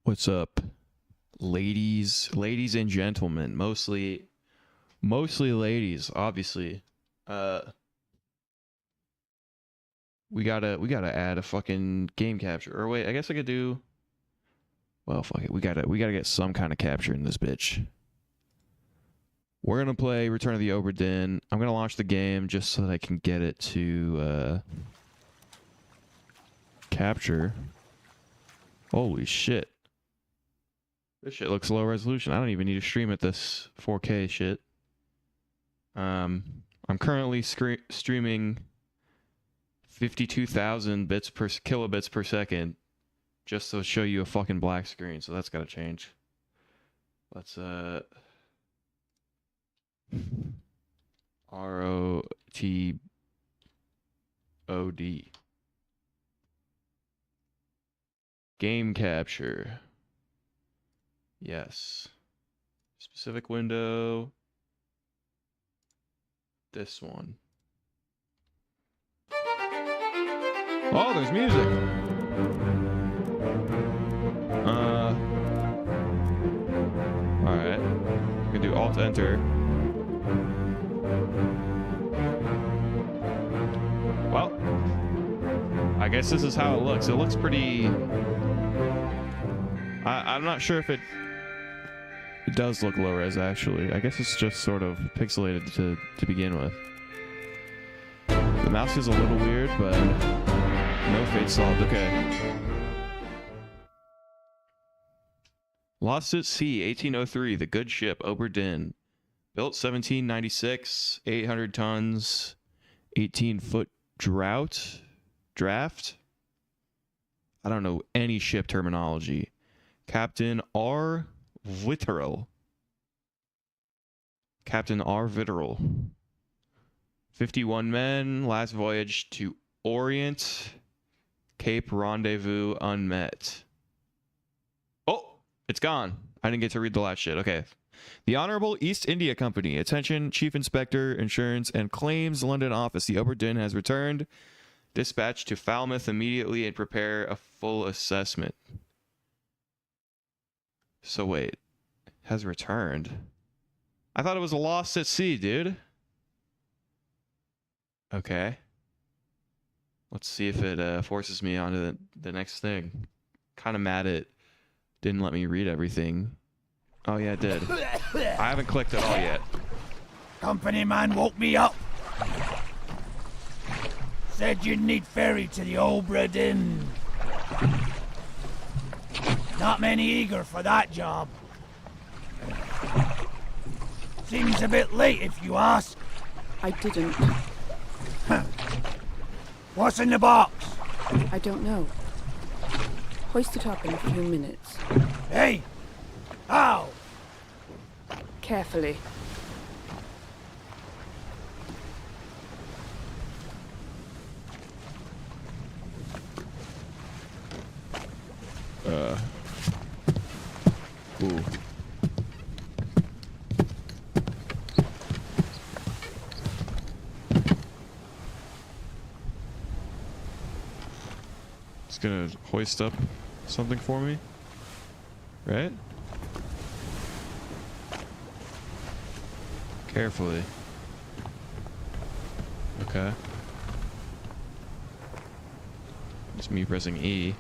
What's up, ladies and gentlemen? Mostly ladies, obviously. We gotta add a fucking game capture. Or wait, I guess I could do. Well, fuck it. We gotta get some kind of capture in this bitch. We're gonna play Return of the Obra Dinn. I'm gonna launch the game just so that I can get it to capture. Holy shit. This shit looks low resolution. I don't even need to stream at this 4K shit. I'm currently streaming 52,000 kilobits per second just to show you a fucking black screen, so that's got to change. Let's ROTOD. Game capture. Yes. Specific window. This one. Oh, there's music. Alright. We can do Alt Enter. Well, I guess this is how it looks. It looks pretty... I'm not sure if it does look low res, actually. I guess it's just sort of pixelated to begin with. The mouse is a little weird, but no fate solved. Okay. Lost at Sea, 1803. The good ship, Obra Dinn. Built 1796, 800 tons, 18-foot draft. I don't know any ship terminology. Captain R. Vitteral. 51 men. Last voyage to Orient. Cape Rendezvous unmet. Oh, it's gone. I didn't get to read the last shit. Okay. The Honorable East India Company. Attention, Chief Inspector, Insurance and Claims, London Office. The Obra Dinn has returned. Dispatch to Falmouth immediately and prepare a full assessment. So wait, has returned? I thought it was lost at sea, dude. Okay. Let's see if it forces me onto the next thing. Kind of mad it didn't let me read everything. Oh yeah, it did. I haven't clicked at all yet. Company man woke me up. Said you'd need ferry to the Obra Dinn. Not many eager for that job. Seems a bit late if you ask. I didn't. What's in the box? I don't know. Hoist it up in a few minutes. Hey! How? Carefully. Ooh. It's gonna hoist up something for me, right? Carefully. Okay. It's me pressing E.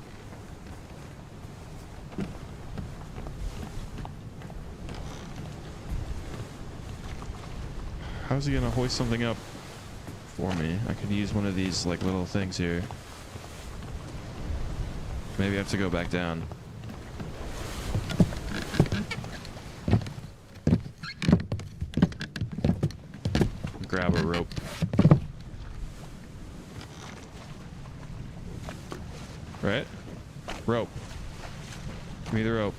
How's he gonna hoist something up for me? I could use one of these like little things here. Maybe I have to go back down. Grab a rope. Right? Rope. Give me the rope.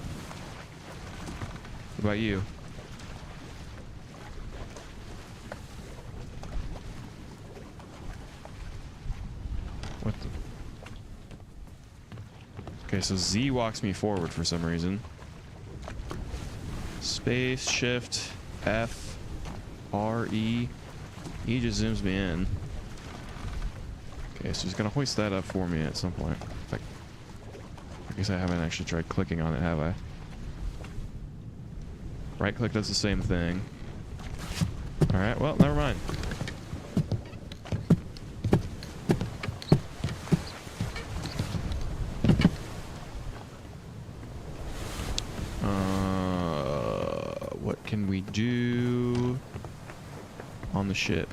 What about you? What the? Okay, so Z walks me forward for some reason. Space, Shift, F, R, E. E just zooms me in. Okay, so he's gonna hoist that up for me at some point. If I guess I haven't actually tried clicking on it, have I? Right click does the same thing. Alright, well, never mind. What can we do on the ship?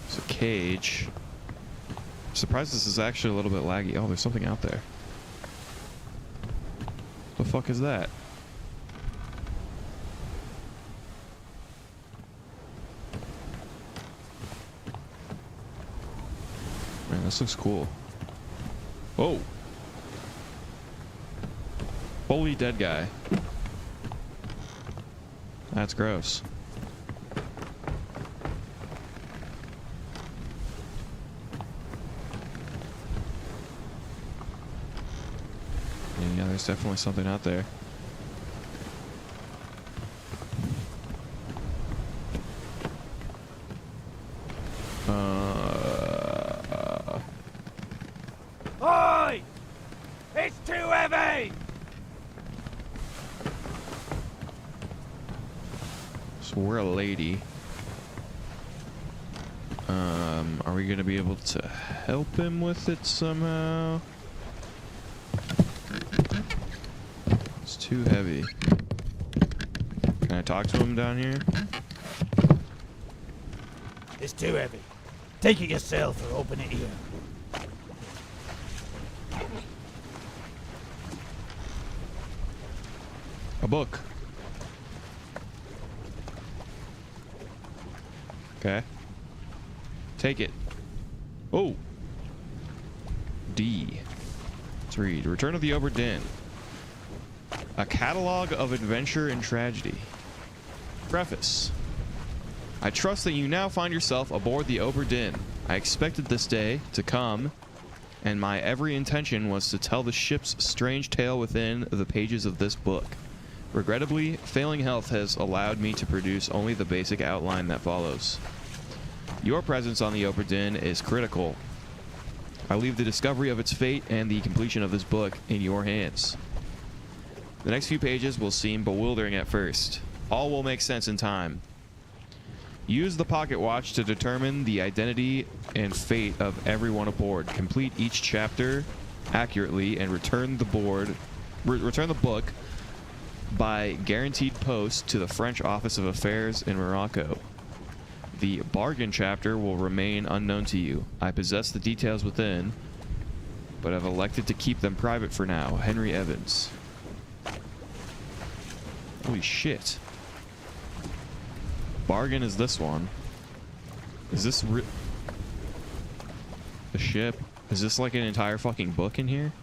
It's a cage. I'm surprised this is actually a little bit laggy. Oh, there's something out there. The fuck is that? Man, this looks cool. Oh! Holy dead guy. That's gross. Yeah, there's definitely something out there. Oi! It's too heavy! So we're a lady. Are we gonna be able to help him with it somehow? It's too heavy. Can I talk to him down here? It's too heavy. Take it yourself or open it here. A book. Okay. Take it. Oh. D. Let's read. Return of the Obra Dinn. A catalog of adventure and tragedy. Preface. I trust that you now find yourself aboard the Obra Dinn. I expected this day to come, and my every intention was to tell the ship's strange tale within the pages of this book. Regrettably, failing health has allowed me to produce only the basic outline that follows. Your presence on the Obra Dinn is critical. I leave the discovery of its fate and the completion of this book in your hands. The next few pages will seem bewildering at first. All will make sense in time. Use the pocket watch to determine the identity and fate of everyone aboard. Complete each chapter accurately and return the book by guaranteed post to the French Office of Affairs in Morocco. The bargain chapter will remain unknown to you. I possess the details within, but have elected to keep them private for now. Henry Evans. Holy shit. Bargain is this one. Is this the ship? Is this like an entire fucking book in here?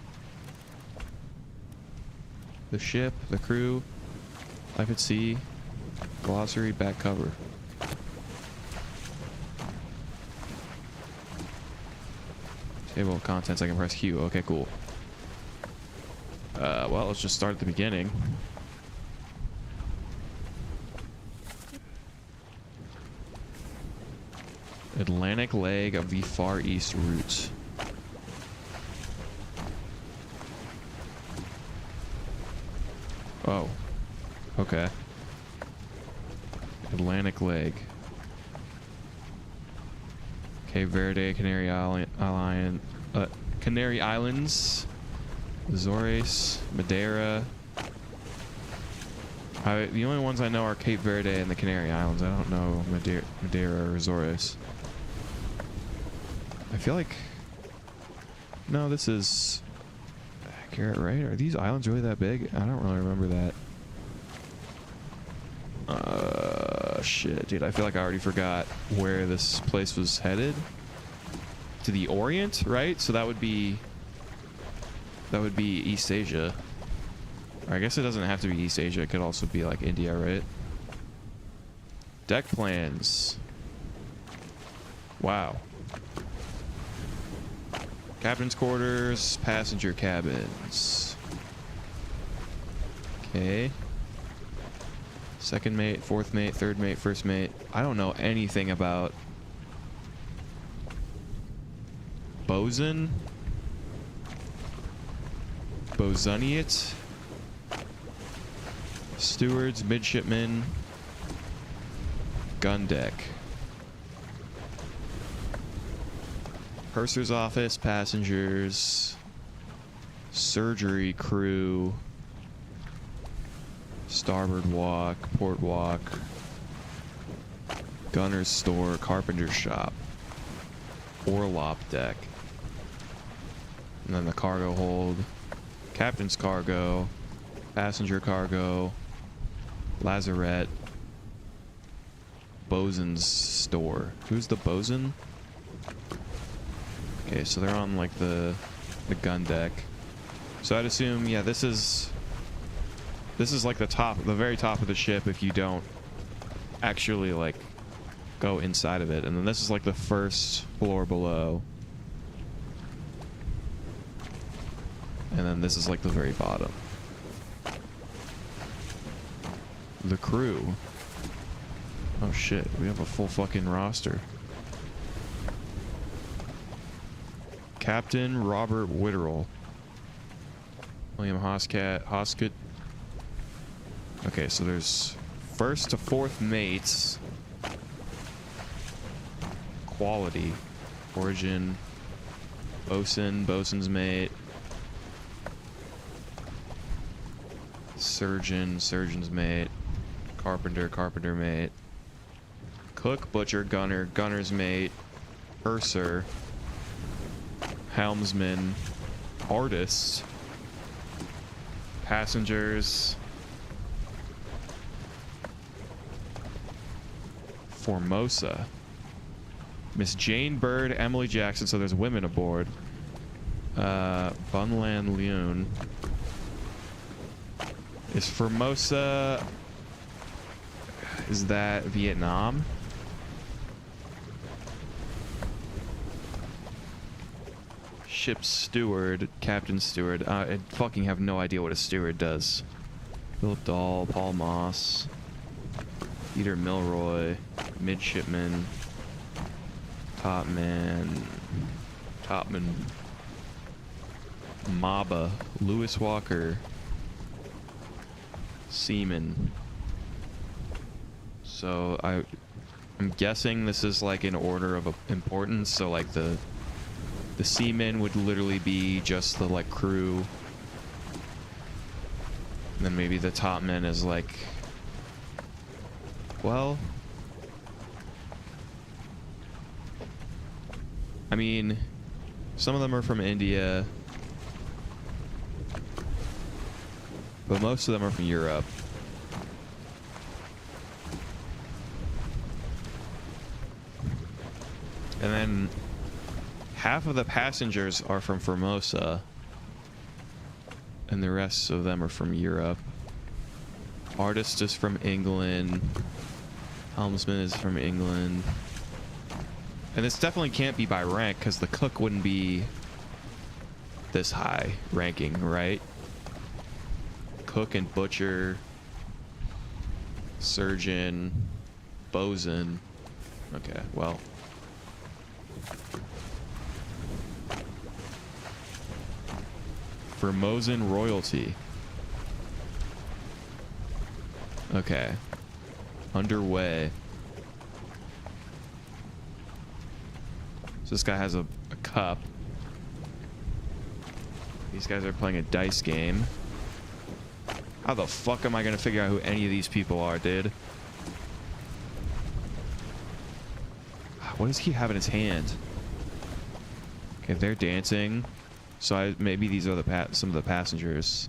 The ship, the crew, I could see, glossary, back cover. Table of contents, I can press Q. Okay, cool. Well, let's just start at the beginning. Atlantic leg of the Far East route. Oh. Okay. Atlantic leg. Cape Verde, Canary Islands, Azores, Madeira. The only ones I know are Cape Verde and the Canary Islands. I don't know Madeira or Azores. I feel like... No, this is accurate, right? Are these islands really that big? I don't really remember that. Shit, dude. I feel like I already forgot where this place was headed. To the Orient, right? So that would be East Asia. Or I guess it doesn't have to be East Asia. It could also be like India, right? Deck plans. Wow. Captain's quarters, passenger cabins. Okay. Second mate, fourth mate, third mate, first mate. I don't know anything about bosun, bosuniate, stewards, midshipmen, gun deck, purser's office, passengers, surgery crew, starboard walk, port walk, gunner's store, carpenter's shop, orlop deck, and then the cargo hold, captain's cargo, passenger cargo, lazarette, bosun's store. Who's the bosun? Okay, so they're on like the gun deck. So I'd assume, yeah, this is like the very top of the ship if you don't actually like go inside of it, and then this is like the first floor below, and then this is like the very bottom. The crew. Oh shit, we have a full fucking roster. Captain Robert Witterell, William Hoskett. Okay, so there's first to fourth mates. Quality. Origin. Bosun, bosun's mate. Surgeon, surgeon's mate. Carpenter, carpenter mate. Cook, butcher, gunner, gunner's mate. Purser. Helmsman. Artist. Passengers. Formosa. Miss Jane Bird, Emily Jackson, so there's women aboard. Bunlan Leon. Is Formosa... Is that Vietnam? Ship steward, captain steward. I fucking have no idea what a steward does. Philip Dahl, Paul Moss, Peter Milroy, midshipman, topman, Maba, Lewis Walker, seaman. So I'm guessing this is like in order of importance. So like the seaman would literally be just the like crew, and then maybe the top men is like, well, I mean, some of them are from India, but most of them are from Europe. And then half of the passengers are from Formosa, and the rest of them are from Europe. Artist is from England. Helmsman is from England. And this definitely can't be by rank, because the cook wouldn't be this high ranking, right? Cook and butcher, surgeon, bosun. Okay, well. Formosan royalty. Okay. Underway. So this guy has a cup. These guys are playing a dice game. How the fuck am I gonna figure out who any of these people are, dude? What does he have in his hand? Okay, they're dancing. So maybe these are some of the passengers.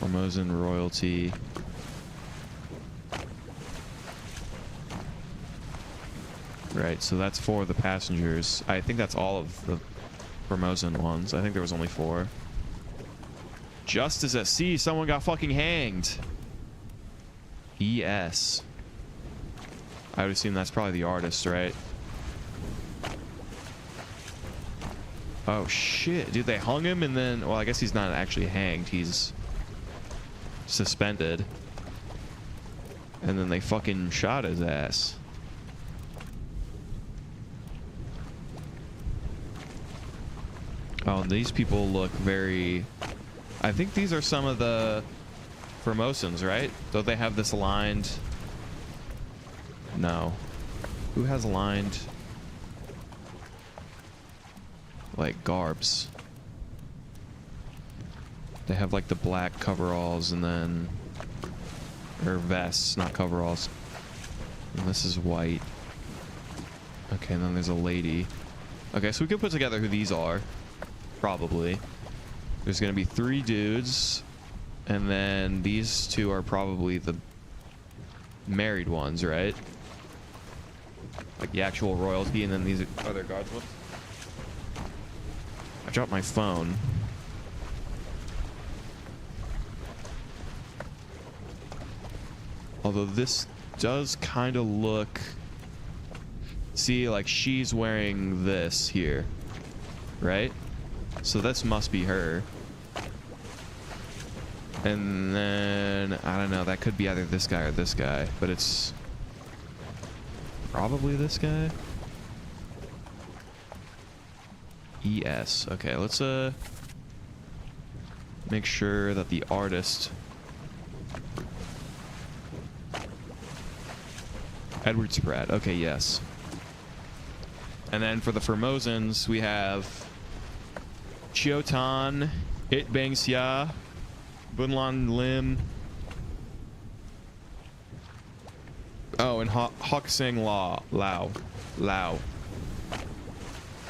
Formosan royalty. Right, so that's 4 of the passengers. I think that's all of the Formosan ones. I think there was only 4. Justice at sea. Someone got fucking hanged. ES. I would assume that's probably the artist, right? Oh shit, dude, they hung him and then, well, I guess he's not actually hanged. He's suspended. And then they fucking shot his ass. Oh, and these people look very... I think these are some of the Formosans, right? Don't they have this lined? No. Who has lined... like garbs? They have like the black coveralls and then... or vests, not coveralls. And this is white. Okay, and then there's a lady. Okay, so we can put together who these are. Probably. There's gonna be 3 dudes. And then these 2 are probably the married ones, right? Like the actual royalty, and then these are their guards. Whoops. I dropped my phone. Although this does kind of look... See, like she's wearing this here, right? So this must be her. And then, I don't know, that could be either this guy or this guy, but it's probably this guy. ES. Okay, let's make sure that the artist... Edward Spratt. Okay, yes. And then for the Formosans, we have Chiotan, It Bangxia, Bunlan Lim. Oh, and Hawk Sang Lao.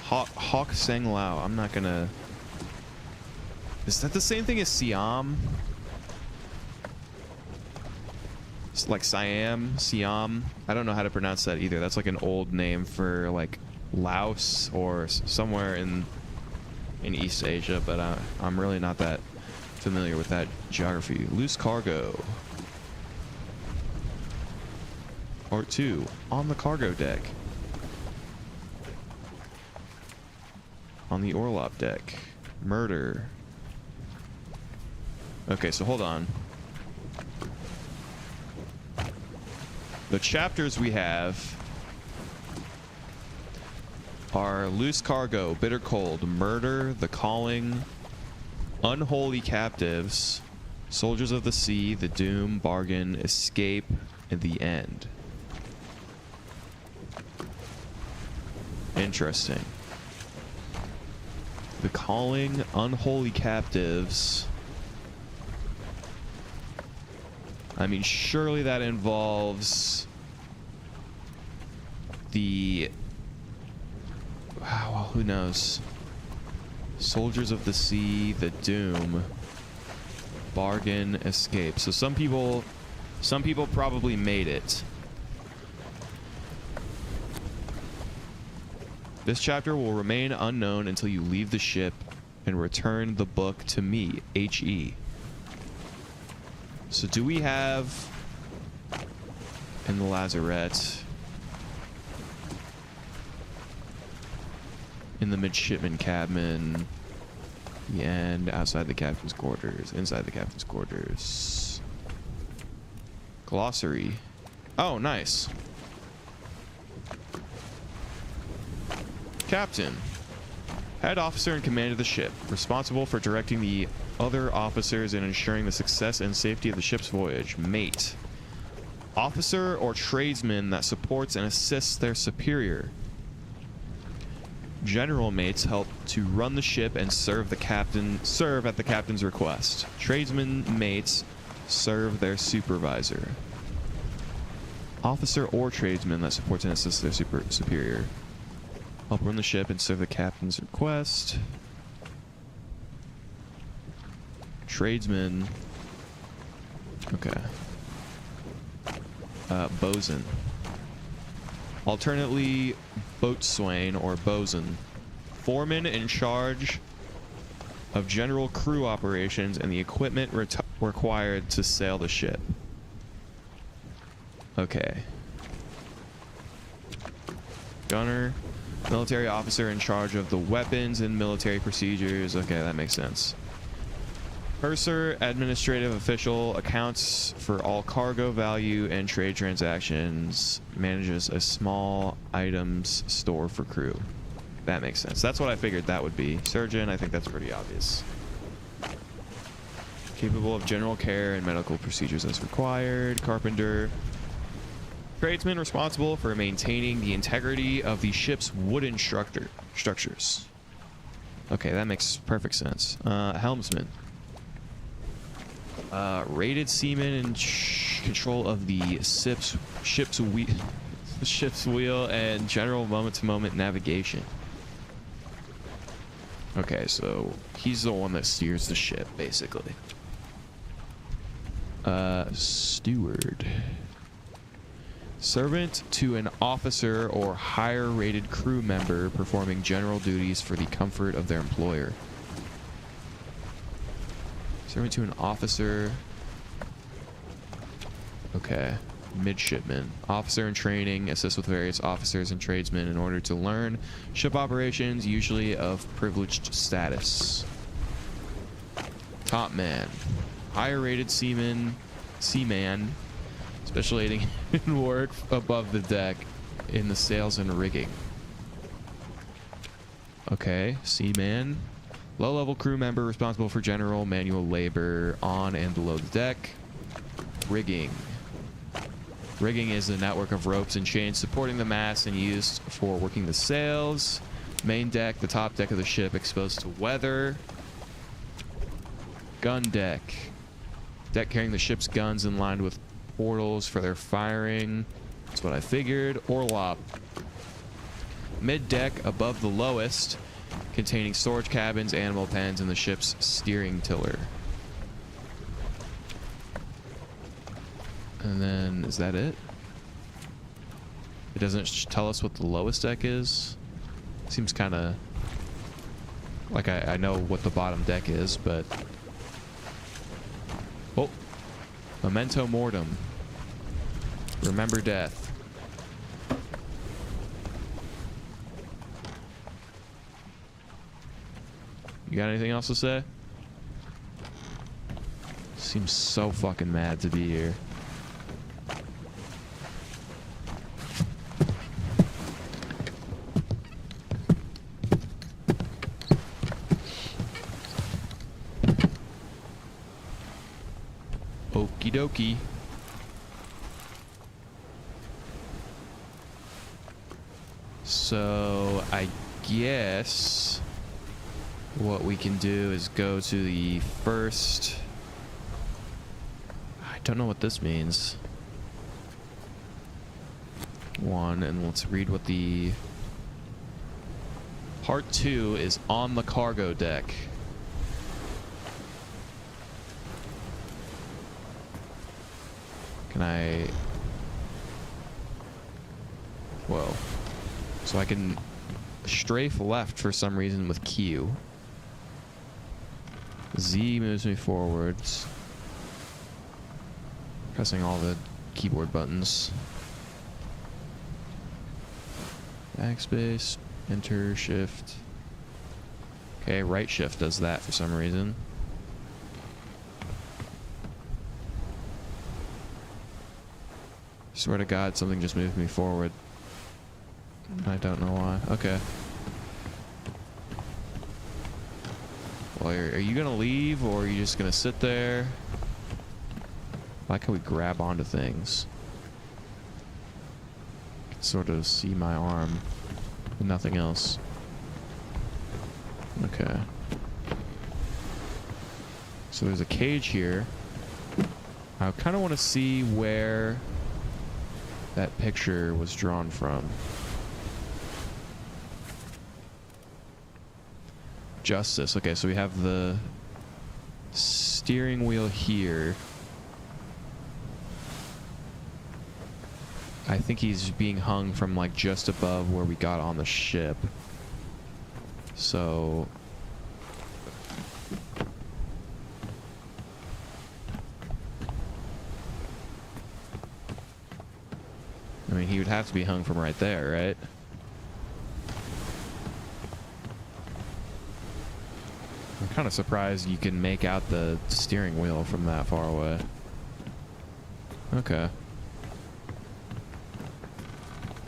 Hawk Sang Lao. I'm not gonna... Is that the same thing as Siam? It's like Siam. I don't know how to pronounce that either. That's like an old name for like Laos or somewhere in East Asia, but I'm really not that familiar with that geography. Loose cargo. Part 2, on the cargo deck. On the Orlop deck. Murder. Okay, so hold on. The chapters we have are Loose Cargo, Bitter Cold, Murder, The Calling, Unholy Captives, Soldiers of the Sea, The Doom, Bargain, Escape, and The End. Interesting. The Calling, Unholy Captives. I mean, surely that involves the... Well, who knows? Soldiers of the Sea, The Doom, Bargain, Escape. So some people probably made it. This chapter will remain unknown until you leave the ship and return the book to me, H.E. So do we have in the lazarette, in the midshipman cabin, the end, outside the captain's quarters, inside the captain's quarters. Glossary. Oh, nice. Captain. Head officer in command of the ship, responsible for directing the other officers and ensuring the success and safety of the ship's voyage. Mate. Officer or tradesman that supports and assists their superior. General mates help to run the ship and serve at the captain's request. Tradesman mates serve their supervisor. Officer or tradesman that supports and assists their superior. Help run the ship and serve the captain's request. Tradesman. Okay. Bosun. Alternately, boatswain or bosun. Foreman in charge of general crew operations and the equipment required to sail the ship. Okay. Gunner. Military officer in charge of the weapons and military procedures. Okay, that makes sense. Purser, administrative official, accounts for all cargo value and trade transactions, manages a small items store for crew. That makes sense. That's what I figured that would be. Surgeon, I think that's pretty obvious. Capable of general care and medical procedures as required. Carpenter. Tradesman responsible for maintaining the integrity of the ship's wooden structures. Okay, that makes perfect sense. Helmsman. Rated seaman in control of the ship's wheel and general moment-to-moment navigation. Okay, so he's the one that steers the ship, basically. Steward. Servant to an officer or higher rated crew member performing general duties for the comfort of their employer. Servant to an officer. Okay. Midshipman. Officer in training, assists with various officers and tradesmen in order to learn ship operations, usually of privileged status. Top man. Higher rated seaman, specializing in work above the deck in the sails and rigging. Okay, seaman. Low-level crew member responsible for general manual labor on and below the deck. Rigging. Rigging is a network of ropes and chains supporting the mast and used for working the sails. Main deck, the top deck of the ship exposed to weather. Gun deck. Deck carrying the ship's guns and lined with portals for their firing. That's what I figured. Orlop. Mid deck above the lowest, containing storage cabins, animal pens, and the ship's steering tiller. And then, is that it? It doesn't tell us what the lowest deck is. Seems kind of like I know what the bottom deck is, but... Oh! Memento Mortem. Remember death. You got anything else to say? Seems so fucking mad to be here. Okie dokie. So I guess what we can do is go to the first... I don't know what this means. One, and let's read what the... Part 2 is on the cargo deck. Can I... Whoa. So I can strafe left for some reason with Q. Z moves me forwards. Pressing all the keyboard buttons. Backspace, enter, shift. Okay, right shift does that for some reason. Swear to God, something just moved me forward. I don't know why. Okay. Well, are you gonna leave, or are you just gonna sit there? I like how we grab onto things. I can sort of see my arm, but nothing else. Okay. So there's a cage here. I kind of want to see where that picture was drawn from. Justice. Okay, so we have the steering wheel here. I think he's being hung from like just above where we got on the ship. So I mean, he would have to be hung from right there, right? Kind of surprised you can make out the steering wheel from that far away. Okay.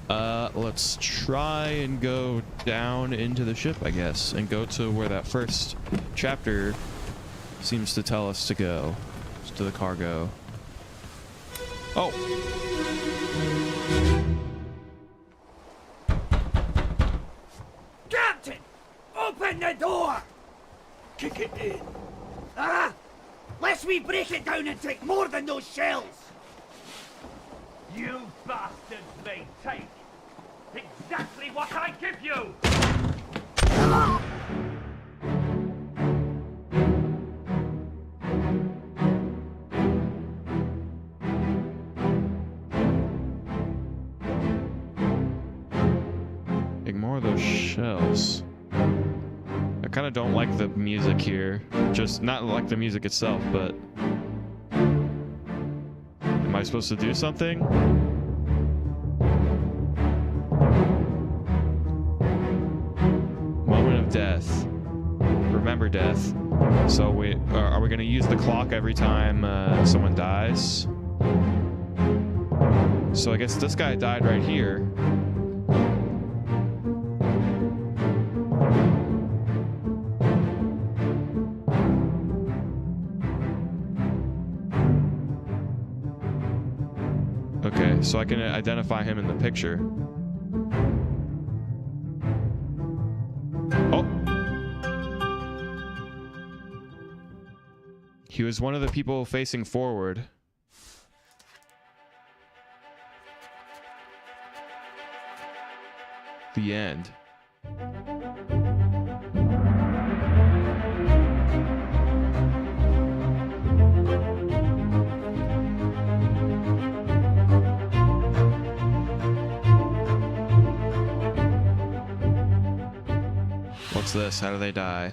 Let's try and go down into the ship, I guess, and go to where that first chapter seems to tell us to go. It's to the cargo. Oh! Captain! Open the door! Kick it in. Ah! Lest we break it down and take more than those shells! You bastards may take exactly what I give you! Ignore those shells. I kind of don't like the music here. Just not like the music itself, but... Am I supposed to do something? Moment of death. Remember death. So are we going to use the clock every time someone dies? So I guess this guy died right here. Okay, so I can identify him in the picture. Oh! He was one of the people facing forward. The end. What's this? How do they die?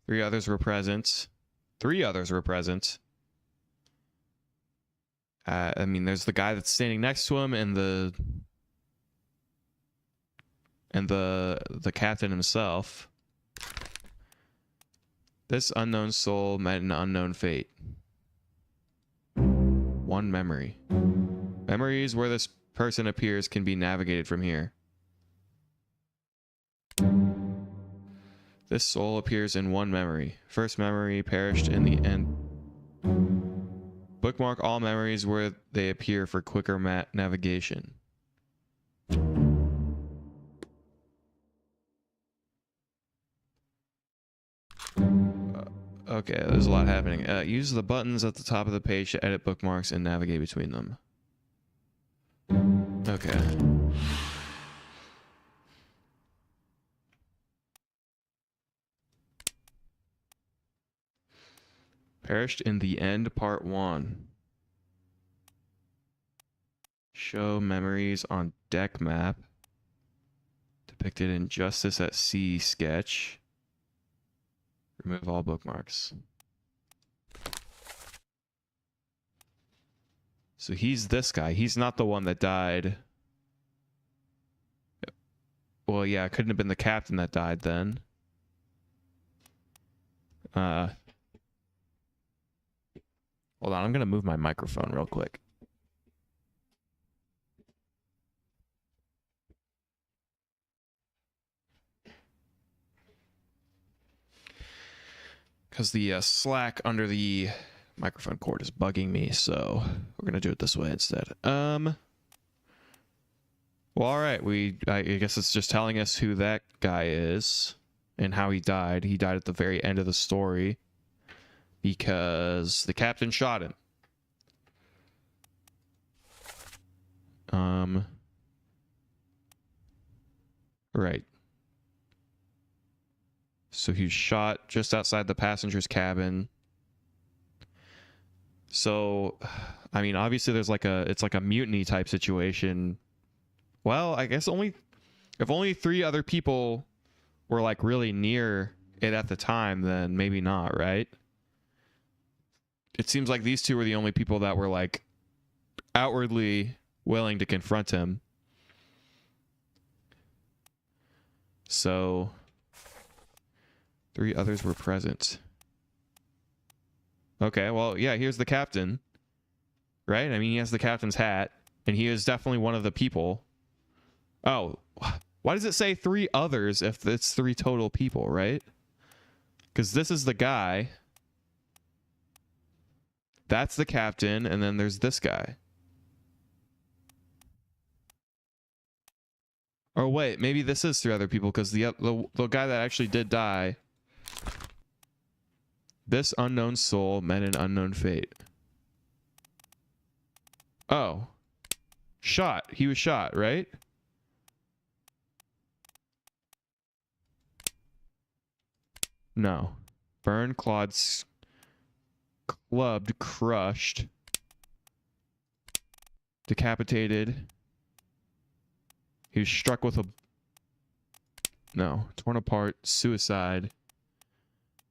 3 others were present. 3 others were present. I mean, there's the guy that's standing next to him, and the captain himself. This unknown soul met an unknown fate. 1 memory. Memories where this person appears can be navigated from here. This soul appears in 1 memory. First memory perished in the end. Bookmark all memories where they appear for quicker navigation. Okay, there's a lot happening. Use the buttons at the top of the page to edit bookmarks and navigate between them. Okay. Perished in the End, Part 1. Show memories on deck map. Depicted in Justice at Sea sketch. Remove all bookmarks. So he's this guy. He's not the one that died. Well, yeah, it couldn't have been the captain that died then. Hold on, I'm going to move my microphone real quick. Because the slack under the microphone cord is bugging me, so we're going to do it this way instead. Well, all right. I guess it's just telling us who that guy is and how he died. He died at the very end of the story because the captain shot him. Right. So he was shot just outside the passenger's cabin. So, I mean, obviously there's it's like a mutiny type situation. Well, I guess if only 3 other people were like really near it at the time, then maybe not, right? It seems like these 2 were the only people that were like outwardly willing to confront him. So 3 others were present. Okay, well, yeah, here's the captain. Right? I mean, he has the captain's hat, and he is definitely one of the people. Oh, why does it say 3 others if it's 3 total people, right? Because this is the guy. That's the captain, and then there's this guy. Or wait, maybe this is 3 other people, because the guy that actually did die. This unknown soul met an unknown fate. Oh. Shot. He was shot, right? No. Burned, clawed, clubbed, crushed, decapitated. He was struck with a... No. Torn apart, suicide.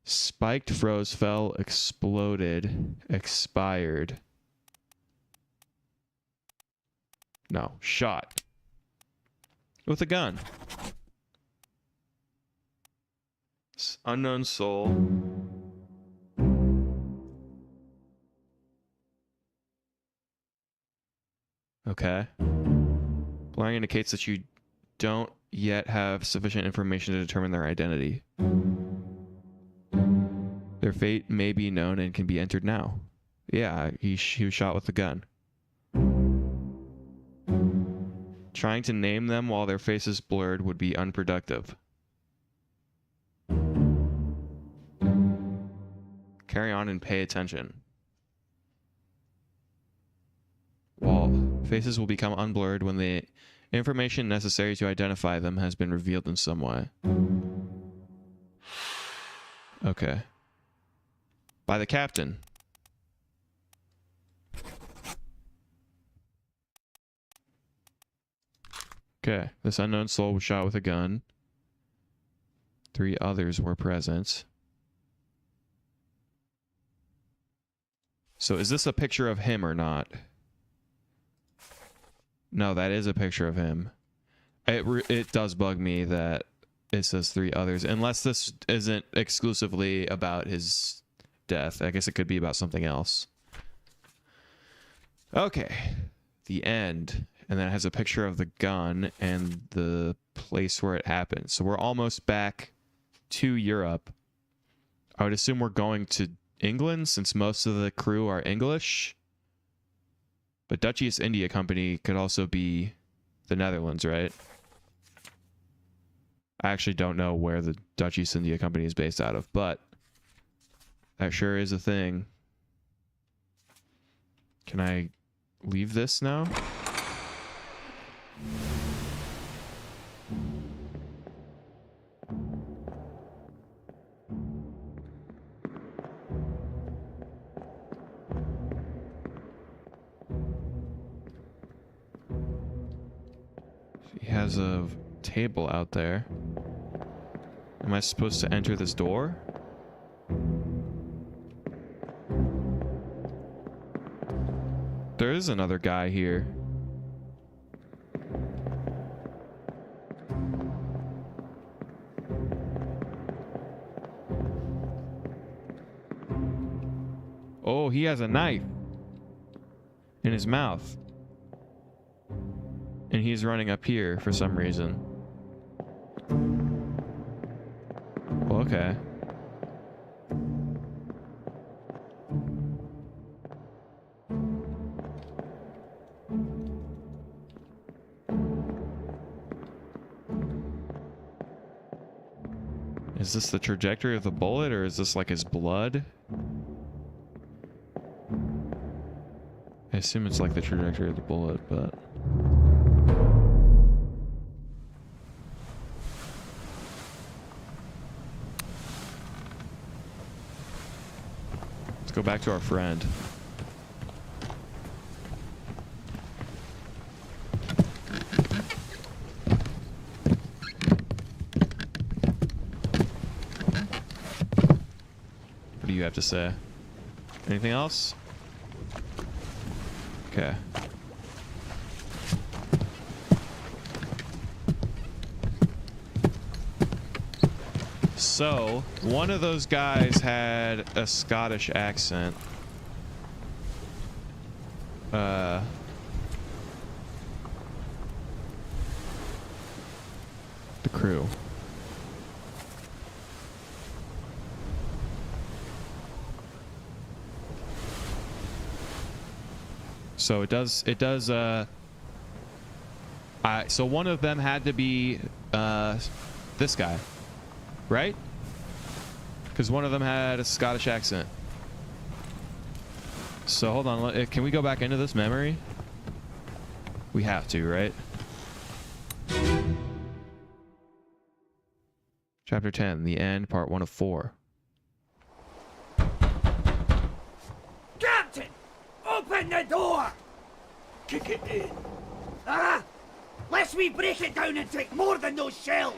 Spiked, froze, fell, exploded, expired. No, shot. With a gun. Unknown soul. Okay. Blurring indicates that you don't yet have sufficient information to determine their identity. Their fate may be known and can be entered now. Yeah, he was shot with a gun. Trying to name them while their face is blurred would be unproductive. Carry on and pay attention. While faces will become unblurred when the information necessary to identify them has been revealed in some way. Okay. By the captain. Okay. This unknown soul was shot with a gun. 3 others were present. So is this a picture of him or not? No, that is a picture of him. It does bug me that it says 3 others. Unless this isn't exclusively about his death. I guess it could be about something else. Okay. The end. And then it has a picture of the gun and the place where it happened. So we're almost back to Europe. I would assume we're going to England since most of the crew are English. But Dutch East India Company could also be the Netherlands, right? I actually don't know where the Dutch East India Company is based out of, but that sure is a thing. Can I leave this now? He has a table out there. Am I supposed to enter this door? There is another guy here. Oh, he has a knife in his mouth. And he's running up here for some reason. Well, okay. Is this the trajectory of the bullet, or is this like his blood? I assume it's like the trajectory of the bullet, but... Let's go back to our friend. What do you have to say? Anything else? Okay. So one of those guys had a Scottish accent. The crew. So it does so one of them had to be this guy, right? Because one of them had a Scottish accent. So hold on, can we go back into this memory? We have to, right? Chapter 10, the end, part 1 of 4. Captain! Open the door! Kick it in. Ah! Lest we break it down and take more than those shells!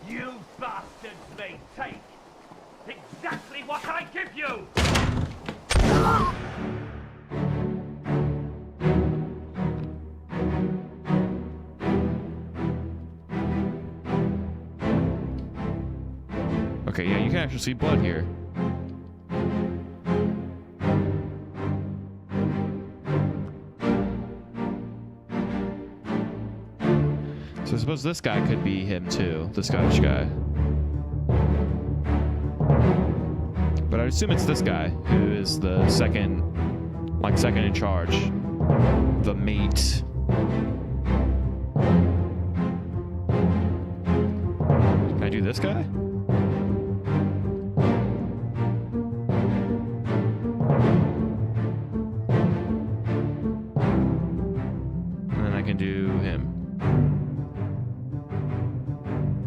You bastards may take exactly what I give you! Okay, yeah, you can actually see blood here. So I suppose this guy could be him too, the Scottish guy. But I assume it's this guy who is the second in charge. The mate. Can I do this guy? And then I can do him.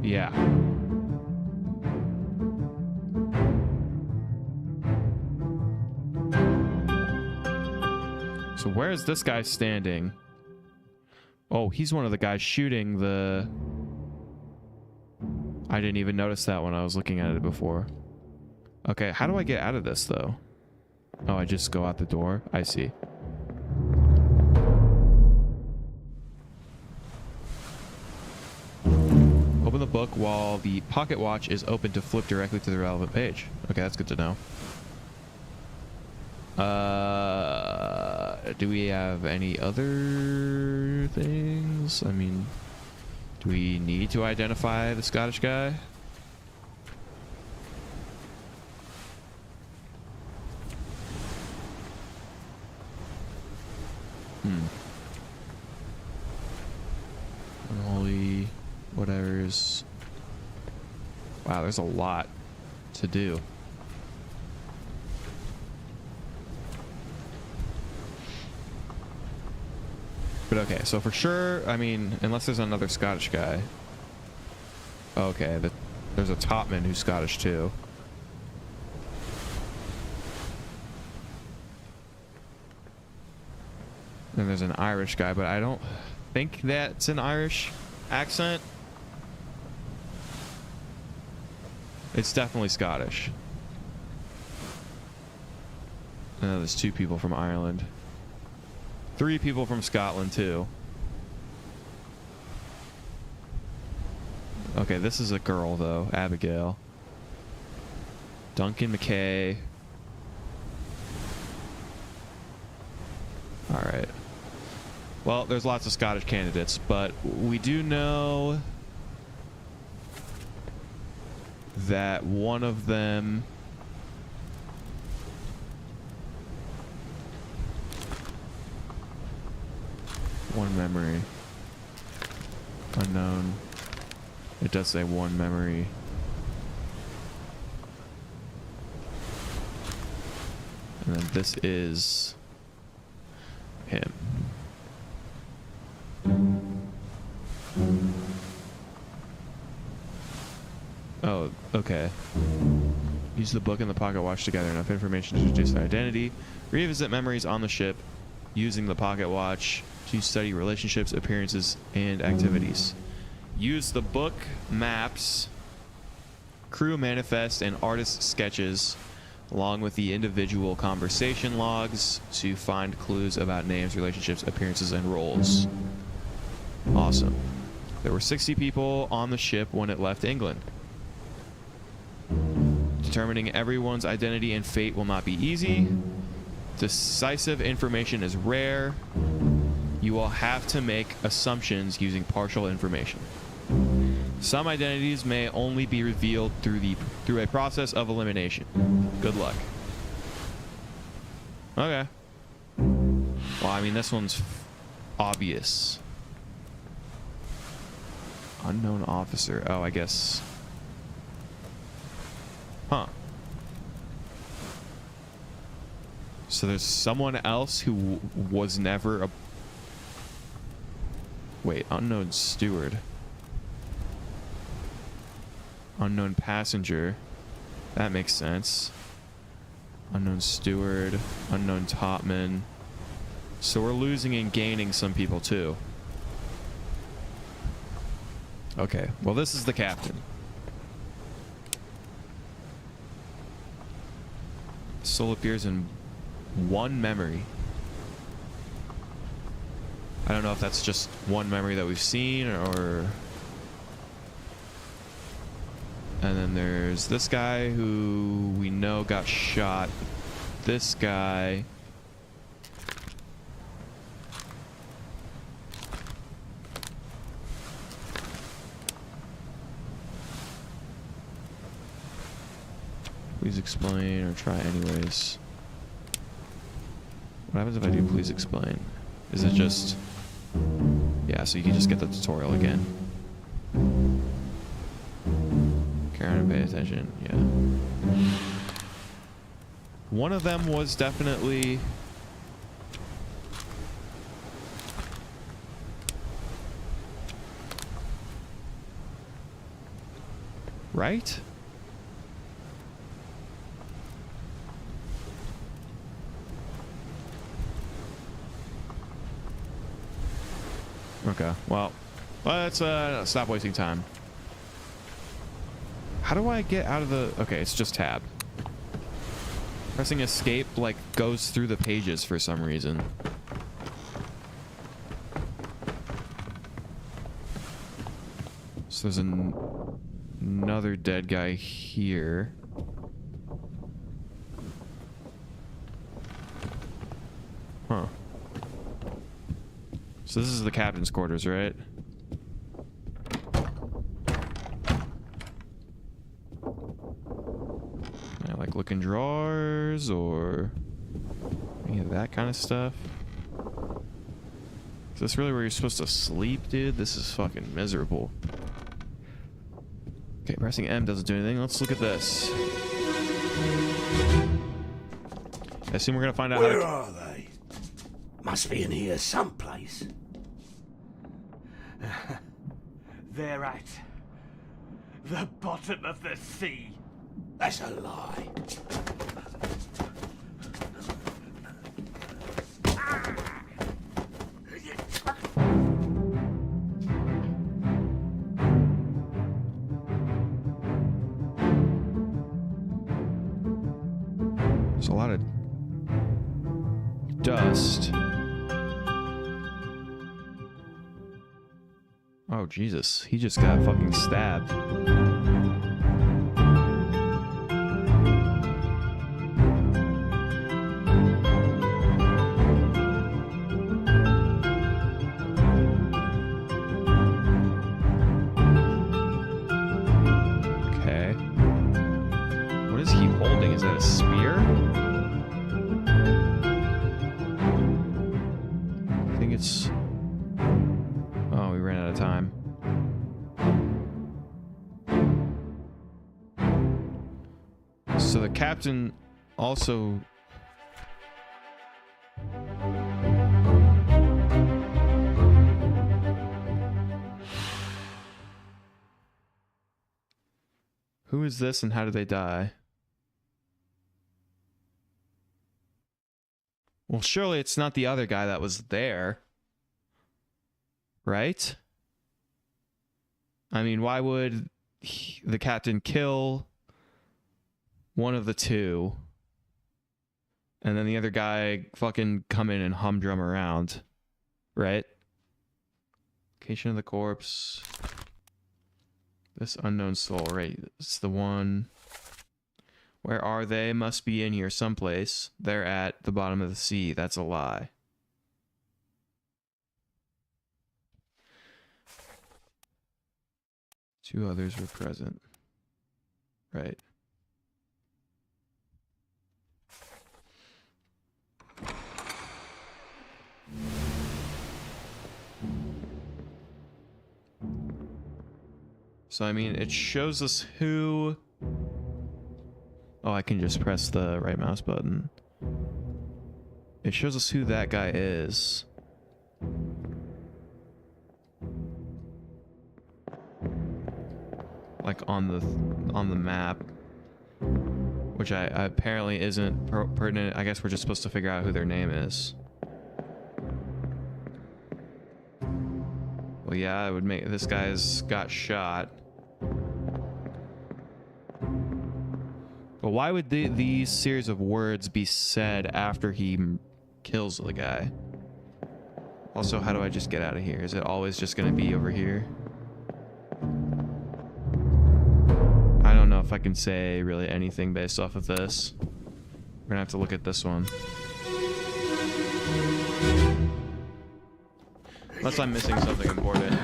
Yeah. So where is this guy standing? Oh, he's one of the guys shooting the... I didn't even notice that when I was looking at it before. Okay, how do I get out of this, though? Oh, I just go out the door? I see. Open the book while the pocket watch is open to flip directly to the relevant page. Okay, that's good to know. Do we have any other things? I mean, do we need to identify the Scottish guy? Unholy, whatever's... Wow, there's a lot to do. But okay, so for sure, I mean, unless there's another Scottish guy. Okay, there's a topman who's Scottish too. And there's an Irish guy, but I don't think that's an Irish accent. It's definitely Scottish. There's 2 people from Ireland. 3 people from Scotland, too. Okay, this is a girl, though. Abigail. Duncan McKay. Alright. Well, there's lots of Scottish candidates, but we do know that one of them... One memory. Unknown. It does say one memory. And then this is him. Oh, okay. Use the book and the pocket watch to gather enough information to deduce their identity. Revisit memories on the ship using the pocket watch to study relationships, appearances, and activities. Use the book, maps, crew manifest, and artist sketches, along with the individual conversation logs to find clues about names, relationships, appearances, and roles. Awesome. There were 60 people on the ship when it left England. Determining everyone's identity and fate will not be easy. Decisive information is rare. You will have to make assumptions using partial information. Some identities may only be revealed through a process of elimination. Good luck. Okay. Well, I mean, this one's obvious. Unknown officer. Oh, I guess. Huh. So there's someone else who was never a... Wait, unknown steward. Unknown passenger. That makes sense. Unknown steward. Unknown topman. So we're losing and gaining some people too. Okay, well this is the captain. Soul appears in one memory. I don't know if that's just one memory that we've seen or... And then there's this guy who we know got shot. This guy... Please explain or try anyways. What happens if I do please explain? Is it just... Yeah, so you can just get the tutorial again. Care and pay attention, yeah. One of them was definitely... Right? Okay, well, let's stop wasting time. How do I get out of the... Okay, it's just tab. Pressing escape, like, goes through the pages for some reason. So there's another dead guy here. Huh. So this is the captain's quarters, right? I like looking drawers or any of that kind of stuff. Is this really where you're supposed to sleep, dude? This is fucking miserable. Okay, pressing M doesn't do anything. Let's look at this. I assume we're gonna find out Where how are they? Must be in here someplace. They're at the bottom of the sea. That's a lie. There's a lot of dust. Oh, Jesus. He just got fucking stabbed. Okay. What is he holding? Is that a spear? I think it's... Oh, we ran out of time. So the captain also... Who is this and how did they die? Well, surely it's not the other guy that was there. Right? I mean, why would the captain kill one of the two and then the other guy fucking come in and humdrum around? Right? Location of the corpse. This unknown soul, right? It's the one. Where are they? Must be in here someplace. They're at the bottom of the sea. That's a lie. Two others were present. Right. So, I mean, it shows us who... Oh, I can just press the right mouse button. It shows us who that guy is. Like on the map. Which I apparently isn't pertinent. I guess we're just supposed to figure out who their name is. Well, yeah, it would make... This guy's got shot. But why would these series of words be said after he kills the guy? Also, how do I just get out of here? Is it always just going to be over here? I don't know if I can say really anything based off of this. We're going to have to look at this one. Unless I'm missing something important.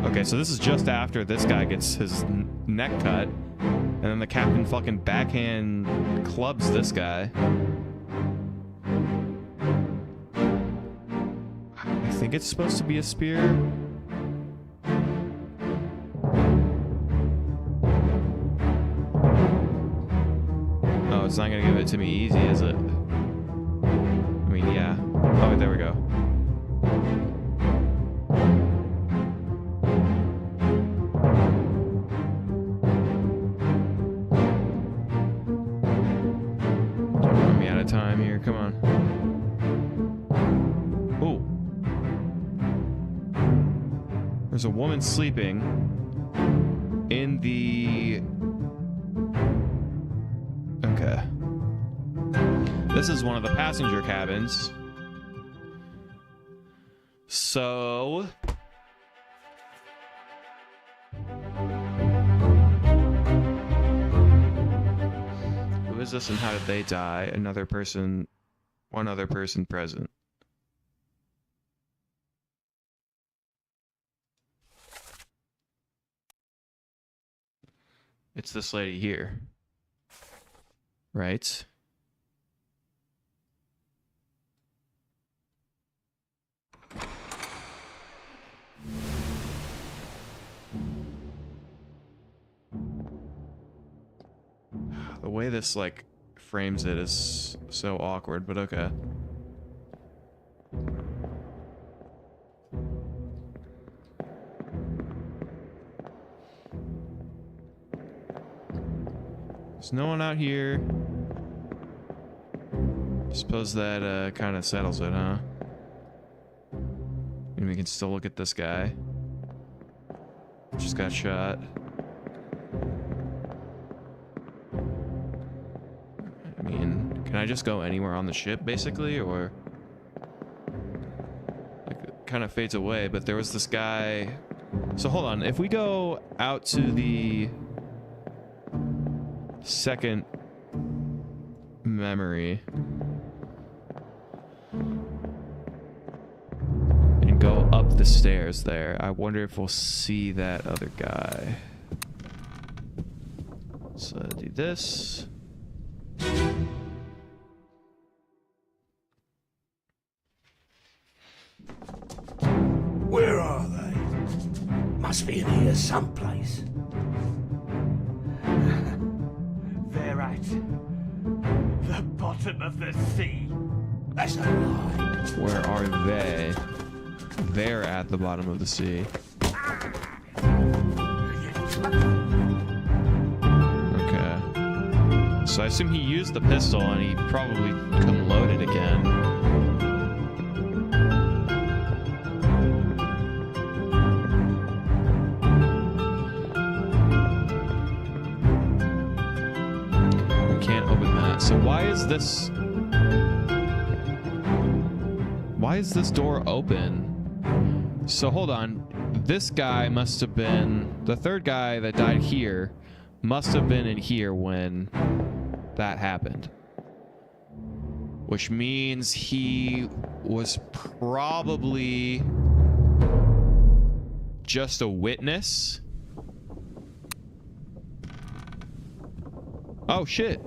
Okay, so this is just after this guy gets his neck cut, and then the captain fucking backhand clubs this guy. I think it's supposed to be a spear. Oh, it's not gonna give it to me easy, is it? I mean, yeah. Oh, there we go. Time here, come on. Oh, there's a woman sleeping in the... Okay, this is one of the passenger cabins. So who is this and how did they die? Another person, one other person present. It's this lady here. Right? The way this, like, frames it is so awkward, but okay. There's no one out here. Suppose that, kind of settles it, huh? And we can still look at this guy. Just got shot. I mean, can I just go anywhere on the ship, basically, or... Like, it kind of fades away, but there was this guy... So, hold on. If we go out to the... second... memory... and go up the stairs there, I wonder if we'll see that other guy. So, do this... Where are they? Must be in here someplace. They're at the bottom of the sea. That's a lie. Where are they? They're at the bottom of the sea. Okay. So I assume he used the pistol and he probably couldn't load it again. So why is this door open? So hold on. This guy must have been the third guy that died here. Must have been in here when that happened. Which means he was probably just a witness. Oh shit.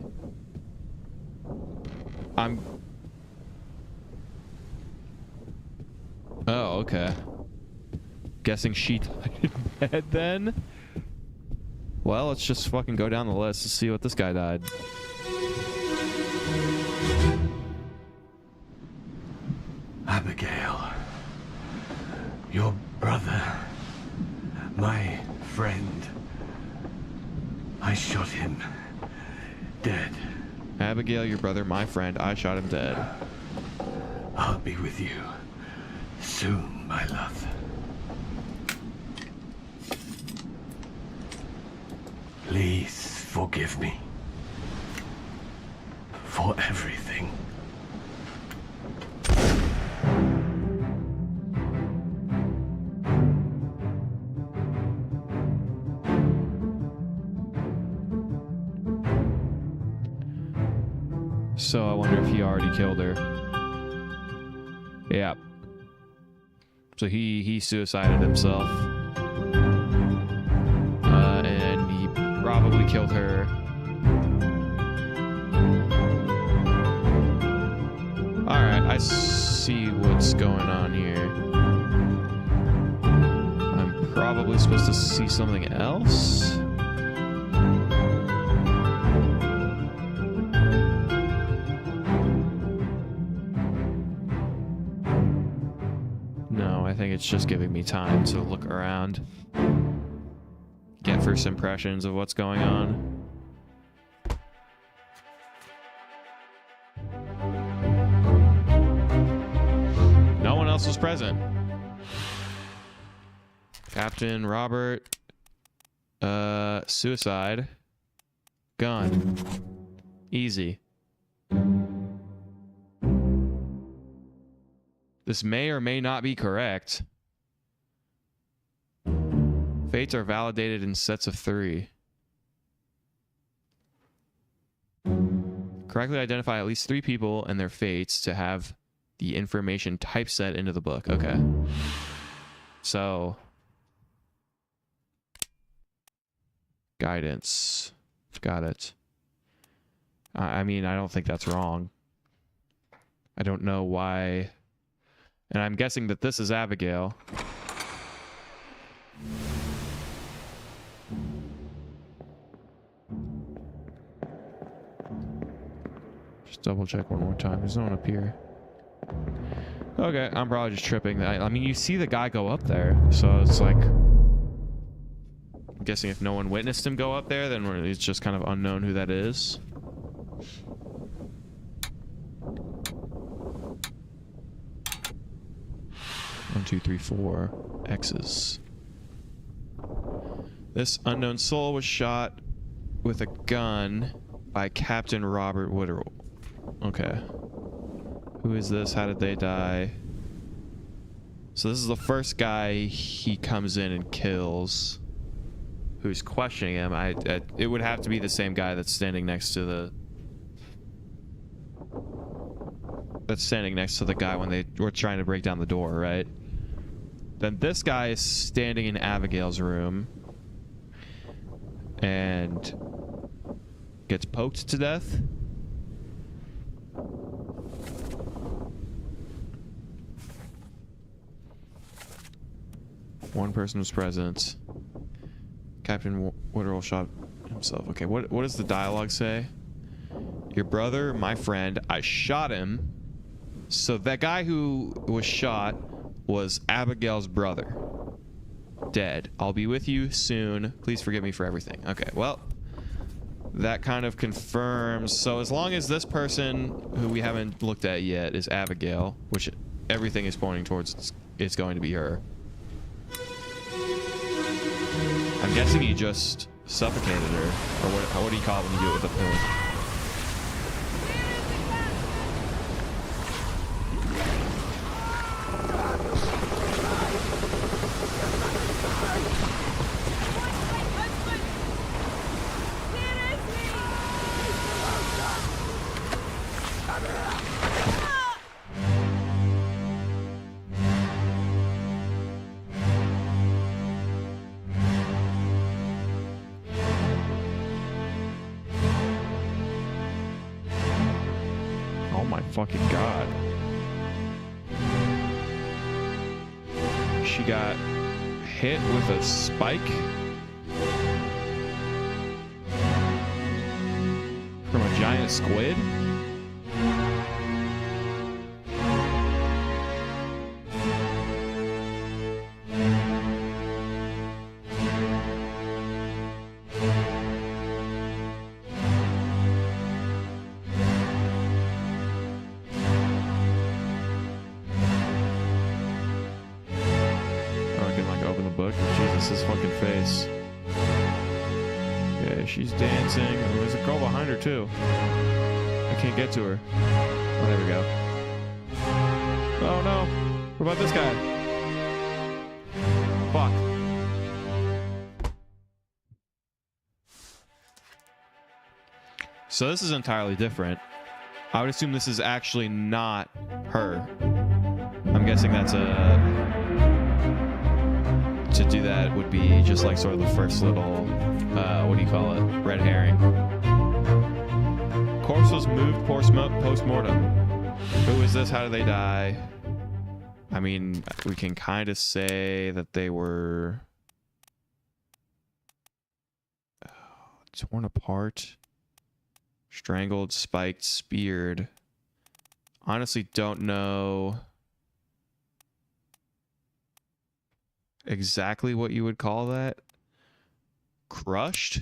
Oh, okay. Guessing she died in bed then? Well, let's just fucking go down the list to see what this guy died. Abigail, your brother, my friend, I shot him dead. Abigail, your brother, my friend, I shot him dead. I'll be with you soon, my love. Please forgive me for everything. So I wonder if he already killed her. Yeah. So he suicided himself. And he probably killed her. Alright, I see what's going on here. I'm probably supposed to see something else? No, I think it's just giving me time to look around. Get first impressions of what's going on. No one else was present. Captain Robert, suicide, gun, easy. This may or may not be correct. Fates are validated in sets of 3. Correctly identify at least 3 people and their fates to have the information typeset into the book. Okay. So, guidance. Got it. I mean, I don't think that's wrong. I don't know why. And I'm guessing that this is Abigail. Just double check one more time. There's no one up here. Okay, I'm probably just tripping. I mean, you see the guy go up there, so it's like... I'm guessing if no one witnessed him go up there, then it's just kind of unknown who that is. 1, 2, 3, 4 X's. This unknown soul was shot with a gun by Captain Robert Woodrow. Okay. Who is this? How did they die? So this is the first guy he comes in and kills. Who's questioning him? It would have to be the same guy that's standing next to the... That's standing next to the guy when they were trying to break down the door, right? Then this guy is standing in Abigail's room and gets poked to death. One person was present. Captain Woodrow shot himself. Okay, what does the dialogue say? Your brother, my friend, I shot him. So that guy who was shot was Abigail's brother. Dead. I'll be with you soon. Please forgive me for everything. Okay, well, that kind of confirms. So as long as this person, who we haven't looked at yet, is Abigail, which everything is pointing towards, it's going to be her. I'm guessing he just suffocated her. Or what do you call it when you do it with a pill? fucking god. She got hit with a spike from a giant squid. His fucking face. Yeah, she's dancing. Oh, there's a girl behind her too. I can't get to her. Oh, there we go. Oh no. What about this guy? Fuck. So this is entirely different. I would assume this is actually not her. I'm guessing that's a... To do that would be just like sort of the first little, what do you call it? Red herring. Corpse was moved post-mortem. Who is this? How did they die? I mean, we can kind of say that they were torn apart, strangled, spiked, speared. Honestly, don't know exactly what you would call that. Crushed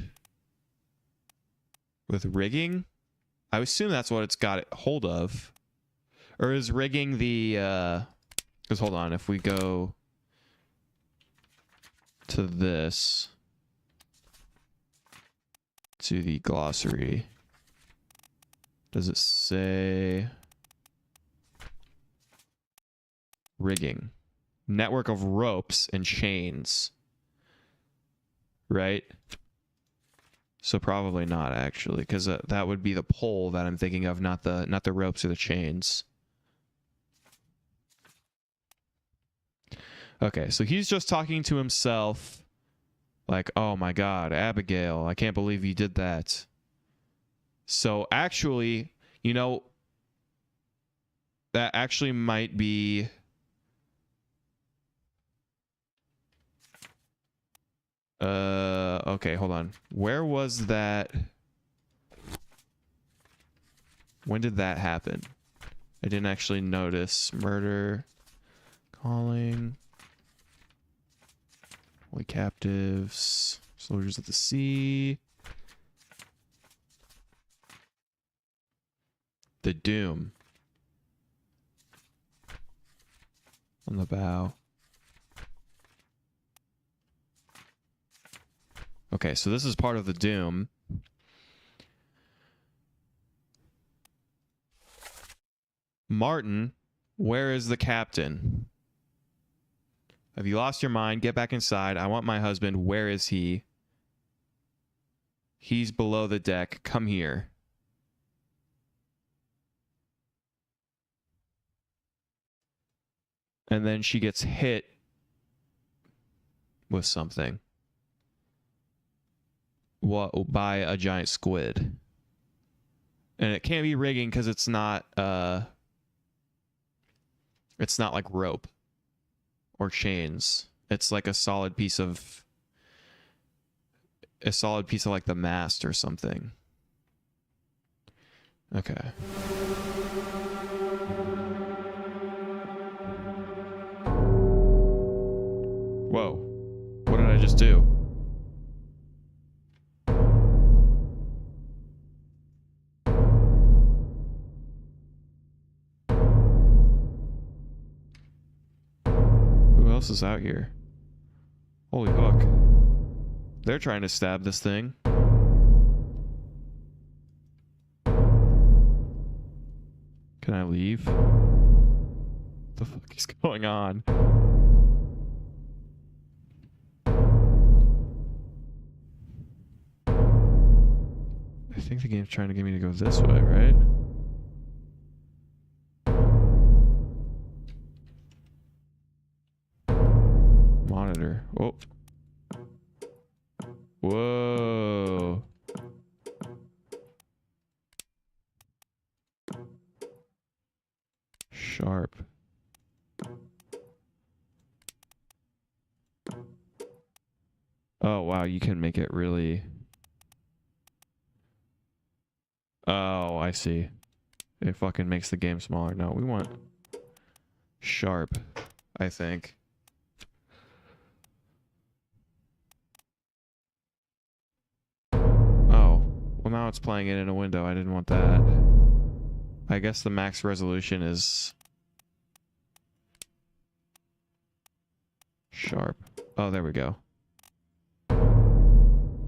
with rigging. I assume that's what it's got hold of. Or is rigging the because hold on, if we go to this, to the glossary, does it say rigging? Network of ropes and chains, right? So probably not actually, because that would be the pole that I'm thinking of, not the ropes or the chains. Okay, so he's just talking to himself, like, "Oh my God, Abigail, I can't believe you did that." So actually, you know, that actually might be. Okay, hold on. Where was that? When did that happen? I didn't actually notice. Murder. Calling. Holy captives. Soldiers of the sea. The Doom. On the bow. Okay, so this is part of the Doom. Martin, where is the captain? Have you lost your mind? Get back inside. I want my husband. Where is he? He's below the deck. Come here. And then she gets hit with something. What, by a giant squid. And it can't be rigging because it's not like rope or chains. It's like a solid piece of like the mast or something. Okay. Whoa. What did I just do? Who else is out here? Holy hook. They're trying to stab this thing. Can I leave? What the fuck is going on? I think the game's trying to get me to go this way, right? Monitor. Oh. Whoa. Oh, wow. You can make it really... Oh, I see. It fucking makes the game smaller. No, we want sharp, I think. Oh, well now it's playing it in a window. I didn't want that. I guess the max resolution is sharp. Oh, there we go.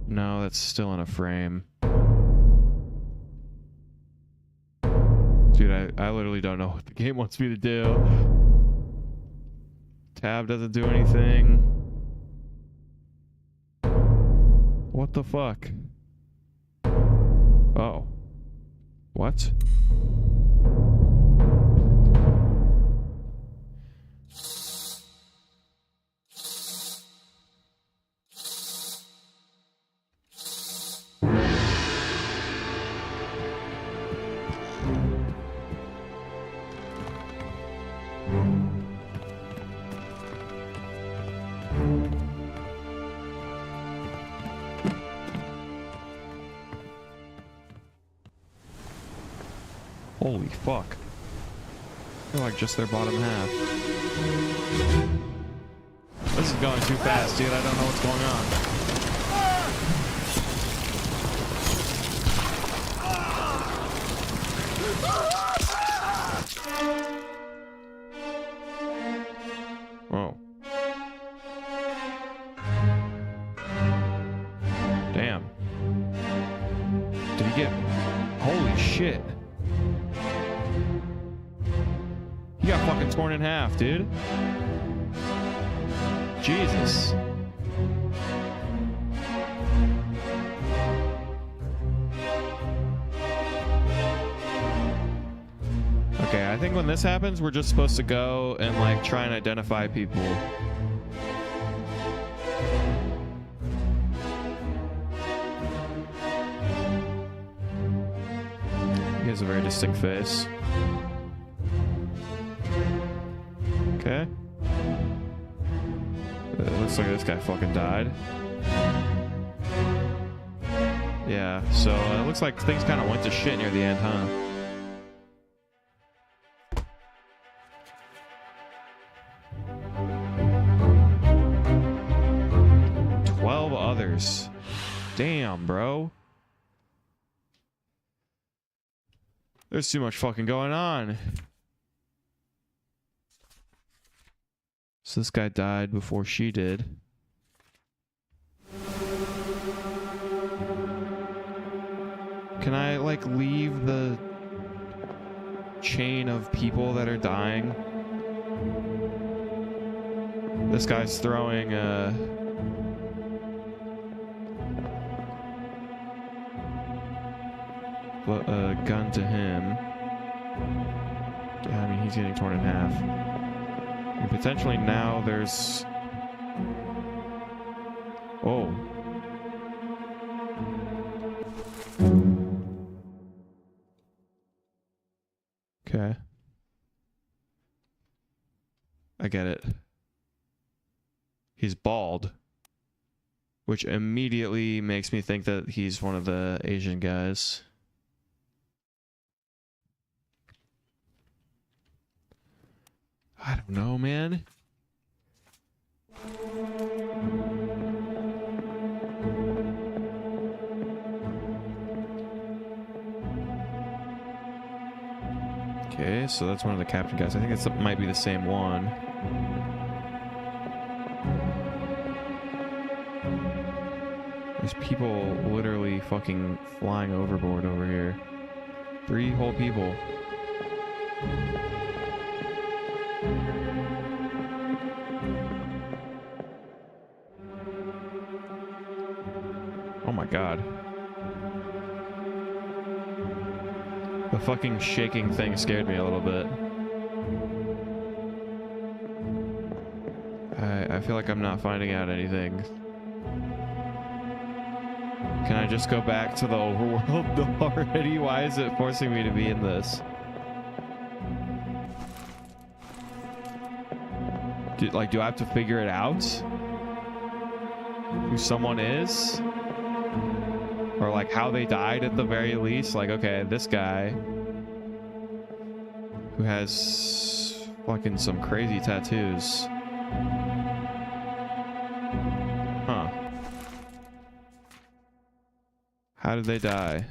No, that's still in a frame. Dude, I literally don't know what the game wants me to do. Tab doesn't do anything. What the fuck? Oh. What? Holy fuck. I feel like just their bottom half. This is going too fast, dude. I don't know what's going on. Oh. Damn. Did he get... Holy shit. He got fucking torn in half, dude. Jesus. Okay, I think when this happens, we're just supposed to go and like try and identify people. He has a very distinct face. Okay. It looks like this guy fucking died. Yeah, so it looks like things kind of went to shit near the end, huh? Others. Damn, bro. There's too much fucking going on. So this guy died before she did. Can I, like, leave the chain of people that are dying? This guy's throwing a gun to him. Yeah, I mean, he's getting torn in half. And potentially now there's... Oh. Okay. I get it. He's bald. Which immediately makes me think that he's one of the Asian guys. I don't know, man. Okay, so that's one of the captain guys. I think it might be the same one. There's people literally fucking flying overboard over here. 3 whole people. Oh my god. The fucking shaking thing scared me a little bit. I feel like I'm not finding out anything. Can I just go back to the overworld already? Why is it forcing me to be in this? Do I have to figure it out? who someone is, or like how they died at the very least. Like, okay, this guy who has fucking some crazy tattoos. Huh. How did they die?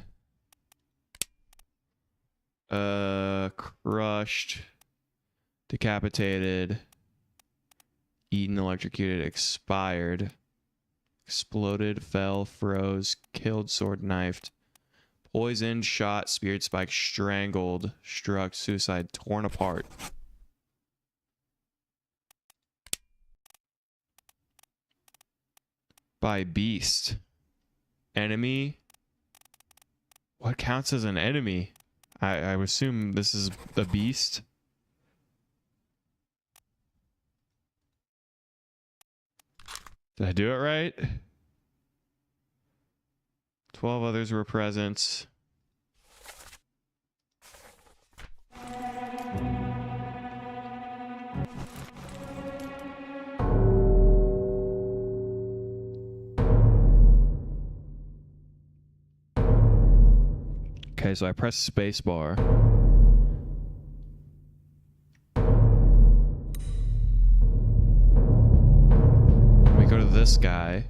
Crushed, decapitated, eaten, electrocuted, expired, exploded, fell, froze, killed, sword, knifed, poisoned, shot, speared, spiked, strangled, struck, suicide, torn apart. By beast. Enemy. What counts as an enemy? I would assume this is a beast. Did I do it right? 12 others were present. Okay, so I press spacebar. We go to this guy.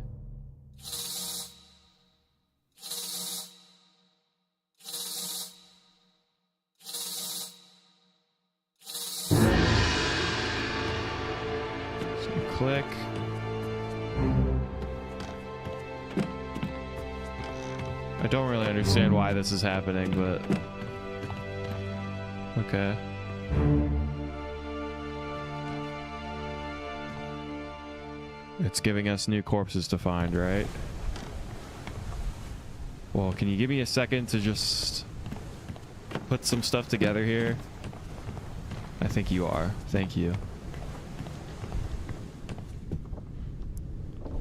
So click. I don't really understand why this is happening, but okay. It's giving us new corpses to find, right? Well, can you give me a second to just put some stuff together here? I think you are. Thank you.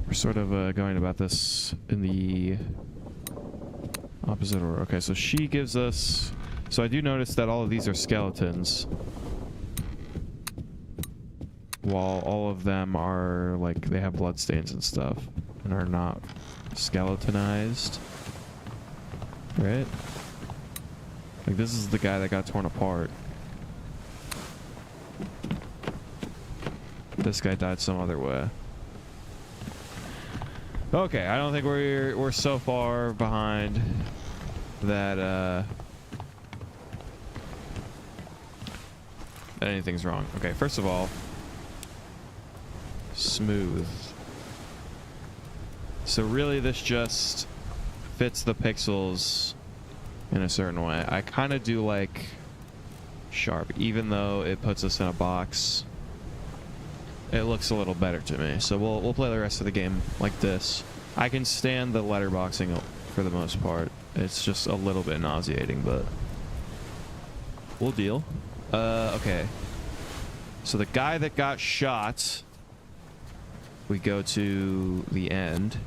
We're sort of going about this in the opposite order. Okay, so she gives us... So I do notice that all of these are skeletons. While all of them are, like, they have bloodstains and stuff. And are not skeletonized. Right? Like, this is the guy that got torn apart. This guy died some other way. Okay, I don't think we're so far behind that anything's wrong. Okay, first of all, smooth. So really this just fits the pixels in a certain way. I kind of do like sharp, even though it puts us in a box. It looks a little better to me, so we'll play the rest of the game like this. I can stand the letterboxing for the most part. It's just a little bit nauseating, but we'll deal. Okay. So the guy that got shot, we go to the end.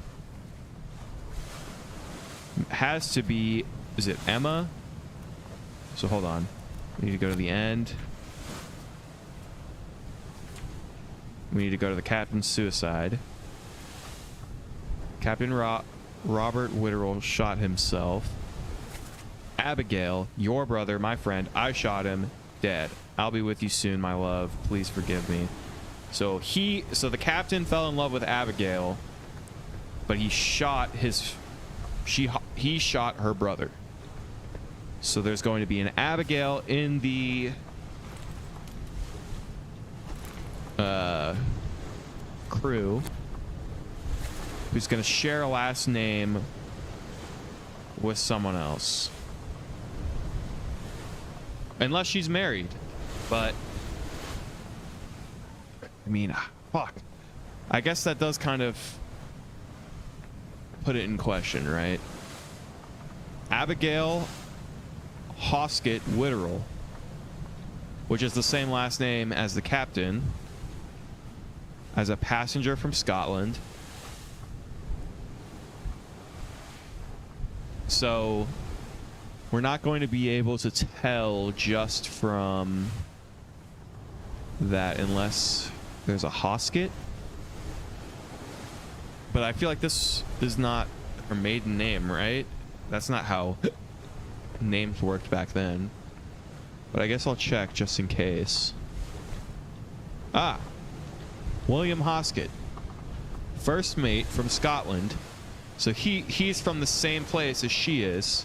Has to be, is it Emma? So hold on. We need to go to the end. We need to go to the captain's suicide. Captain Robert Witterell shot himself. Abigail, your brother, my friend, I shot him, dead. I'll be with you soon, my love. Please forgive me. So the captain fell in love with Abigail, but he shot he shot her brother. So there's going to be an Abigail in the crew who's going to share a last name with someone else. Unless she's married. But I mean, fuck. I guess that does kind of put it in question, right? Abigail Hoskett Witterell, which is the same last name as the captain, as a passenger from Scotland. So we're not going to be able to tell just from that unless there's a Hoskett. But I feel like this is not her maiden name, right? That's not how names worked back then. But I guess I'll check just in case. Ah, William Hoskett, first mate from Scotland. So he's from the same place as she is.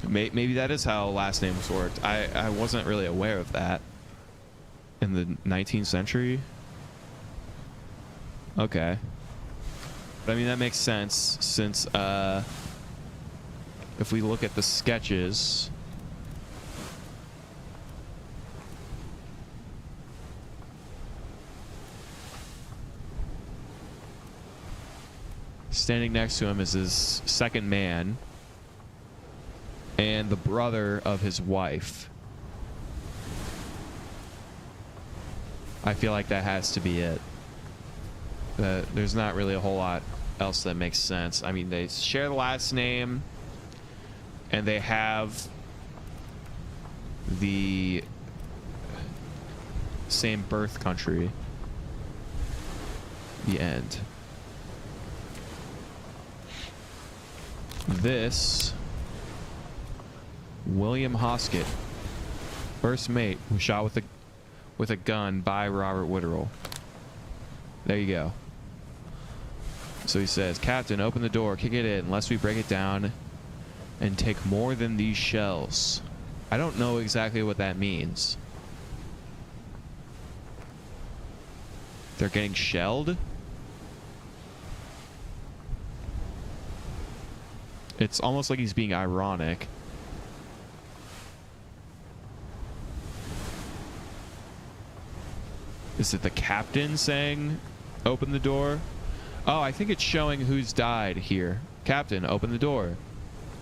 Maybe that is how last names worked. I wasn't really aware of that in the 19th century. Okay. But I mean, that makes sense since if we look at the sketches, standing next to him is his second man and the brother of his wife. I feel like that has to be it. There's not really a whole lot else that makes sense. I mean, they share the last name and they have the same birth country. The end. This William Hoskett, first mate, was shot with a gun by Robert Witterell. There you go. So he says, "Captain, open the door, kick it in, lest we break it down and take more than these shells." I don't know exactly what that means. They're getting shelled? It's almost like he's being ironic. Is it the captain saying, "Open the door"? Oh, I think it's showing who's died here. "Captain, open the door.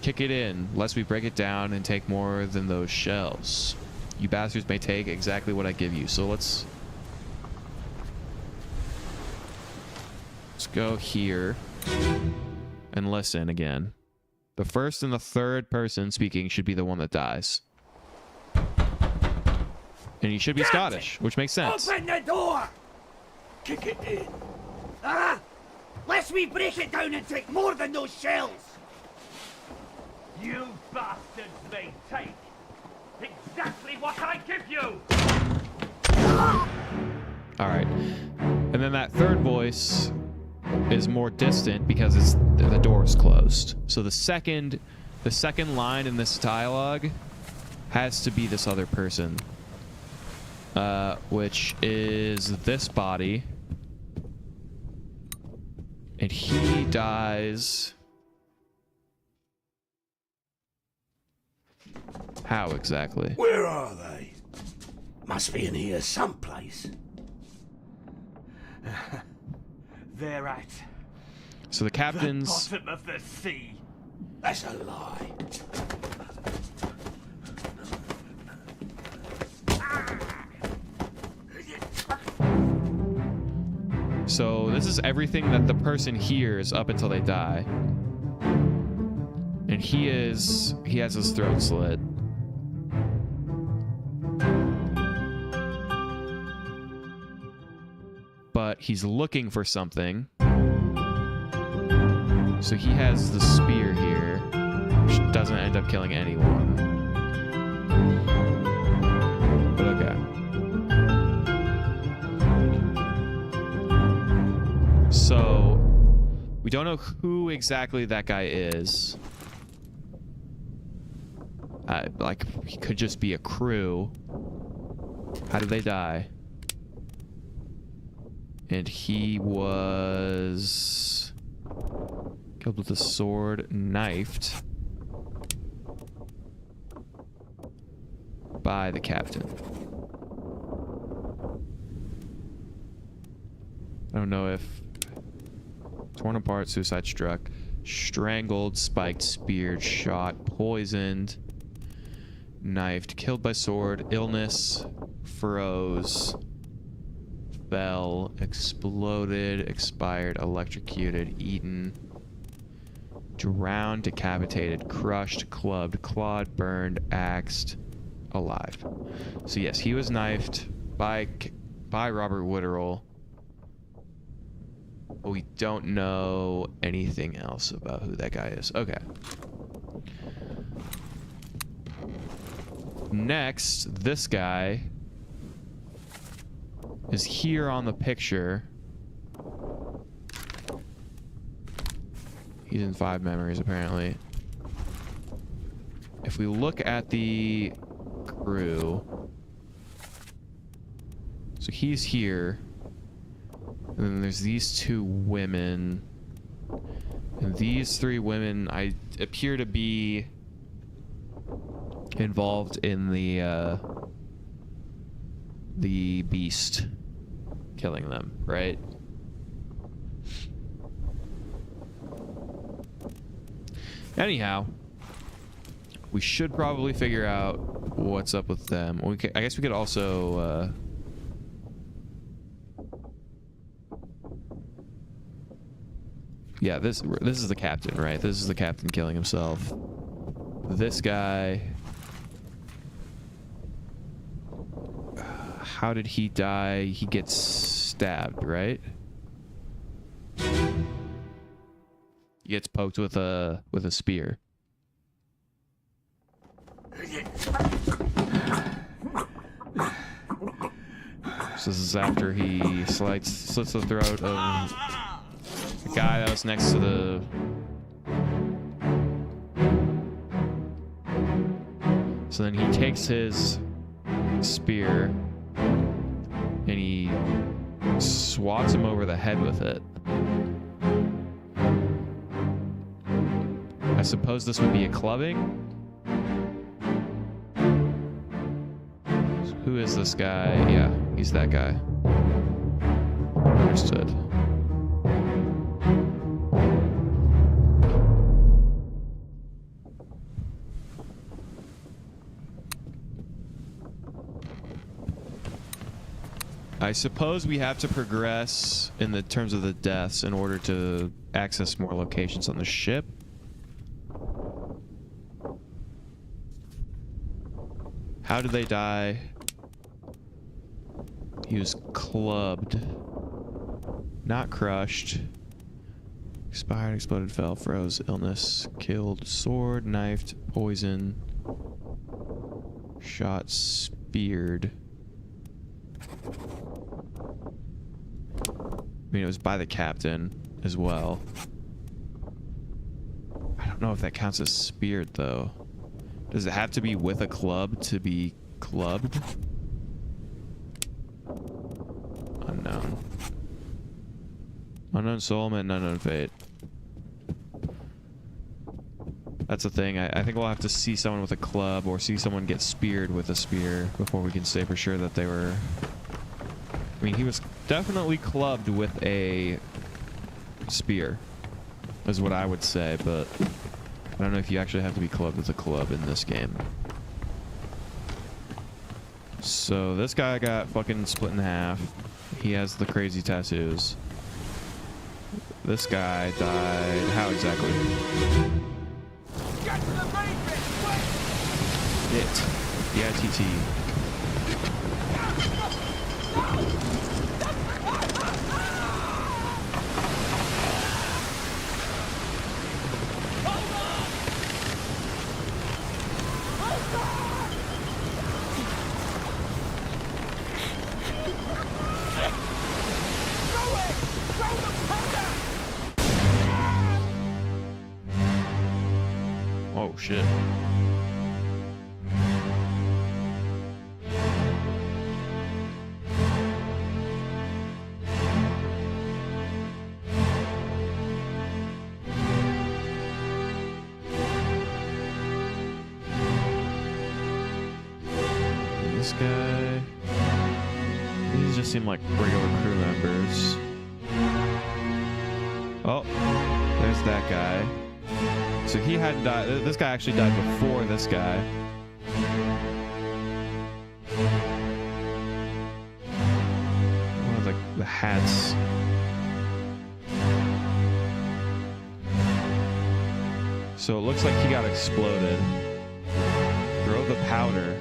Kick it in, lest we break it down and take more than those shells. You bastards may take exactly what I give you." So let's go here and listen again. The first and the third person speaking should be the one that dies. And he should be Scottish, which makes sense. Open the door! Kick it in. Ah! Lest we break it down and take more than those shells! You bastards may take exactly what I give you! Alright. And then that third voice is more distant because the door is closed. So the second line in this dialogue has to be this other person. Which is this body. And he dies. How exactly? Where are they? Must be in here someplace. They're at So the captain's... the bottom of the sea. That's a lie. So this is everything that the person hears up until they die. And he has his throat slit. But he's looking for something. So he has the spear here, which doesn't end up killing anyone. But okay. So we don't know who exactly that guy is. Like, he could just be a crew. How did they die? And he was killed with a sword, knifed by the captain. I don't know if torn apart, suicide struck, strangled, spiked, speared, shot, poisoned, knifed, killed by sword, illness, froze, fell, exploded, expired, electrocuted, eaten, drowned, decapitated, crushed, clubbed, clawed, burned, axed, alive. So yes, he was knifed by Robert Witterell But we don't know anything else about who that guy is. Okay. Next, this guy is here on the picture. He's in 5 memories, apparently. If we look at the crew... So he's here. And then there's these 2 women. And these 3 women appear to be involved in the beast killing them, right? Anyhow, we should probably figure out what's up with them. I guess we could also yeah, this is the captain, right? This is the captain killing himself. This guy, how did he die? He gets stabbed, right? He gets poked with a spear. So this is after he slits the throat of the guy that was next to the... So then he takes his spear and he swats him over the head with it. I suppose this would be a clubbing? Who is this guy? Yeah, he's that guy. Understood. I suppose we have to progress in the terms of the deaths in order to access more locations on the ship. How did they die? He was clubbed. Not crushed. Expired, exploded, fell, froze, illness, killed, sword, knifed, poison, shot, speared. I mean, it was by the captain as well. I don't know if that counts as speared, though. Does it have to be with a club to be clubbed? Unknown. Unknown soul meant unknown fate. That's the thing. I think we'll have to see someone with a club or see someone get speared with a spear before we can say for sure that they were... I mean, he was definitely clubbed with a spear, is what I would say, but I don't know if you actually have to be clubbed with a club in this game. So this guy got fucking split in half. He has the crazy tattoos. This guy died. How exactly? Get to the main bit, quick! It. The ITT. Oh shit. This guy, these just seem like regular crew members. Oh, there's that guy. So he hadn't died. This guy actually died before this guy. One of the hats. So it looks like he got exploded. Throw the powder.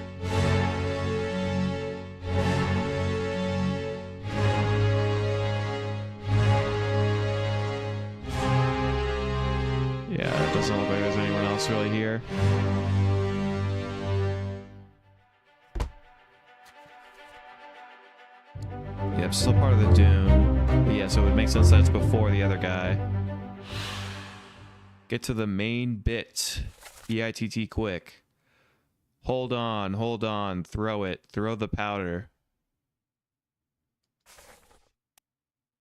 Doesn't look like there's anyone else really here. Yep, still part of the dune. But yeah, so it would make sense that it's before the other guy. Get to the main bit. BITT quick. Hold on. Throw it. Throw the powder.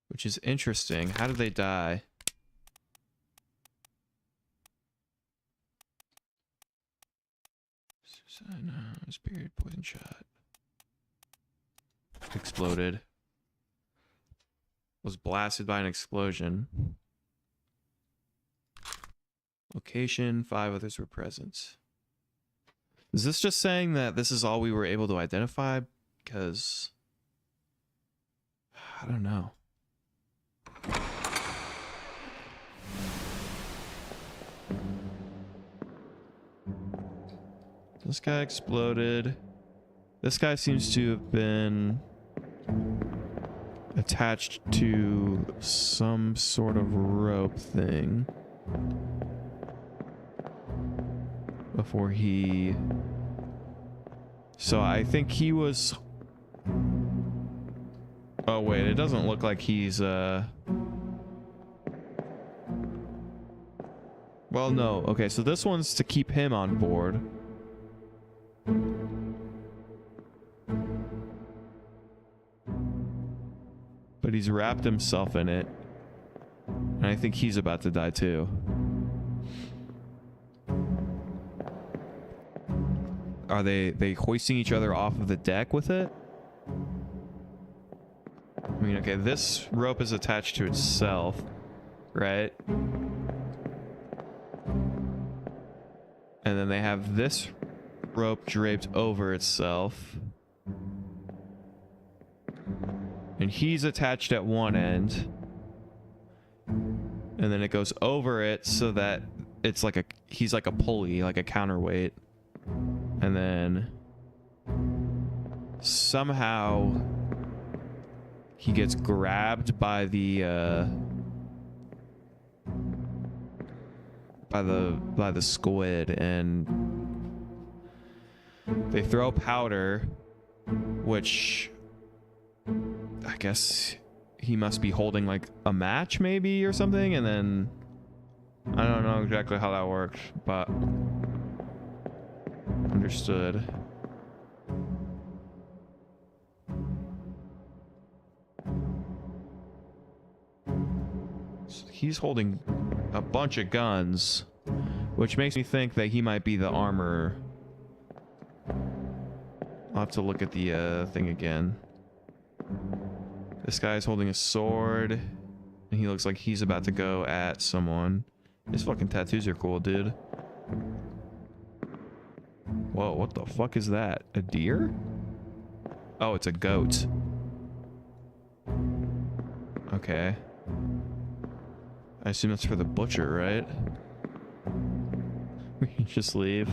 Which is interesting. How did they die? Suicide, spirit, poison shot. Exploded. Was blasted by an explosion. Location, 5 others were present. Is this just saying that this is all we were able to identify? Because I don't know. This guy exploded. This guy seems to have been attached to some sort of rope thing before he... So I think he was... Oh wait, it doesn't look like he's well, no. Okay, so this one's to keep him on board. But he's wrapped himself in it. And I think he's about to die too. Are they hoisting each other off of the deck with it? I mean, okay, this rope is attached to itself, right? And then they have this rope draped over itself. And he's attached at one end. And then it goes over it so that it's like he's like a pulley, like a counterweight. And then somehow he gets grabbed by the squid, and they throw powder, which I guess he must be holding like a match maybe or something, and then I don't know exactly how that works, but understood. So he's holding a bunch of guns, which makes me think that he might be the armorer. I'll have to look at the thing again. This guy's holding a sword, and he looks like he's about to go at someone. His fucking tattoos are cool, dude. Whoa, what the fuck is that? A deer? Oh, it's a goat. Okay. I assume that's for the butcher, right? We can just leave.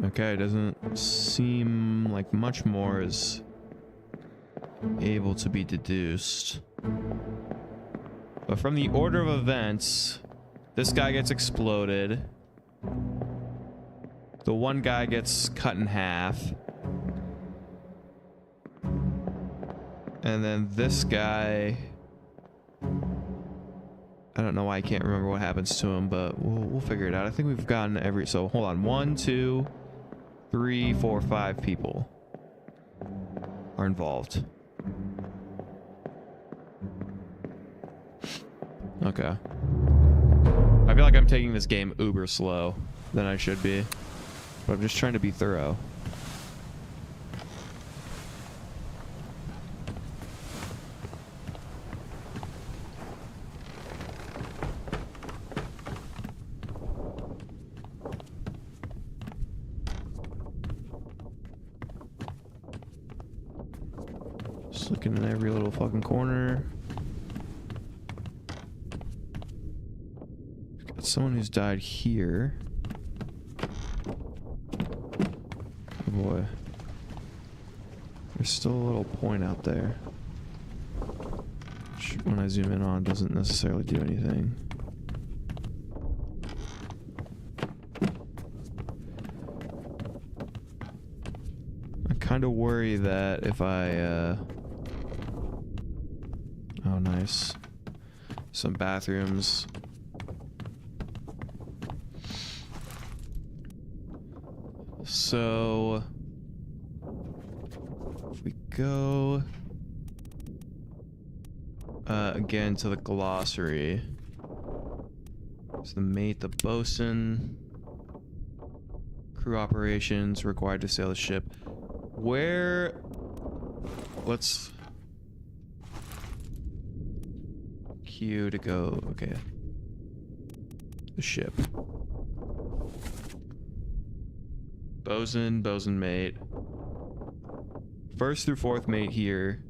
Okay, doesn't seem like much more is able to be deduced. But from the order of events, this guy gets exploded. The one guy gets cut in half. And then this guy... I don't know why I can't remember what happens to him, but we'll figure it out. I think we've gotten every... So, hold on. 1, 2, 3, 4, 5 people are involved. Okay. I feel like I'm taking this game uber slow than I should be. But I'm just trying to be thorough. Just looking in every little fucking corner. Got someone who's died here. Oh boy. There's still a little point out there. Should when I zoom in on doesn't necessarily do anything. I kind of worry that if I, oh, nice. Some bathrooms. So, if we go again to the glossary, it's the mate, the bosun, crew operations required to sail the ship. Where? Let's Q to go. Okay, the ship. Bosun, bosun mate. First through fourth mate here.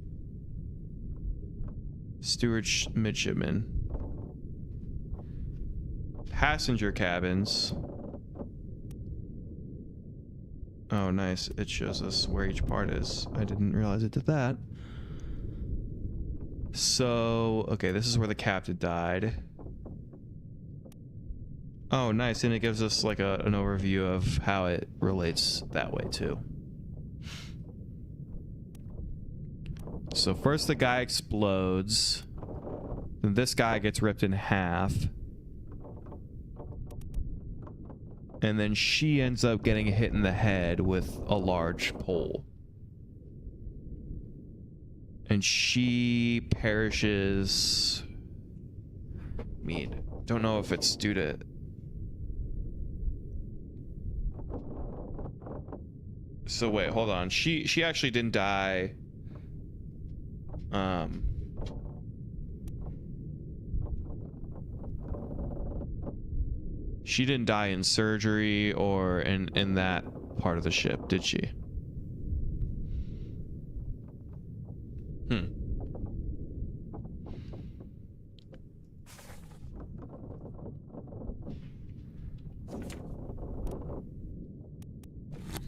Steward midshipman. Passenger cabins. Oh, nice. It shows us where each part is. I didn't realize it did that. So, okay, this is where the captain died. Oh, nice. And it gives us like an overview of how it relates that way too. So first the guy explodes. Then this guy gets ripped in half. And then she ends up getting hit in the head with a large pole. And she perishes. I mean, don't know if it's due to... So wait, hold on. She actually didn't die. She didn't die in surgery or in that part of the ship, did she?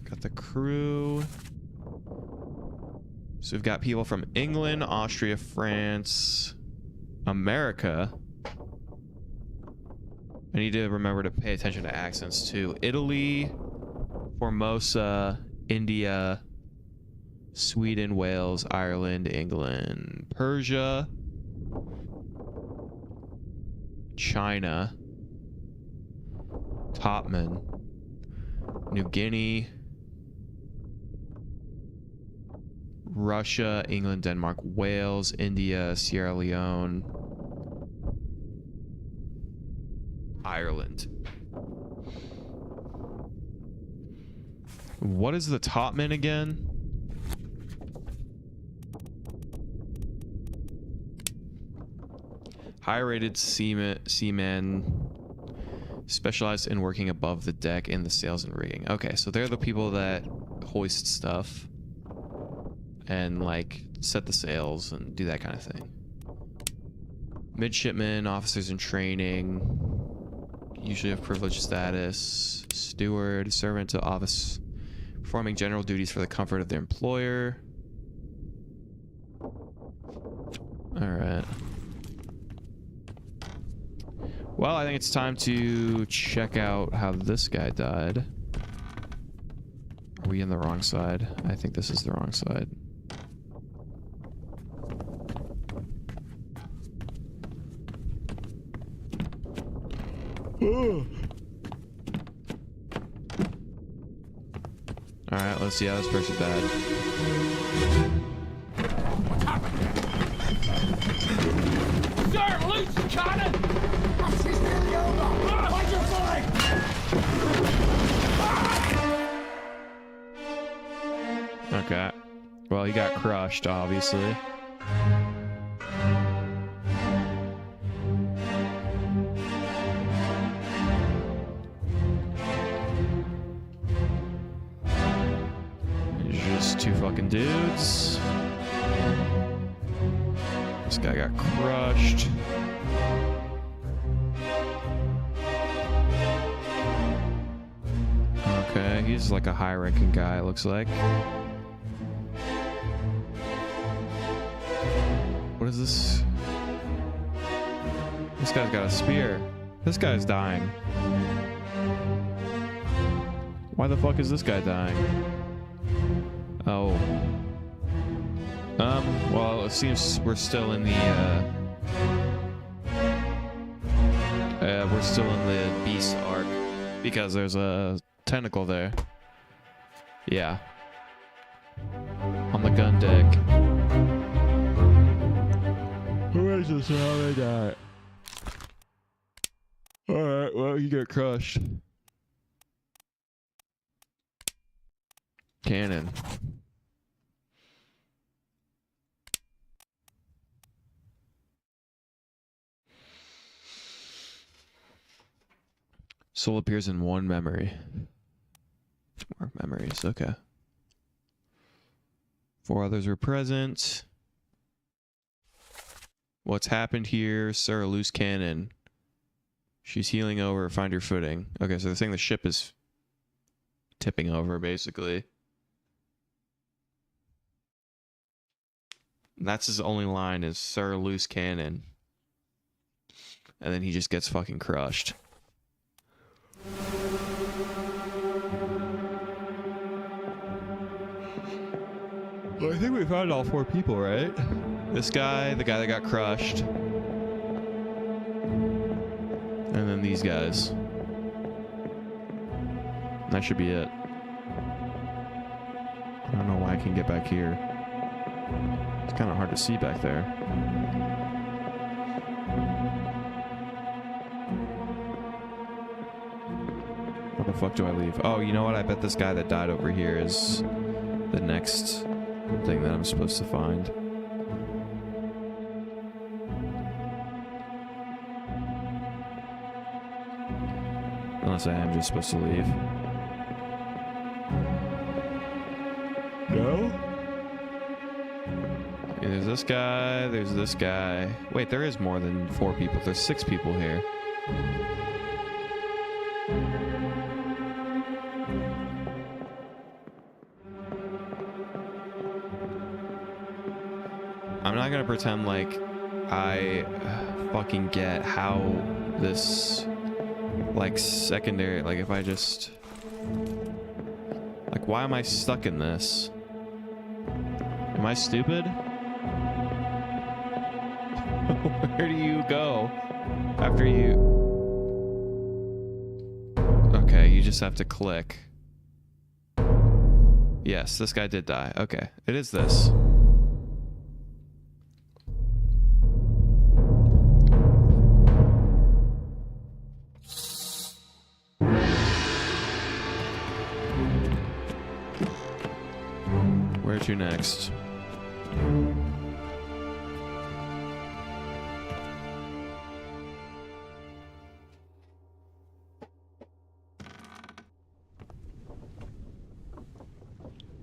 Got the crew. So we've got people from England, Austria, France, America. I need to remember to pay attention to accents too. Italy, Formosa, India, Sweden, Wales, Ireland, England, Persia, China, Topman, New Guinea, Russia, England, Denmark, Wales, India, Sierra Leone, Ireland. What is the Topman again? High-rated seamen specialized in working above the deck in the sails and rigging. Okay, so they're the people that hoist stuff and like set the sails and do that kind of thing. Midshipmen, officers in training, usually of privileged status. Steward, servant to office, performing general duties for the comfort of their employer. Alright. Well, I think it's time to check out how this guy died. Are we in the wrong side? I think this is the wrong side. Alright, let's see how this person died. Sir, loose cannon! She's nearly over! Hold your flag! Okay. Well, he got crushed, obviously. Just two fucking dudes. This guy got crushed. Okay, he's like a high-ranking guy, it looks like. What is this? This guy's got a spear. This guy's dying. Why the fuck is this guy dying? Oh. Well, it seems we're still in the, we're still in the beast arc because there's a tentacle there. Yeah. On the gun deck. Who is this? How they die? Alright, well, you get crushed. Cannon. Soul appears in one memory. Mark memories, okay. 4 others were present. What's happened here? Sir, a loose cannon. She's healing over. Find your footing. Okay, so they're saying the ship is tipping over, basically. And that's his only line is, Sir, loose cannon. And then he just gets fucking crushed. Well, I think we found all 4 people, right? This guy, the guy that got crushed. And then these guys. That should be it. I don't know why I can't get back here. It's kind of hard to see back there. Where the fuck do I leave? Oh, you know what? I bet this guy that died over here is the next thing that I'm supposed to find. Unless I am just supposed to leave. No? Okay, there's this guy, there's this guy. Wait, there is more than 4 people. There's 6 people here. I'm not gonna pretend like I fucking get how this, like, secondary, like, if I just, like, why am I stuck in this? Am I stupid? Where do you go after you? Okay, you just have to click. Yes, this guy did die. Okay, it is this. Where to next?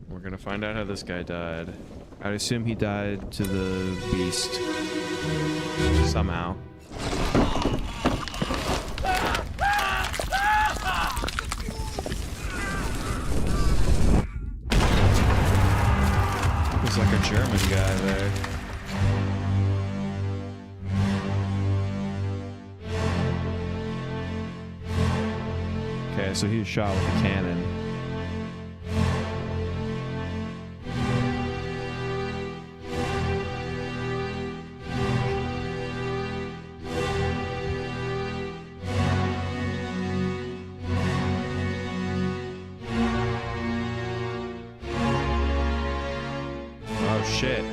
We're gonna find out how this guy died. I'd assume he died to the beast somehow. There's like a German guy there. Okay, so he was shot with a cannon. Shit.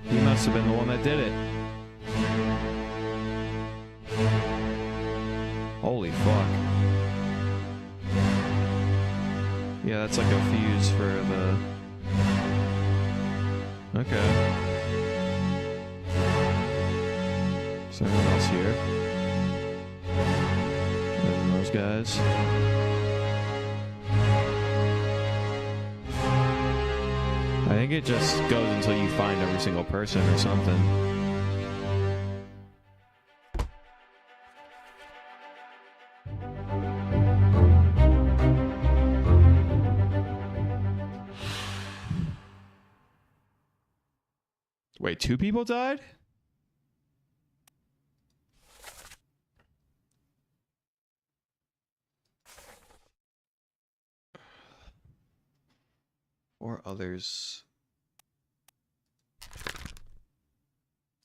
He must have been the one that did it. Holy fuck. Yeah, that's like a fuse for the... Okay. Is there anyone else here? And those guys. I think it just goes until you find every single person or something. Wait, 2 people died? Or others.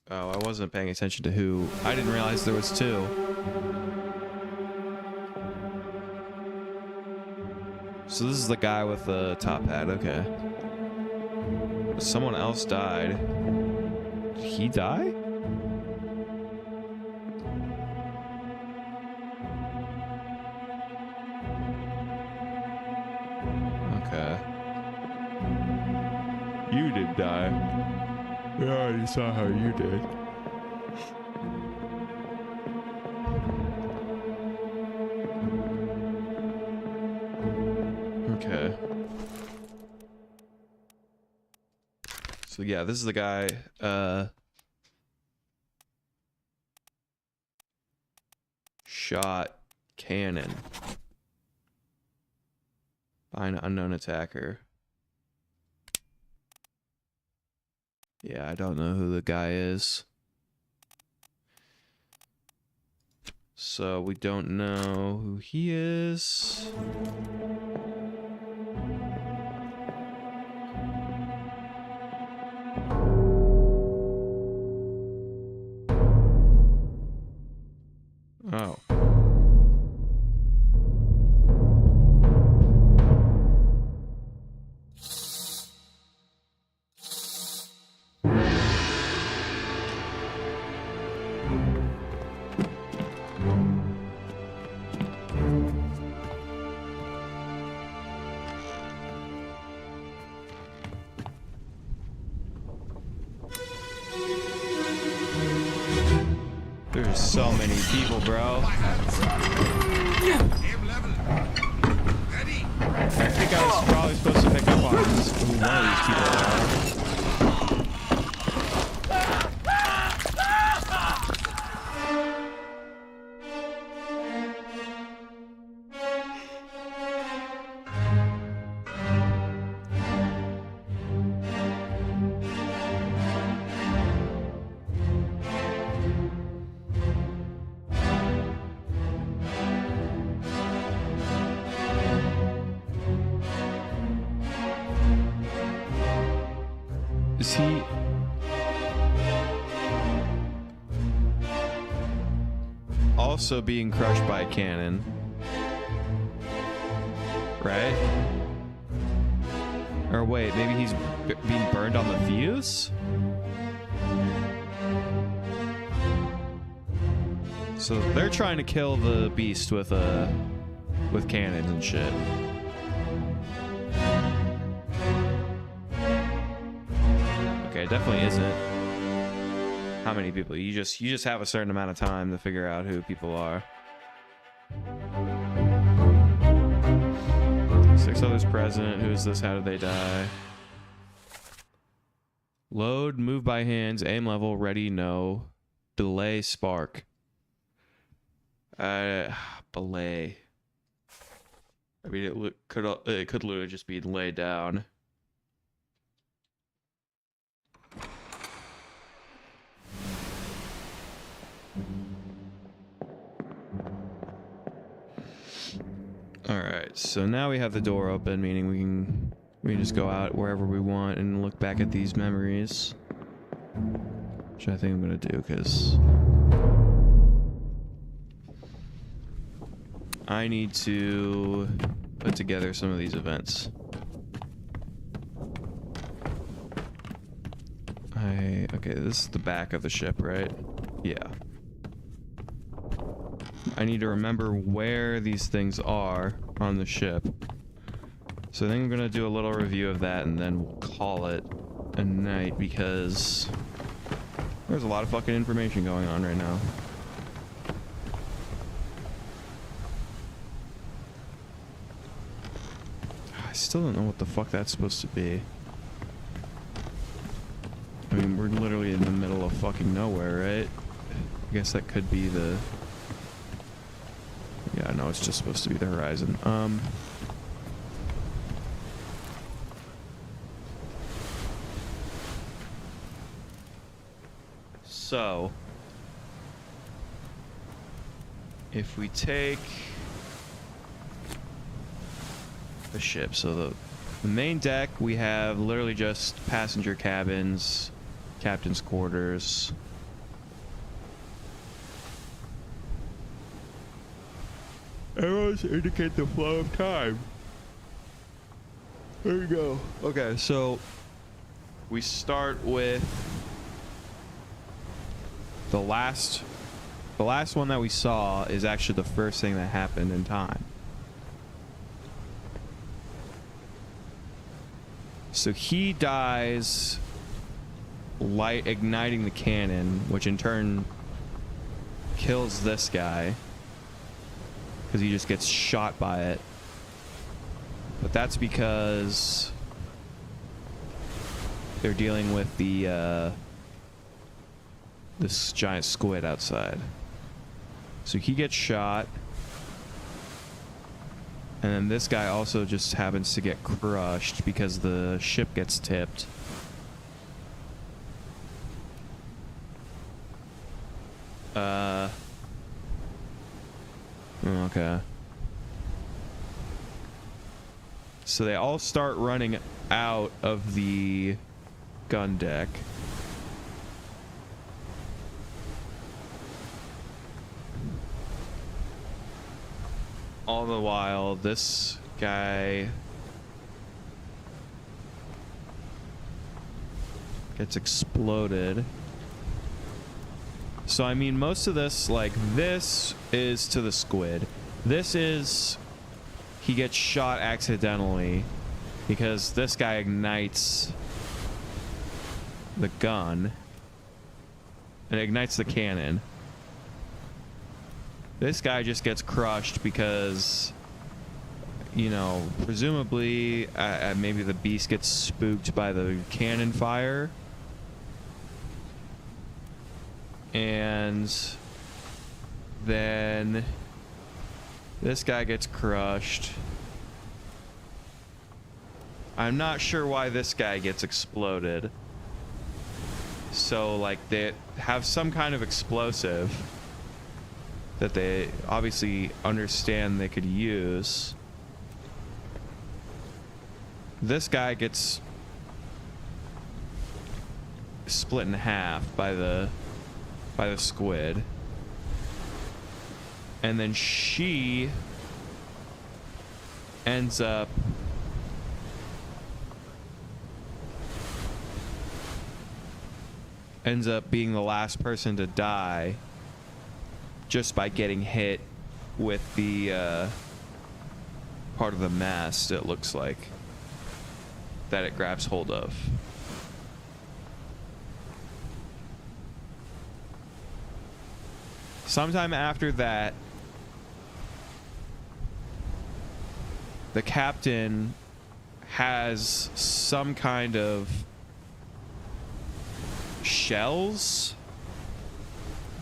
Oh, I wasn't paying attention to who. I didn't realize there was two. So this is the guy with the top hat, okay. Someone else died. Did he die? Okay. You did die. I already saw how you did. Okay. So yeah, this is the guy, shot cannon by an unknown attacker. Yeah, I don't know who the guy is. So we don't know who he is. Oh. There's so many people, bro. I think I was probably supposed to pick up on who one of these people are. Is he... also being crushed by a cannon? Right? Or wait, maybe he's being burned on the fuse? So they're trying to kill the beast with cannons and shit. Okay, it definitely isn't. How many people? You just have a certain amount of time to figure out who people are. 6 others present. Who's this? How did they die? Load, move by hands, aim level, ready, no. Delay, spark. Belay. I mean, it could literally just be laid down. All right, so now we have the door open, meaning we can just go out wherever we want and look back at these memories, which I think I'm gonna do because I need to put together some of these events. Okay, this is the back of the ship, right? Yeah. I need to remember where these things are on the ship. So I think I'm gonna do a little review of that and then we'll call it a night because there's a lot of fucking information going on right now. I still don't know what the fuck that's supposed to be. I mean, we're literally in the middle of fucking nowhere, right? I guess that could be the... Yeah, no, it's just supposed to be the horizon. So, if we take the ship, so The main deck, we have literally just passenger cabins, captain's quarters. Arrows indicate the flow of time. There you go. Okay, so we start with the last one that we saw is actually the first thing that happened in time. So he dies igniting the cannon, which in turn kills this guy because he just gets shot by it. But that's because they're dealing with this giant squid outside. So he gets shot. And then this guy also just happens to get crushed because the ship gets tipped. Okay. So they all start running out of the gun deck. All the while, this guy gets exploded. So, I mean, most of this, like, this is to the squid. This is... he gets shot accidentally because this guy ignites the gun and ignites the cannon. This guy just gets crushed because, you know, presumably maybe the beast gets spooked by the cannon fire. And then this guy gets crushed. I'm not sure why this guy gets exploded. So, like, they have some kind of explosive that they obviously understand they could use. This guy gets split in half by the squid. And then she ends up being the last person to die just by getting hit with the part of the mast, it looks like, that it grabs hold of. Sometime after that, the captain has some kind of shells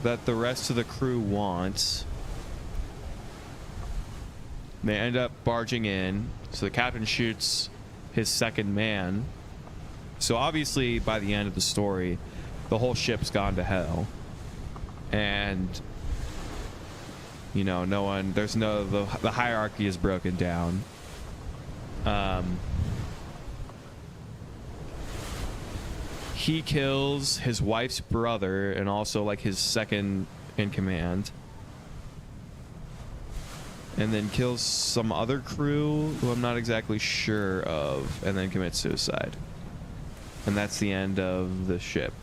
that the rest of the crew wants. They end up barging in, so the captain shoots his second man. So obviously, by the end of the story, the whole ship's gone to hell. And, you know, the hierarchy is broken down. He kills his wife's brother and also, like, his second in command. And then kills some other crew who I'm not exactly sure of, and then commits suicide. And that's the end of the ship.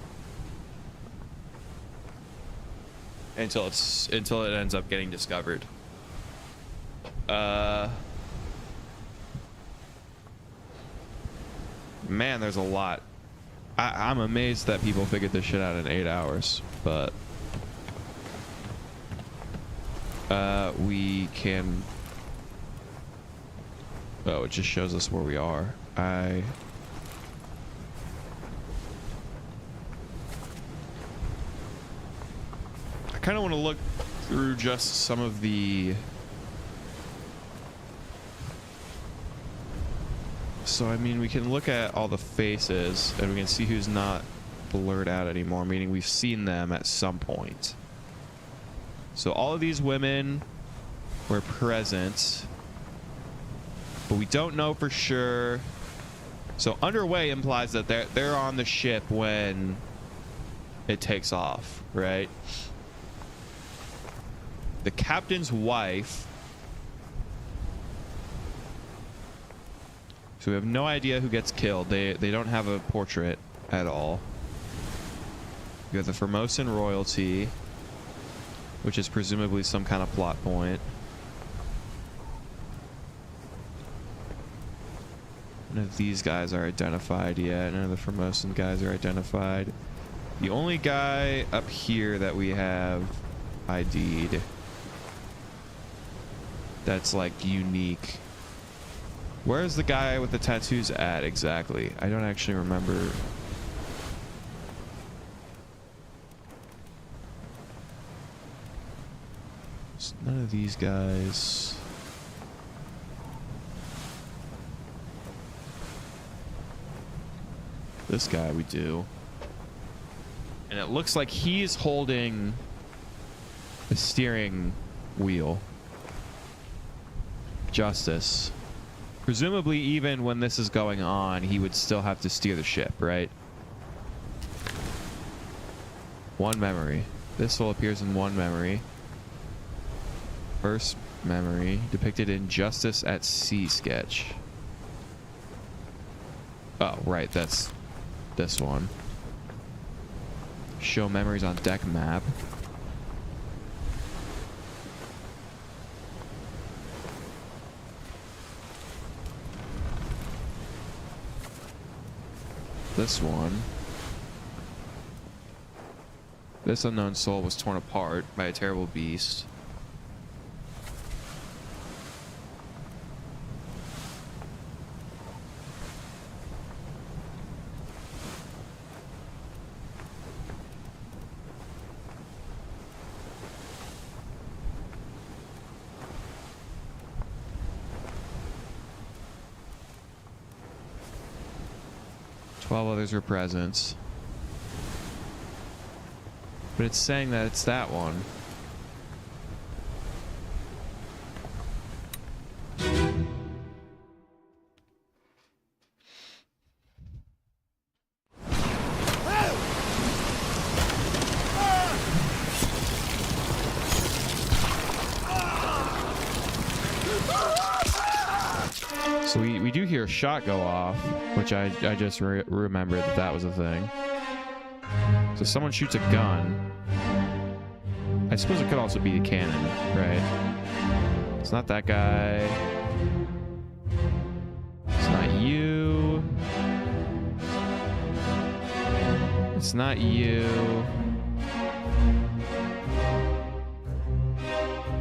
Until it ends up getting discovered. Man, there's a lot. I'm amazed that people figured this shit out in 8 hours, but we can... Oh, it just shows us where we are. I kind of want to look through just some of the... So, I mean, we can look at all the faces, and we can see who's not blurred out anymore, meaning we've seen them at some point. So all of these women were present, but we don't know for sure So underway implies that they're on the ship when it takes off, right? The captain's wife. So we have no idea who gets killed. They don't have a portrait at all. We have the Formosan royalty, which is presumably some kind of plot point. None of these guys are identified yet. None of the Formosan guys are identified. The only guy up here that we have ID'd that's like unique. Where's the guy with the tattoos at exactly? I don't actually remember. It's none of these guys. This guy we do. And it looks like he's holding the steering wheel. Justice. Presumably even when this is going on, he would still have to steer the ship, right? One memory. This all appears in one memory. First memory depicted in Justice at Sea sketch. Oh, right, that's this one. Show memories on deck map. This one. This unknown soul was torn apart by a terrible beast. All others were presents. But it's saying that it's that one. So we do hear a shot go off, which I just remembered that was a thing. So someone shoots a gun. I suppose it could also be a cannon, right? It's not that guy. It's not you. It's not you.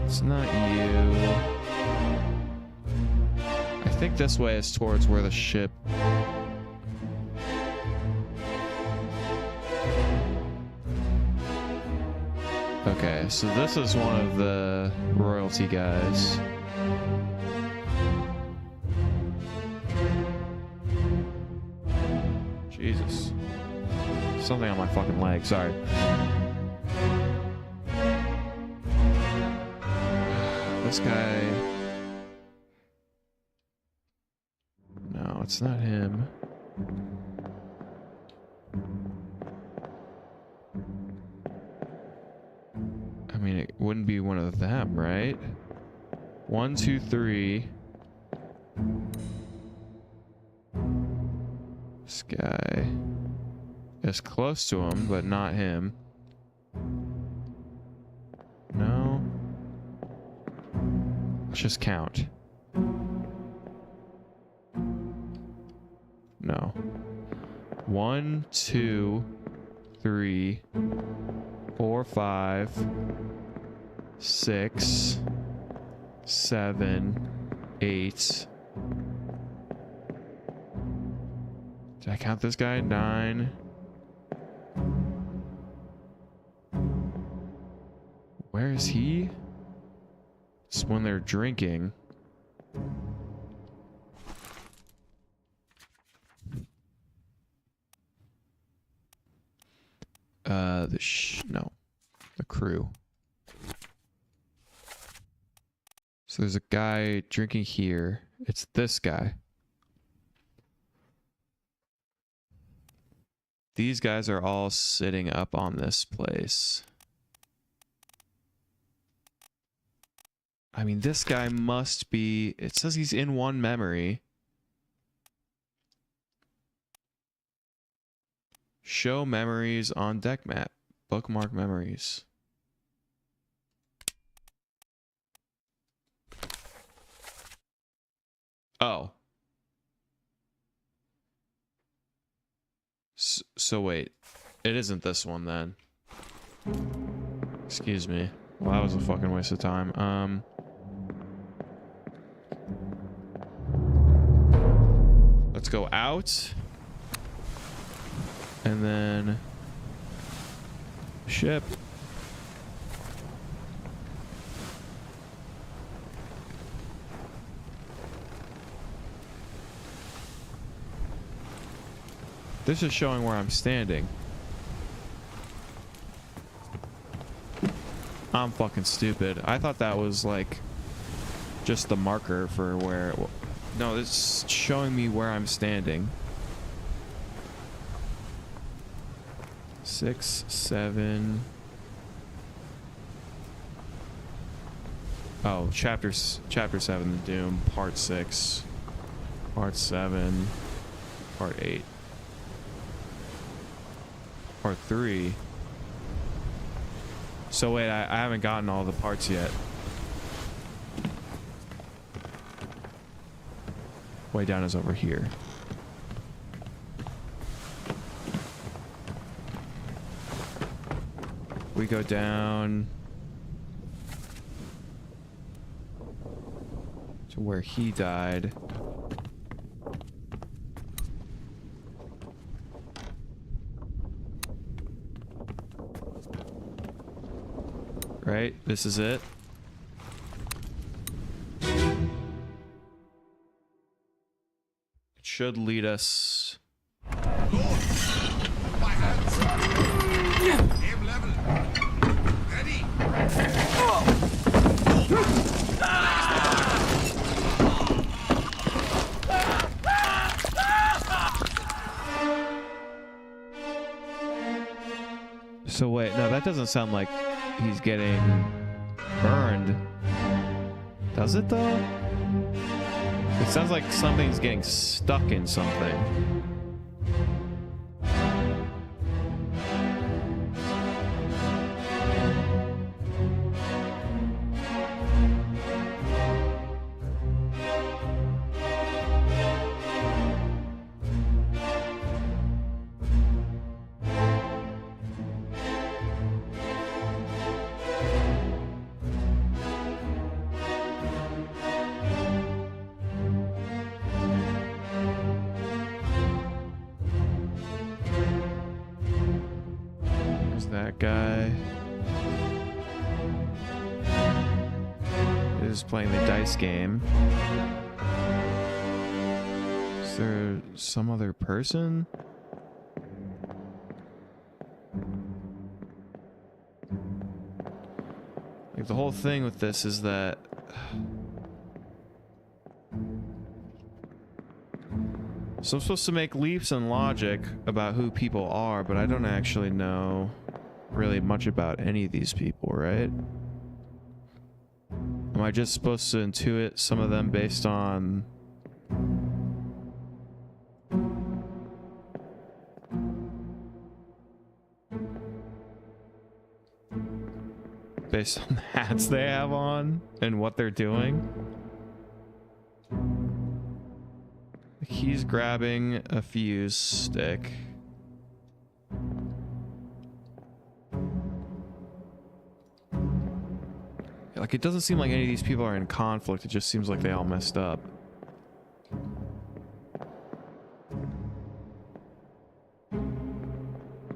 It's not you. I think this way is towards where the ship... Okay, so this is one of the royalty guys. Jesus. Something on my fucking leg, sorry. This guy... No, it's not him. I mean, it wouldn't be one of them, right? 1, 2, 3. This guy is close to him, but not him. No. Let's just count. No. 1, 2, 3, 4, 5, 6, 7, 8. Did I count this guy? 9. Where is he? It's when they're drinking. The crew. So there's a guy drinking here. It's this guy. These guys are all sitting up on this place. I mean, this guy must be... It says he's in one memory. Show memories on deck map. Bookmark memories. Oh. So wait. It isn't this one then. Excuse me. Well, that was a fucking waste of time. Let's go out. And then ship. This is showing where I'm standing. I'm fucking stupid. I thought that was like just the marker for where... No, this is showing me where I'm standing. 6, 7... Oh, chapter 7, The Doom, part 6, part 7, part 8, part 3. So wait, I haven't gotten all the parts yet. Way down is over here. We go down to where he died. Right? This is it. It should lead us. Aim level. Ready. So wait, no, that doesn't sound like he's getting burned. Does it though? It sounds like something's getting stuck in something. That guy is playing the dice game. Is there some other person? Like, the whole thing with this is that so I'm supposed to make leaps in logic about who people are, but I don't actually know really much about any of these people, right? Am I just supposed to intuit some of them based on the hats they have on and what they're doing? He's grabbing a fuse stick. Like, it doesn't seem like any of these people are in conflict. It just seems like they all messed up.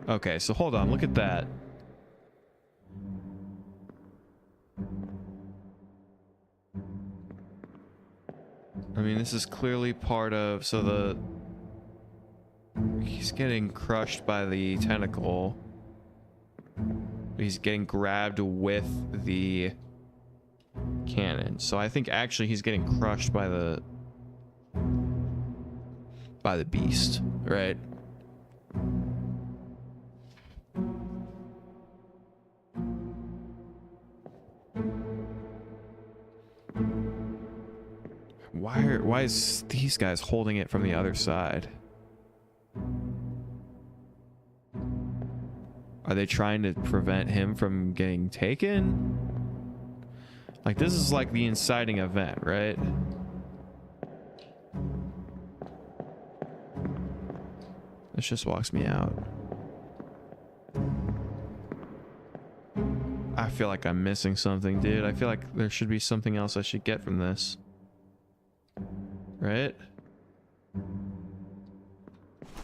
Okay, so hold on. Look at that. I mean, this is clearly part of... So he's getting crushed by the tentacle. He's getting grabbed with the cannon. So I think actually he's getting crushed by the beast, right? Why is these guys holding it from the other side? Are they trying to prevent him from getting taken? Like, this is like the inciting event, right? This just walks me out. I feel like I'm missing something, dude. I feel like there should be something else I should get from this. Right?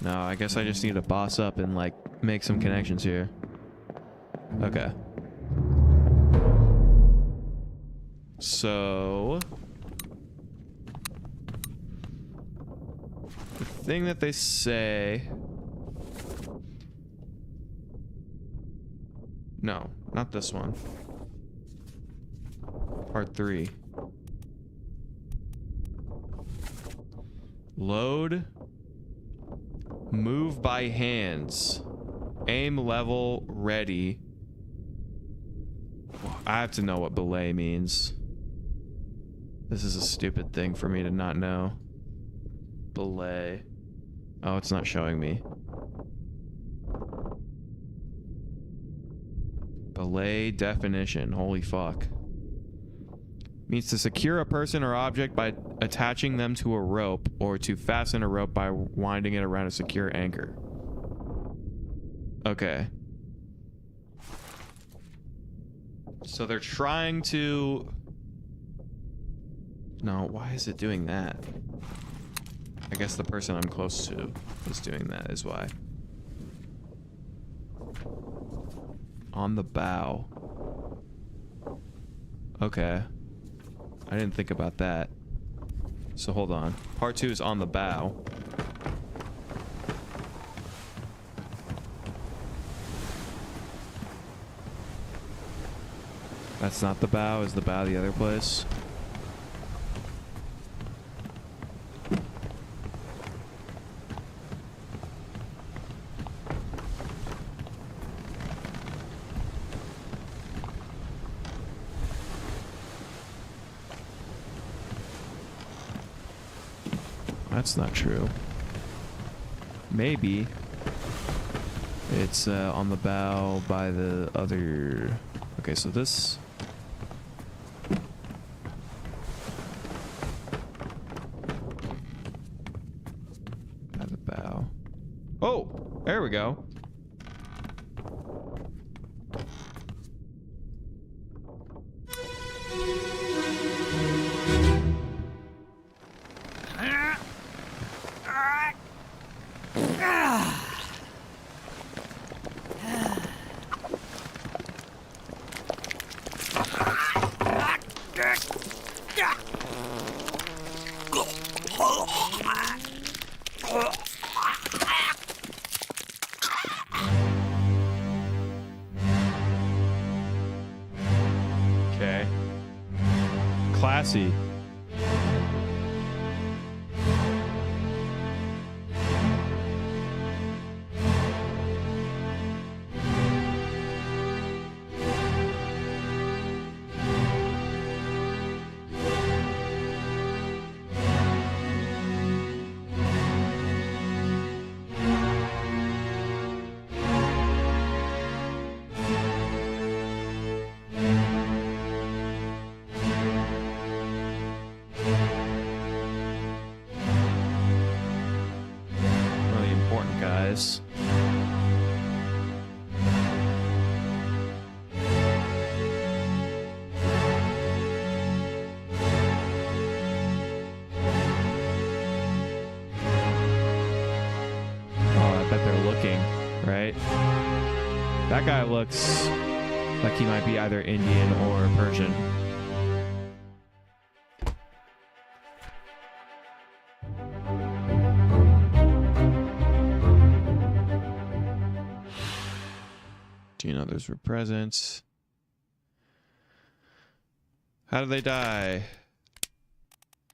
No, I guess I just need to boss up and, like, make some connections here. Okay. So... the thing that they say... No, not this one. Part 3. Load. Move by hands. Aim level ready. I have to know what belay means. This is a stupid thing for me to not know. Belay. Oh, it's not showing me. Belay definition. Holy fuck. Means to secure a person or object by attaching them to a rope, or to fasten a rope by winding it around a secure anchor. Okay. So they're trying to... No, why is it doing that? I guess the person I'm close to is doing that, is why. On the bow. Okay. I didn't think about that. So hold on. Part 2 is on the bow. That's not the bow. Is the bow the other place? That's not true. Maybe it's on the bow by the other... Okay, so this... By the bow. Oh! There we go. Okay. Classy. Really important, guys. Oh, I bet they're looking, right? That guy looks like he might be either Indian or Persian. Do you know those were presents? How did they die?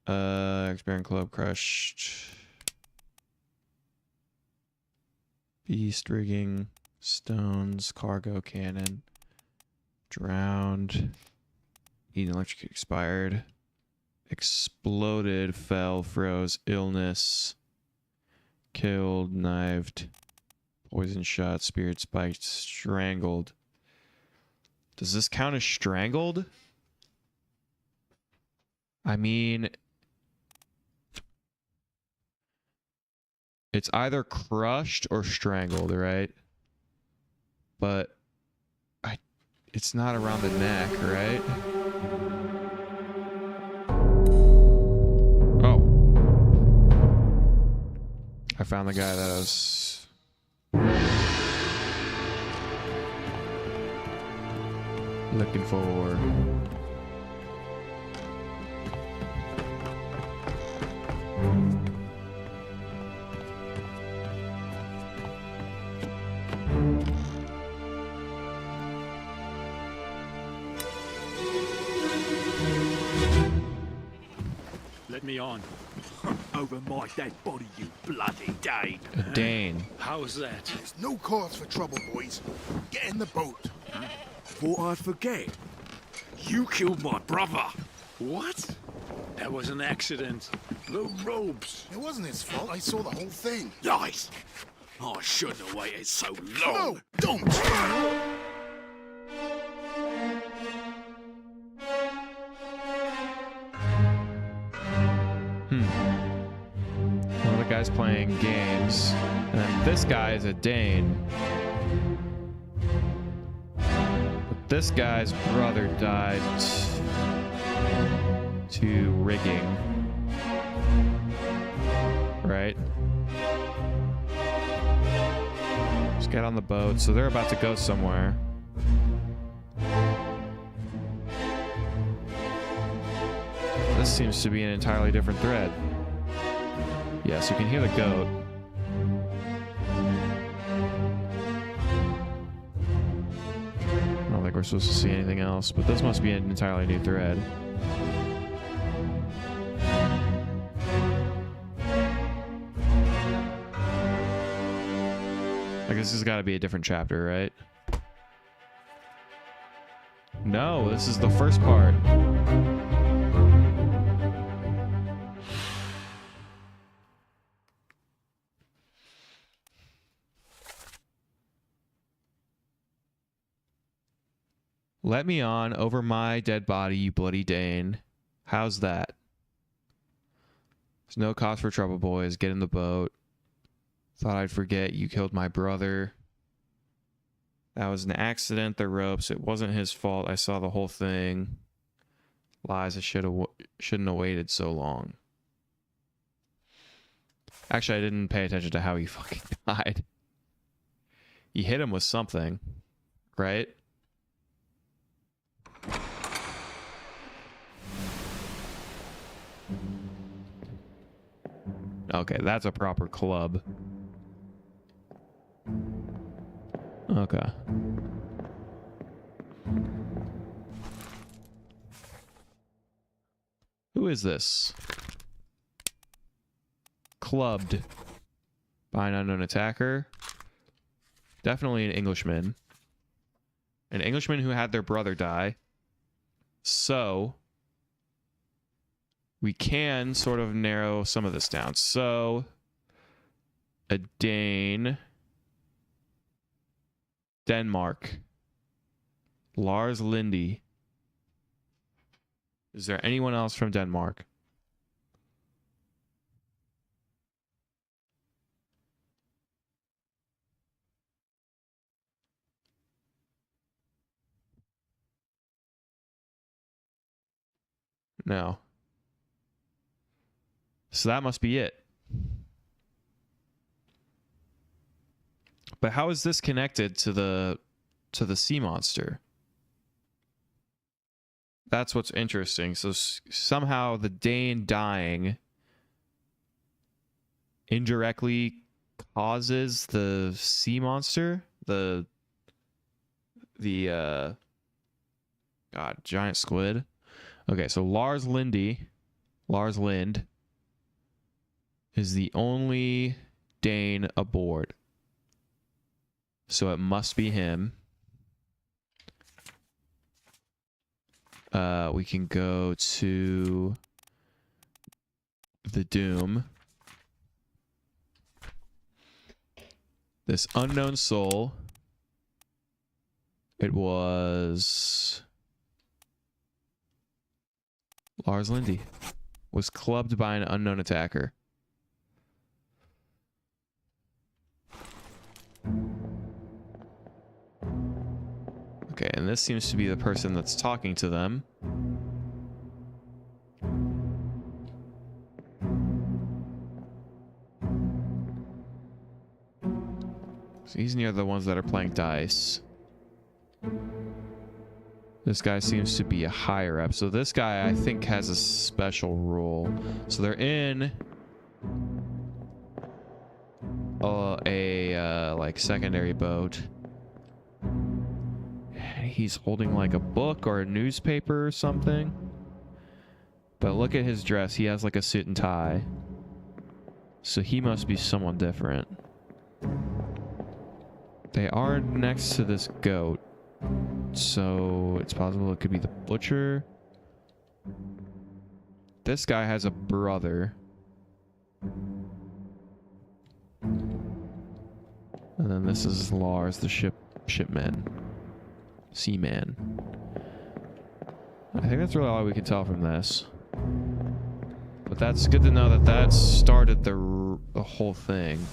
Experience club crushed. Beast rigging, stones, cargo cannon, drowned, eating electric expired, exploded, fell, froze, illness, killed, knifed, poison shot, spirit spiked, strangled. Does this count as strangled? I mean, it's either crushed or strangled, right? But it's not around the neck, right? Oh. I found the guy that I was... looking for. Let me on. Over my dead body, you bloody Dane. A Dane. How's that? There's no cause for trouble, boys. Get in the boat. Thought I'd forget. You killed my brother. What? That was an accident. The robes. It wasn't his fault. I saw the whole thing. Lies. I shouldn't have waited so long. No, don't! One of the guys playing games. And then this guy is a Dane. But this guy's brother died to rigging. Right? Let's get on the boat. So they're about to go somewhere. This seems to be an entirely different thread. Yes, you can hear the goat. I don't think we're supposed to see anything else, but this must be an entirely new thread. I guess this has got to be a different chapter, right? No, this is the first part. Let me on over my dead body, you bloody Dane. How's that? There's no cause for trouble, boys. Get in the boat. Thought I'd forget you killed my brother. That was an accident. The ropes. It wasn't his fault. I saw the whole thing. Lies. I shouldn't have waited so long. Actually, I didn't pay attention to how he fucking died. You hit him with something, right? Okay, that's a proper club. Okay. Who is this? Clubbed by an unknown attacker. Definitely an Englishman. An Englishman who had their brother die. So we can sort of narrow some of this down. So a Dane. Denmark. Lars Lindy. Is there anyone else from Denmark? No. So that must be it. But how is this connected to the sea monster? That's what's interesting. So somehow the Dane dying indirectly causes the sea monster, the giant squid. Okay, so Lars Lind is the only Dane aboard. So it must be him. We can go to the doom. This unknown soul. It was Lars Lindy. Was clubbed by an unknown attacker. Okay, and this seems to be the person that's talking to them. So he's near the ones that are playing dice. This guy seems to be a higher up. So this guy, I think, has a special rule. So they're in a like secondary boat. He's holding like a book or a newspaper or something. But look at his dress. He has like a suit and tie. So he must be someone different. They are next to this goat. So it's possible it could be the butcher. This guy has a brother. And then this is Lars, the shipman. Seaman. I think that's really all we can tell from this. But that's good to know that that started the whole thing.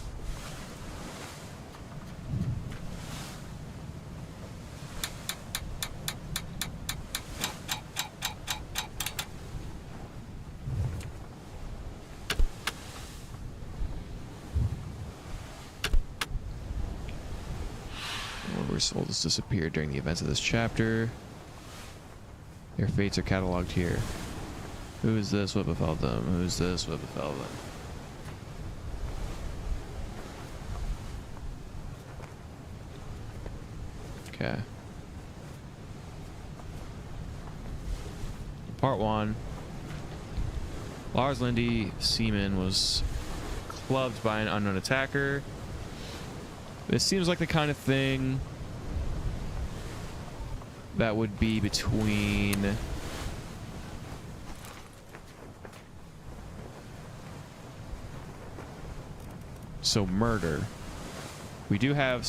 Souls disappeared during the events of this chapter. Their fates are cataloged here. Who is this? What befell them? Who is this? What befell them? Okay. Part 1. Lars Lindy, seaman, was clubbed by an unknown attacker. This seems like the kind of thing that would be between murder. We do have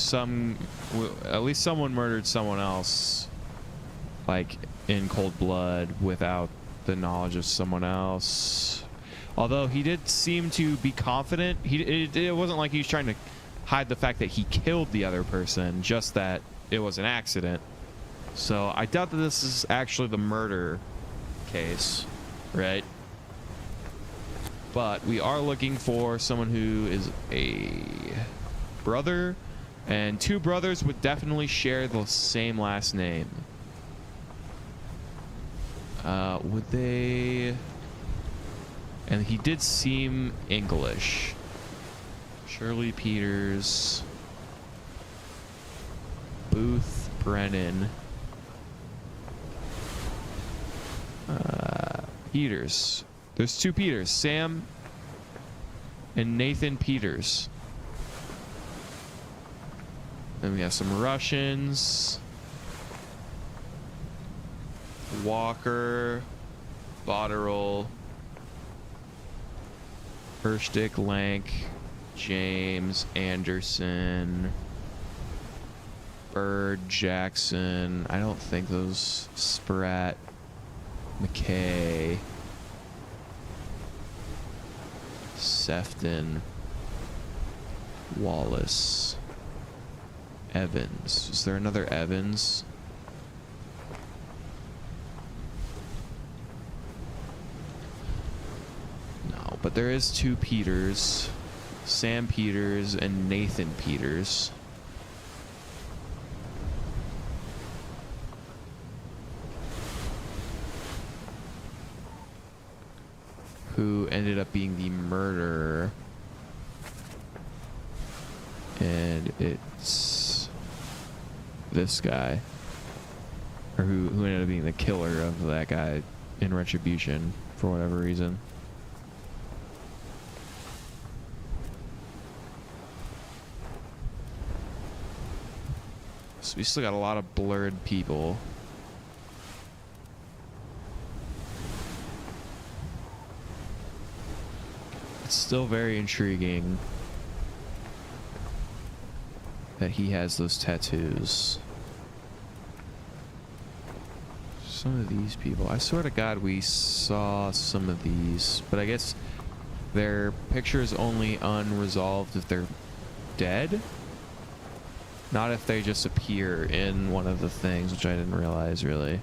at least someone murdered someone else, like in cold blood, without the knowledge of someone else. Although he did seem to be confident. It wasn't like he was trying to hide the fact that he killed the other person, just that it was an accident. So I doubt that this is actually the murder case, right? But we are looking for someone who is a brother, and two brothers would definitely share the same last name. Would they? And he did seem English. Shirley Peters, Booth Brennan. Peters. There's two Peters, Sam and Nathan Peters. Then we have some Russians. Walker, Botterill, Herstick, Lank, James, Anderson, Bird, Jackson. I don't think those. Spratt, McKay, Sefton, Wallace, Evans. Is there another Evans? No, but there is two Peters, Sam Peters and Nathan Peters. Who ended up being the murderer. And it's this guy. Or who ended up being the killer of that guy in retribution for whatever reason. So we still got a lot of blurred people. still very intriguing that he has those tattoos. Some of these people, I swear to God we saw some of these, but I guess their picture is only unresolved if they're dead, not if they just appear in one of the things, which I didn't realize really.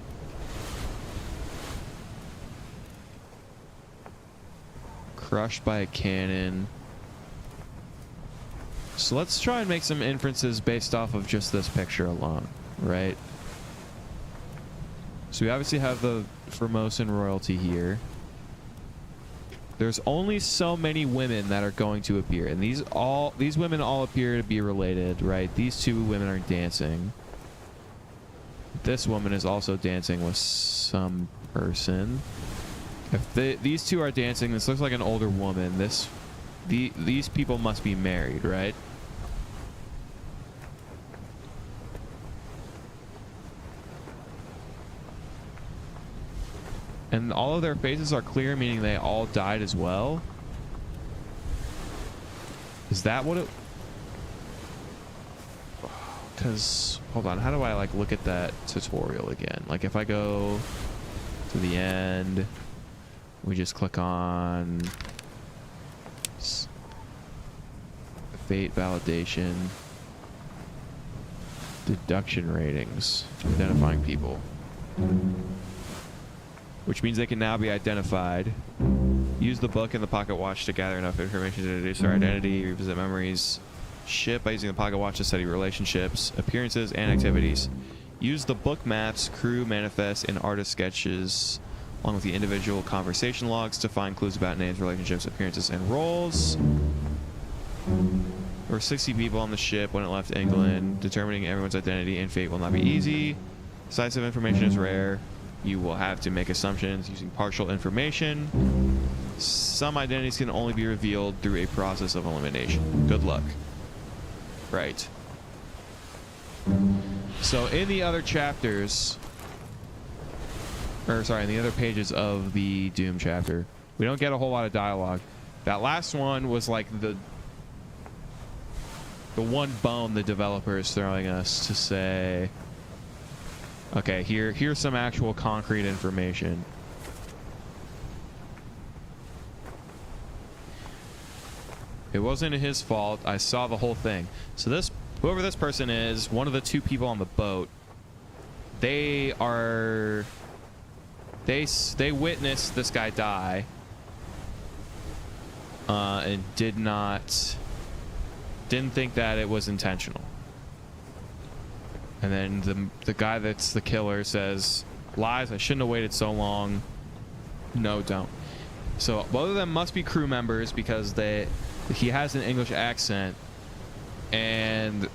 Crushed by a cannon. So let's try and make some inferences based off of just this picture alone, right? So we obviously have the Formosan royalty here. There's only so many women that are going to appear, and these women all appear to be related, right? These two women are dancing. This woman is also dancing with some person. If these two are dancing, this looks like an older woman. These people must be married, right? And all of their faces are clear, meaning they all died as well. Is that what it... Because, hold on, how do I like look at that tutorial again? Like if I go to the end, we just click on fate validation, deduction ratings, identifying people. Which means they can now be identified. Use the book and the pocket watch to gather enough information to deduce their identity, revisit memories. Ship by using the pocket watch to study relationships, appearances, and activities. Use the book maps, crew manifests, and artist sketches, along with the individual conversation logs to find clues about names, relationships, appearances, and roles. There were 60 people on the ship when it left England. Determining everyone's identity and fate will not be easy. Decisive information is rare. You will have to make assumptions using partial information. Some identities can only be revealed through a process of elimination. Good luck. Right. So in the other chapters, or sorry, in the other pages of the Doom chapter, we don't get a whole lot of dialogue. That last one was like the one bone the developer is throwing us to say, okay, here's some actual concrete information. It wasn't his fault. I saw the whole thing. So whoever this person is, one of the two people on the boat, they witnessed this guy die, and didn't think that it was intentional. And then the guy that's the killer says, lies, I shouldn't have waited so long. No, don't. So both of them must be crew members because he has an English accent, and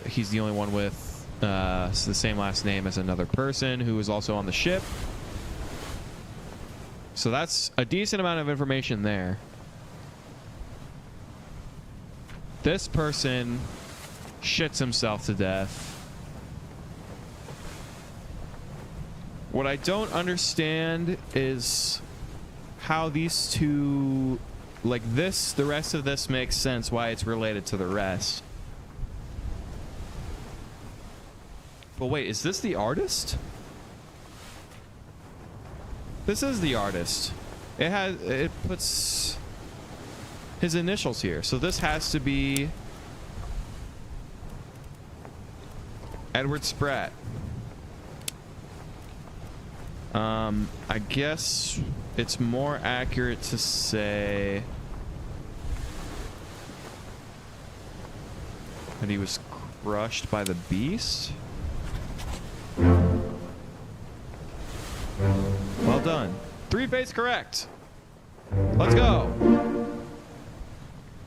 he's the only one with the same last name as another person who is also on the ship. So that's a decent amount of information there. This person shits himself to death. What I don't understand is how these two, like this, the rest of this makes sense why it's related to the rest. But wait, is this the artist? This is the artist. It puts his initials here. So this has to be Edward Spratt. I guess it's more accurate to say that he was crushed by the beast. Well done. 3 fates correct. Let's go.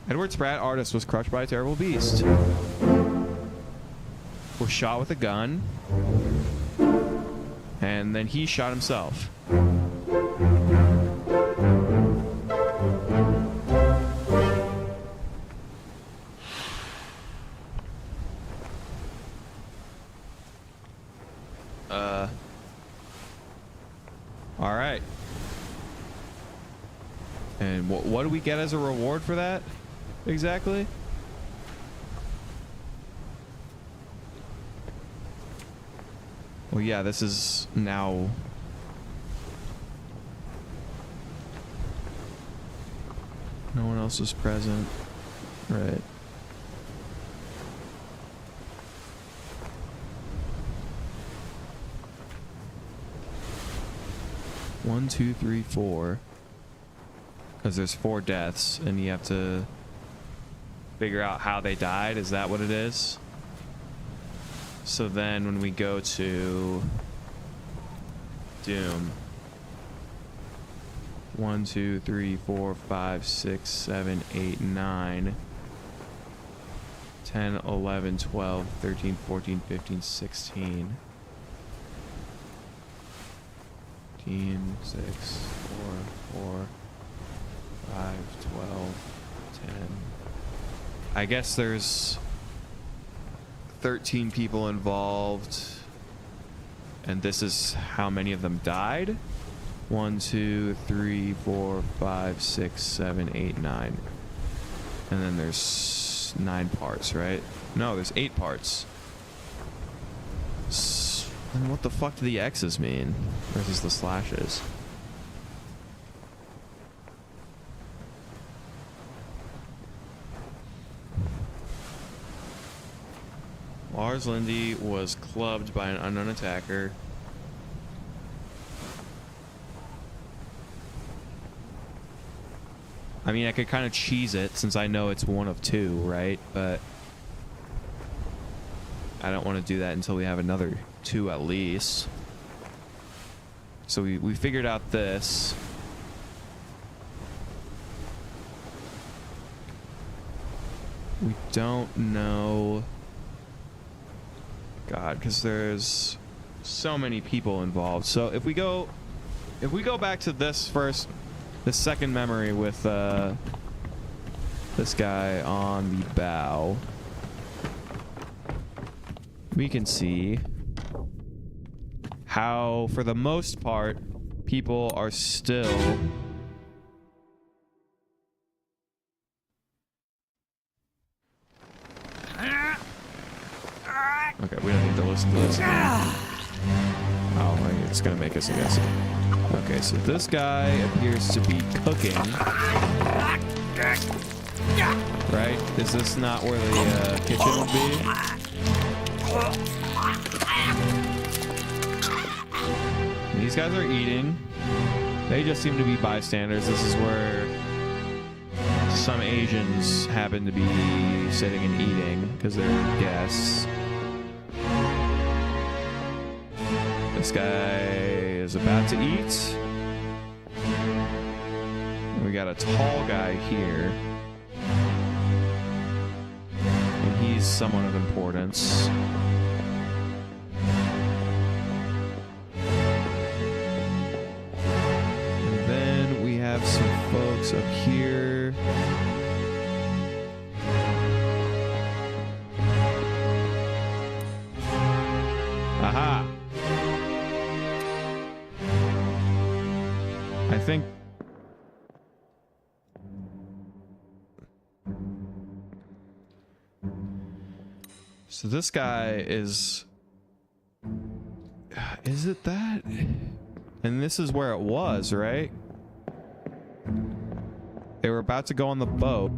Edward Spratt, artist, was crushed by a terrible beast. Was shot with a gun. And then he shot himself. All right. And what do we get as a reward for that? Exactly? Well, yeah, this is now... No one else is present. Right. One, two, three, four. Because there's 4 deaths, and you have to figure out how they died. Is that what it is? So then when we go to Doom, 1, 2, 3, 4, 5, 6, 7, 8, 9, 10, 11, 12, 13, 14, 15, 16. 15, 6, 4, 4, 5, 12, 10. I guess there's 13 people involved, and this is how many of them died. 1, 2, 3, 4, 5, 6, 7, 8, 9. And then there's 9 parts, right? No, there's 8 parts. And what the fuck do the X's mean versus the slashes? Lars Lindy was clubbed by an unknown attacker. I mean, I could kind of cheese it since I know it's one of 2, right? But I don't want to do that until we have another 2 at least. So we figured out this. We don't know... God, because there's so many people involved. So if we go back to this first, the second memory with this guy on the bow, we can see how, for the most part, people are still okay, we don't need to listen to this. Oh, it's gonna make us guess. Okay, so this guy appears to be cooking. Right? Is this not where the kitchen would be? These guys are eating. They just seem to be bystanders. This is where some Asians happen to be sitting and eating because they're guests. This guy is about to eat. We got a tall guy here. And he's someone of importance. And then we have some folks up here. Aha! I think so. This guy is it that? And this is where it was, right? They were about to go on the boat.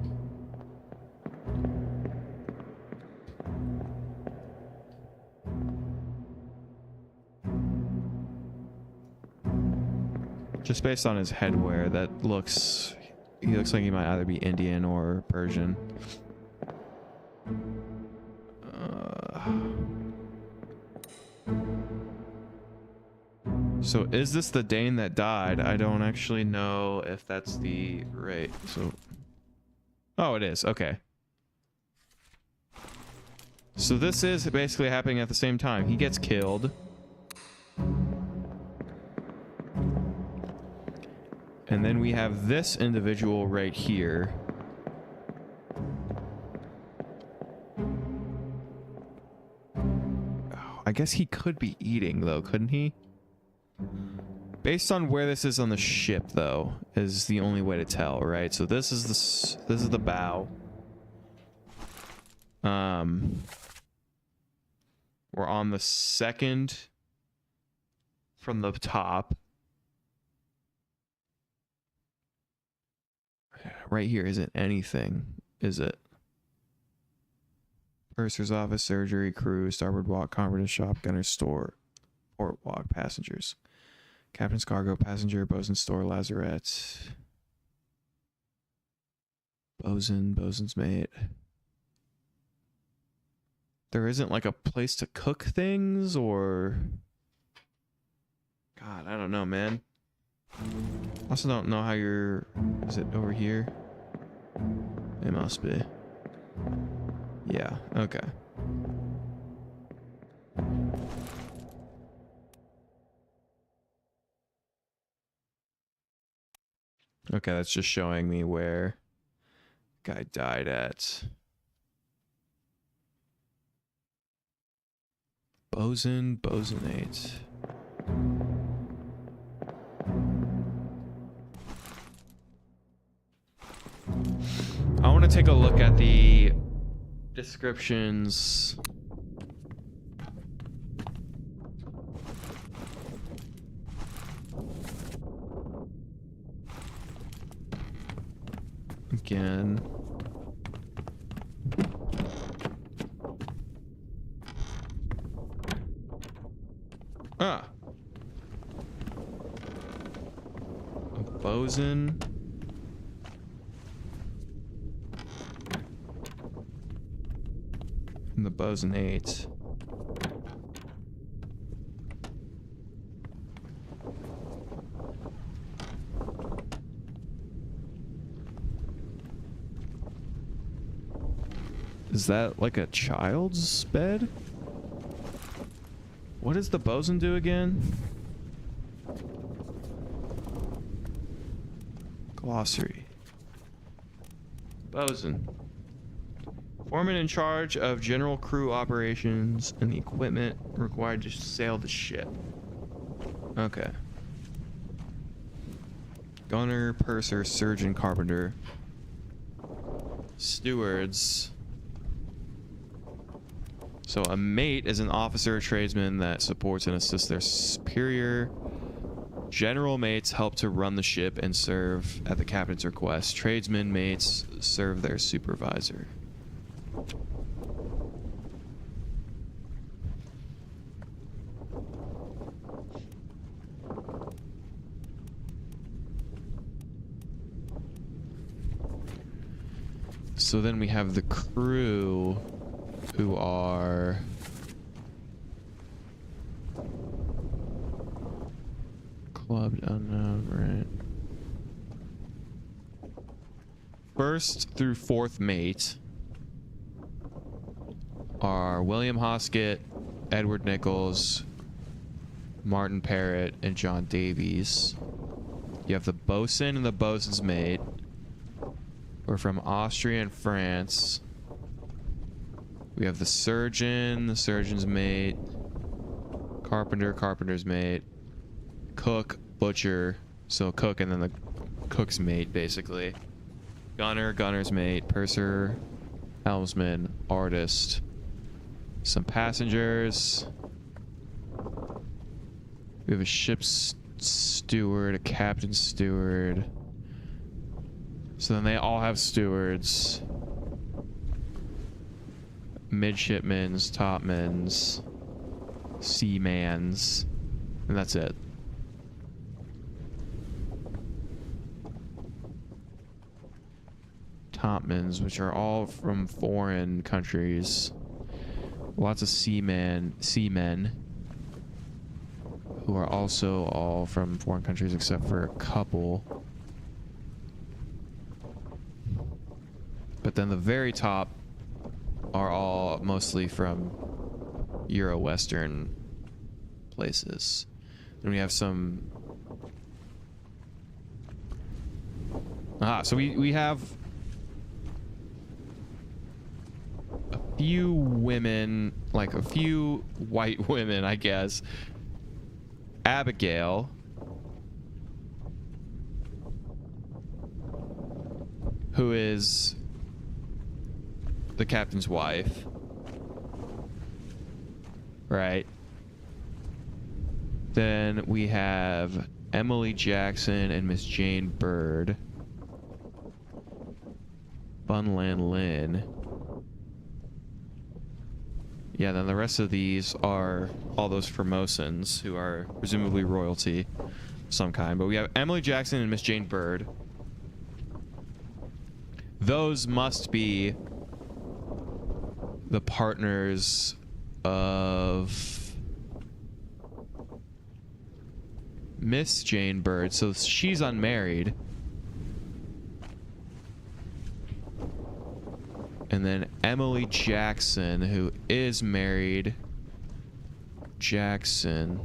Just based on his headwear, he looks like he might either be Indian or Persian. So is this the Dane that died? I don't actually know if that's the right. So, oh, it is. Okay. So this is basically happening at the same time. He gets killed. And then we have this individual right here. Oh, I guess he could be eating though, couldn't he? Based on where this is on the ship, though, is the only way to tell, right? So this is the bow. We're on the second from the top. Right here isn't anything, is it? Purser's office, surgery, crew, starboard walk, conference shop, gunner's store, port walk, passengers. Captain's cargo, passenger, bosun's store, lazarette. Bosun's mate. There isn't like a place to cook things, or... God, I don't know, man. Also don't know how you're... Is it over here? It must be. Yeah, okay. Okay, that's just showing me where guy died at. Bosunate. I want to take a look at the descriptions. Again. Ah. A bosun. And the bosunate. Is that like a child's bed? What does the bosun do again? Glossary. Bosun. Foreman in charge of general crew operations and the equipment required to sail the ship. Okay. Gunner, purser, surgeon, carpenter. Stewards. So a mate is an officer or tradesman that supports and assists their superior. General mates help to run the ship and serve at the captain's request. Tradesmen mates serve their supervisor. So then we have the crew, who are clubbed unknown, right? First through fourth mate are William Hoskett, Edward Nichols, Martin Parrott, and John Davies. You have the bosun and the bosun's mate. We're from Austria and France. We have the surgeon, the surgeon's mate, carpenter, carpenter's mate, cook, butcher, so cook and then the cook's mate, basically. Gunner, gunner's mate, purser, helmsman, artist, some passengers. We have a ship's steward, a captain's steward. So then they all have stewards. Midshipmen's, topmen's, seaman's, and that's it. Topmen's, which are all from foreign countries. Lots of seamen who are also all from foreign countries except for a couple. But then the very top are all mostly from Euro-Western places. Then we have some... so we have a few women, like a few white women, I guess. Abigail, who is the captain's wife. Right. Then we have Emily Jackson and Miss Jane Bird. Bunlan Lynn. Yeah, then the rest of these are all those Formosans who are presumably royalty of some kind. But we have Emily Jackson and Miss Jane Bird. Those must be the partners of Miss Jane Bird. So she's unmarried. And then Emily Jackson, who is married. Jackson.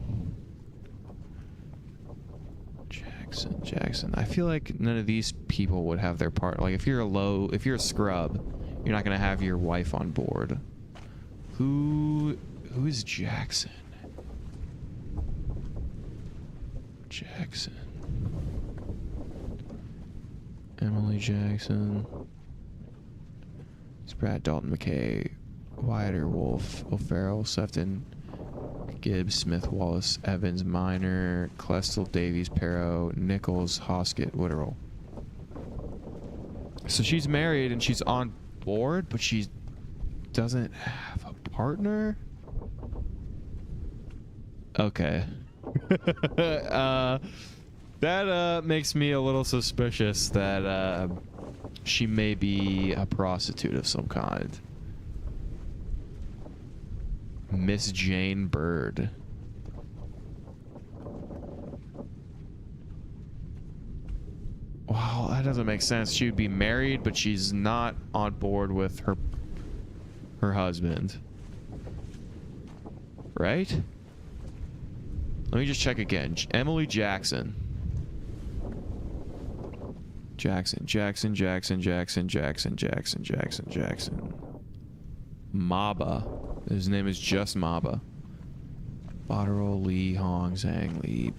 I feel like none of these people would have their part. Like if you're a scrub, you're not gonna have your wife on board. Who is Jackson? Emily Jackson. Spratt, Dalton McKay, Wyatt Wolf, O'Farrell, Sefton, Gibbs, Smith, Wallace, Evans, Minor, Klestel, Davies, Perro, Nichols, Hoskett, Witterell. So she's married and she's on board, but she doesn't have a partner? Okay. That makes me a little suspicious that she may be a prostitute of some kind. Miss Jane Bird. Wow, that doesn't make sense. She would be married, but she's not on board with her husband. Right? Let me just check again. Emily Jackson. Jackson. Maba. His name is just Maba. Botterill, Lee, Hong, Zhang, Lee,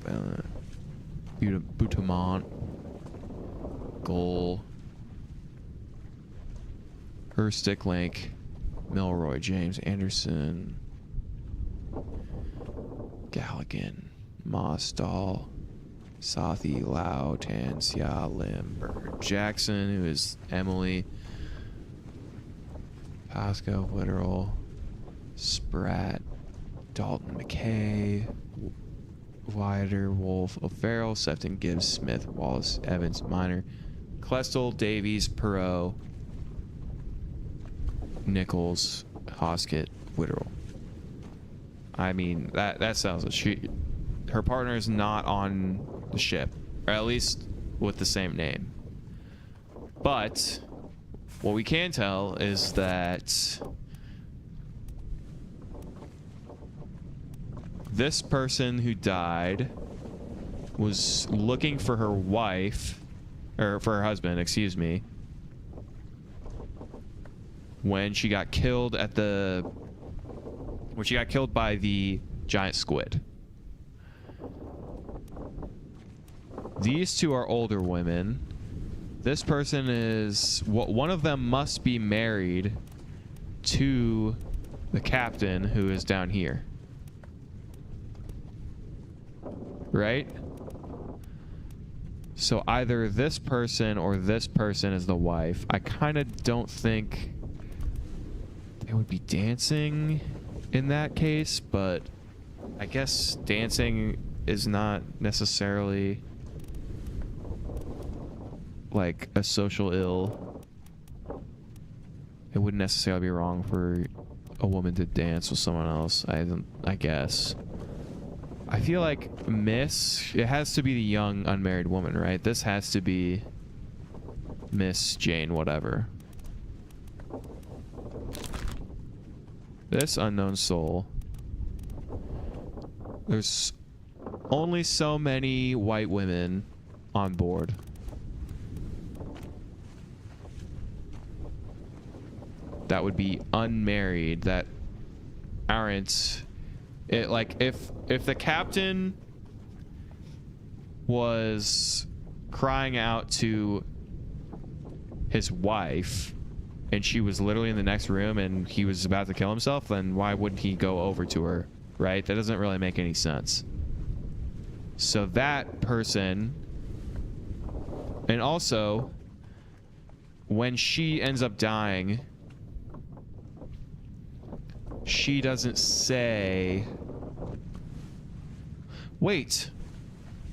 Boutamont, Goal, Herstick, Link, Milroy, James Anderson, Galligan, Mossdahl, Sathi, Lau, Tan, Xia, Lim, Bird, Jackson, who is Emily, Pasco, Witterell, Spratt, Dalton McKay, Wider, Wolf, O'Farrell, Sefton, Gibbs, Smith, Wallace, Evans, Minor, Klestel, Davies, Perot, Nichols, Hoskett, Witterell. I mean, that sounds like her partner is not on the ship, or at least with the same name. But what we can tell is that this person who died was looking for her wife, or for her husband, excuse me, when she got killed by the giant squid. These two are older women. This person is, one of them must be married to the captain who is down here. Right? So either this person or this person is the wife. I kind of don't think they would be dancing in that case, but I guess dancing is not necessarily like a social ill. It wouldn't necessarily be wrong for a woman to dance with someone else. I guess. I feel like it has to be the young unmarried woman, right? This has to be Miss Jane whatever. This unknown soul. There's only so many white women on board. That would be unmarried, that aren't it. Like if the captain was crying out to his wife and she was literally in the next room and he was about to kill himself, then why wouldn't he go over to her, right? That doesn't really make any sense. So that person, and also when she ends up dying, she doesn't say, wait,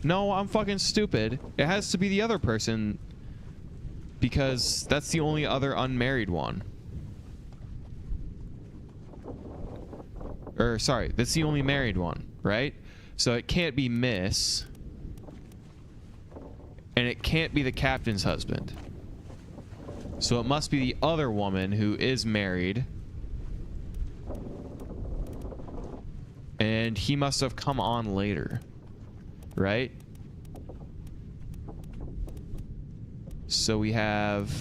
no, I'm fucking stupid. It has to be the other person because that's the only other unmarried one. Or sorry, that's the only married one, right? So it can't be Miss, and it can't be the captain's husband. So it must be the other woman who is married, and he must have come on later, right? So we have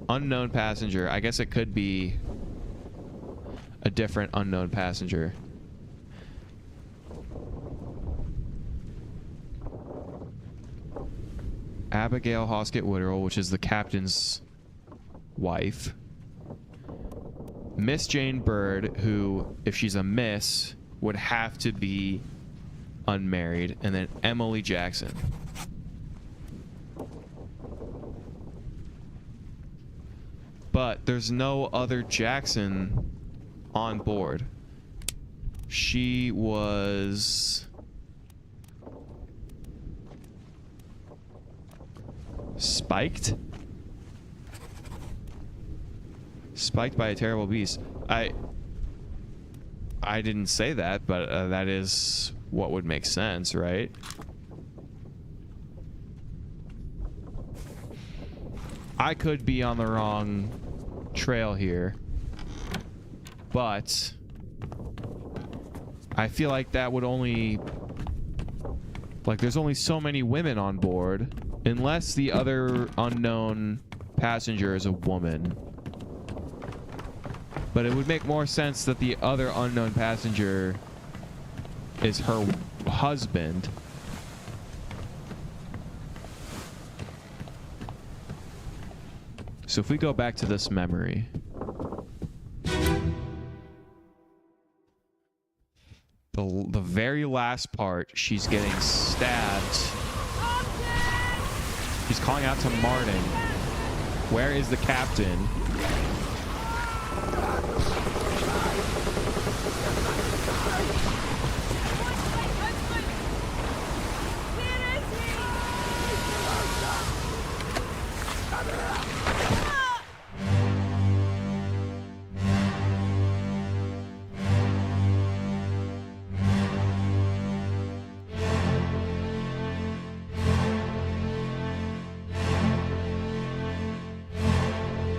unknown passenger. I guess it could be a different unknown passenger. Abigail Hoskett Woodrow, which is the captain's wife. Miss Jane Bird, who, if she's a miss, would have to be unmarried. And then Emily Jackson. But there's no other Jackson on board. She was spiked by a terrible beast. I didn't say that, but that is what would make sense, right? I could be on the wrong trail here, but I feel like that would only, like, there's only so many women on board unless the other unknown passenger is a woman. But it would make more sense that the other unknown passenger is her husband. So if we go back to this memory, the very last part, she's getting stabbed. She's calling out to Martin. Where is the captain?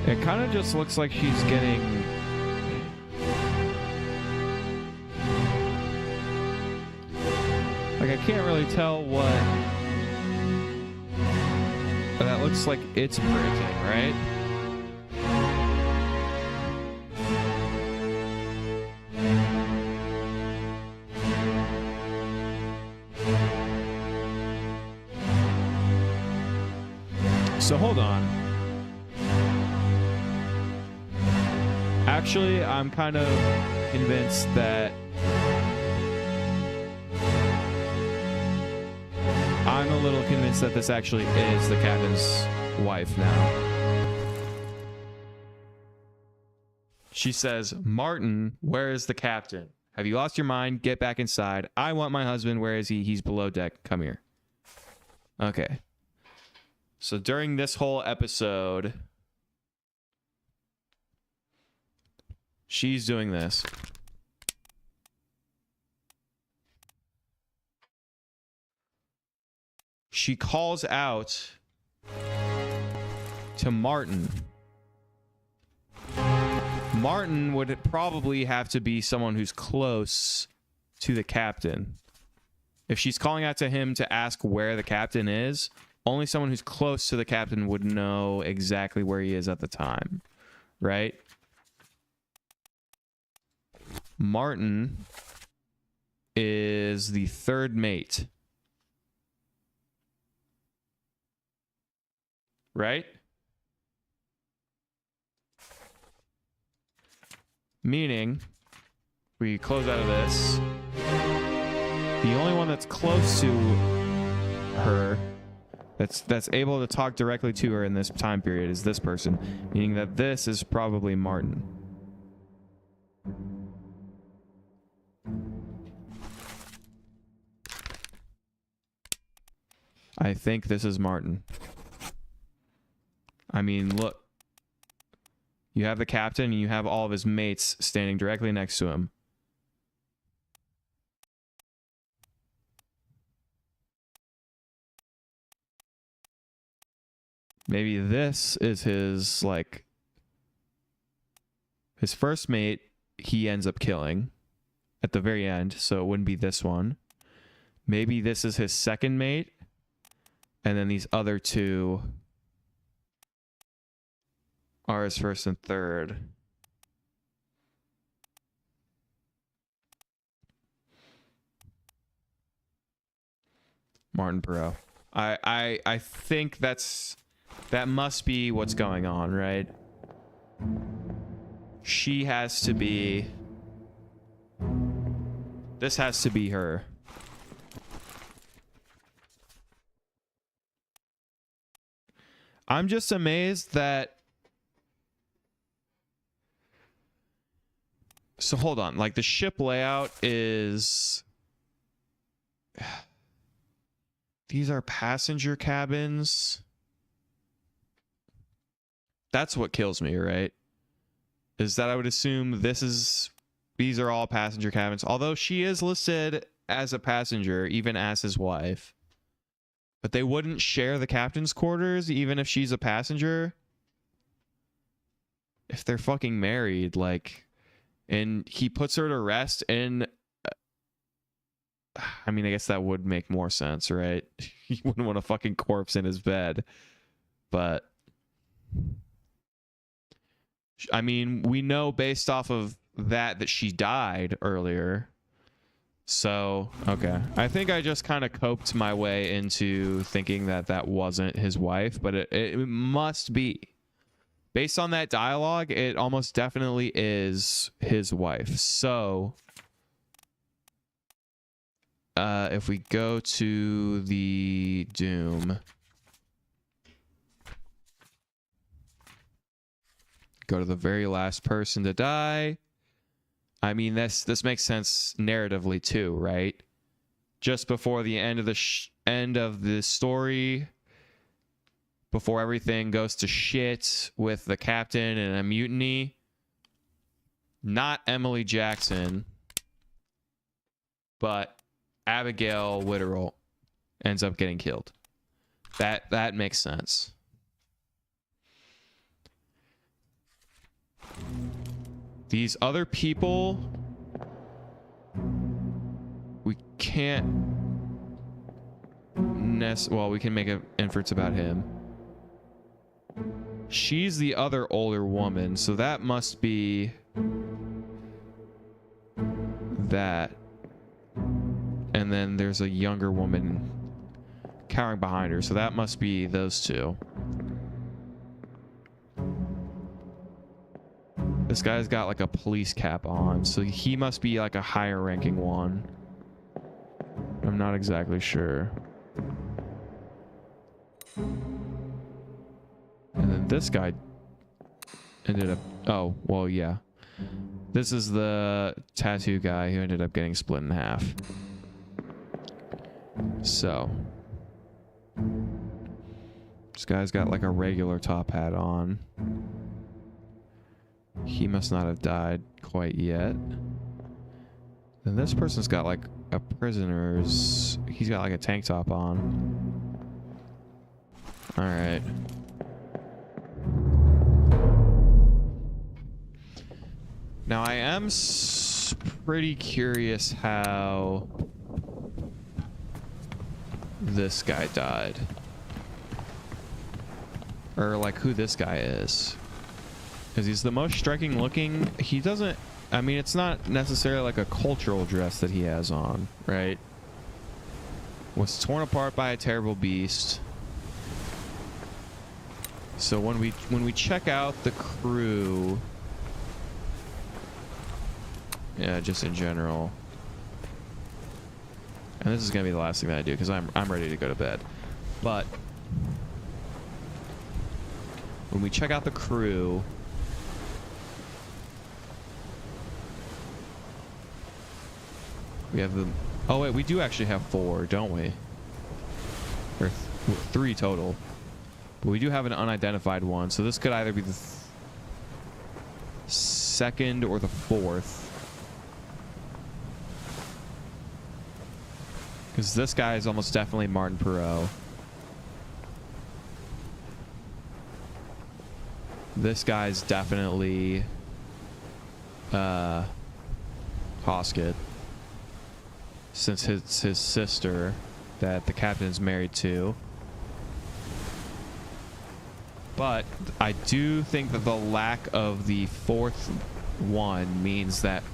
It kind of just looks like she's getting... like, I can't really tell what... but that looks like it's breaking, right? So hold on. Actually, I'm kind of convinced that I'm a little convinced that this actually is the captain's wife now. She says, Martin, where is the captain? Have you lost your mind? Get back inside. I want my husband. Where is he? He's below deck. Come here. Okay. So during this whole episode, she's doing this. She calls out to Martin. Martin would probably have to be someone who's close to the captain. If she's calling out to him to ask where the captain is, only someone who's close to the captain would know exactly where he is at the time, right? Martin is the third mate. Right? Meaning, we close out of this. The only one that's close to her, that's able to talk directly to her in this time period, is this person. Meaning that this is probably Martin. I think this is Martin. I mean, look. You have the captain and you have all of his mates standing directly next to him. Maybe this is his, like, his first mate he ends up killing at the very end, so it wouldn't be this one. Maybe this is his second mate, and then these other two are his first and third. Martin Perot. I think that must be what's going on, right? She has to be... This has to be her. I'm just amazed that... So hold on, like the ship layout is... These are passenger cabins. That's what kills me, right? Is that I would assume these are all passenger cabins. Although she is listed as a passenger, even as his wife. But they wouldn't share the captain's quarters, even if she's a passenger. If they're fucking married, like... And he puts her to rest in... I mean, I guess that would make more sense, right? He wouldn't want a fucking corpse in his bed. But... I mean, we know based off of that she died earlier. So, okay. I think I just kind of coped my way into thinking that wasn't his wife, but it must be. Based on that dialogue, it almost definitely is his wife. So, if we go to the Doom, go to the very last person to die. I mean, this makes sense narratively too, right? Just before the end of the end of the story, before everything goes to shit with the captain and a mutiny, not Emily Jackson, but Abigail Witterell ends up getting killed. That makes sense. These other people, we can't well, we can make an inference about him. She's the other older woman, so that must be that. And then there's a younger woman cowering behind her, so that must be those two. This guy's got like a police cap on, so he must be like a higher ranking one. I'm not exactly sure. And then this guy ended up... Oh, well, yeah. This is the tattoo guy who ended up getting split in half. So. This guy's got like a regular top hat on. He must not have died quite yet. Then this person's got like a prisoner's... He's got like a tank top on. Alright. Now I am pretty curious how this guy died. Or like who this guy is. Because he's the most striking looking. He doesn't... I mean, it's not necessarily like a cultural dress that he has on, right? Was torn apart by a terrible beast. So when we check out the crew... Yeah, just in general. And this is gonna be the last thing that I do because I'm ready to go to bed. But when we check out the crew, we have the. Oh wait, we do actually have 4, don't we? Or 3 total. But we do have an unidentified one, so this could either be the second or the 4th. Because this guy is almost definitely Martin Perot. This guy's definitely Hoskett. Since it's his sister that the captain's married to. But I do think that the lack of the 4th one means that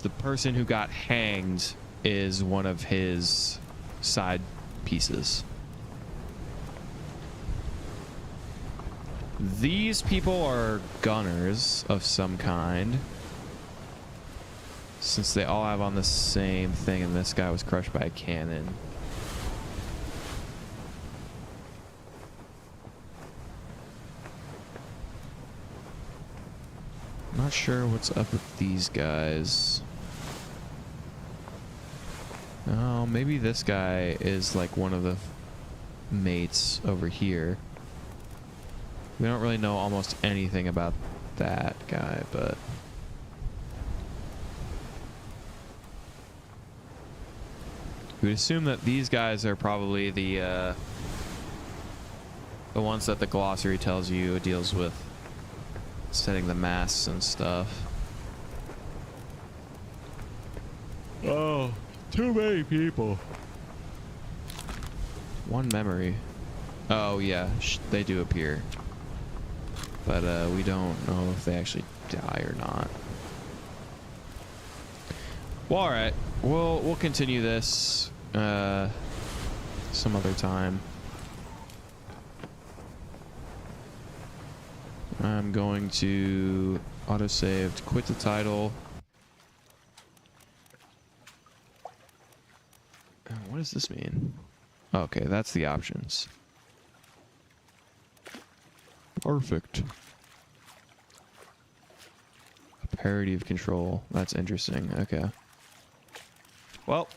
the person who got hanged is one of his side pieces. These people are gunners of some kind, since they all have on the same thing, and this guy was crushed by a cannon. I'm not sure what's up with these guys. Oh, maybe this guy is like one of the mates over here. We don't really know almost anything about that guy, but we'd assume that these guys are probably the ones that the glossary tells you deals with setting the masts and stuff. Oh, too many people. One memory. Oh yeah, they do appear, but we don't know if they actually die or not. Well, all right, we'll continue this some other time. I'm going to autosave to quit the title. What does this mean? Okay, that's the options. Perfect. A parody of control. That's interesting. Okay. Well,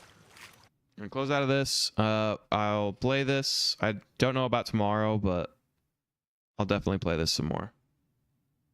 I'm gonna close out of this. I'll play this. I don't know about tomorrow, but I'll definitely play this some more.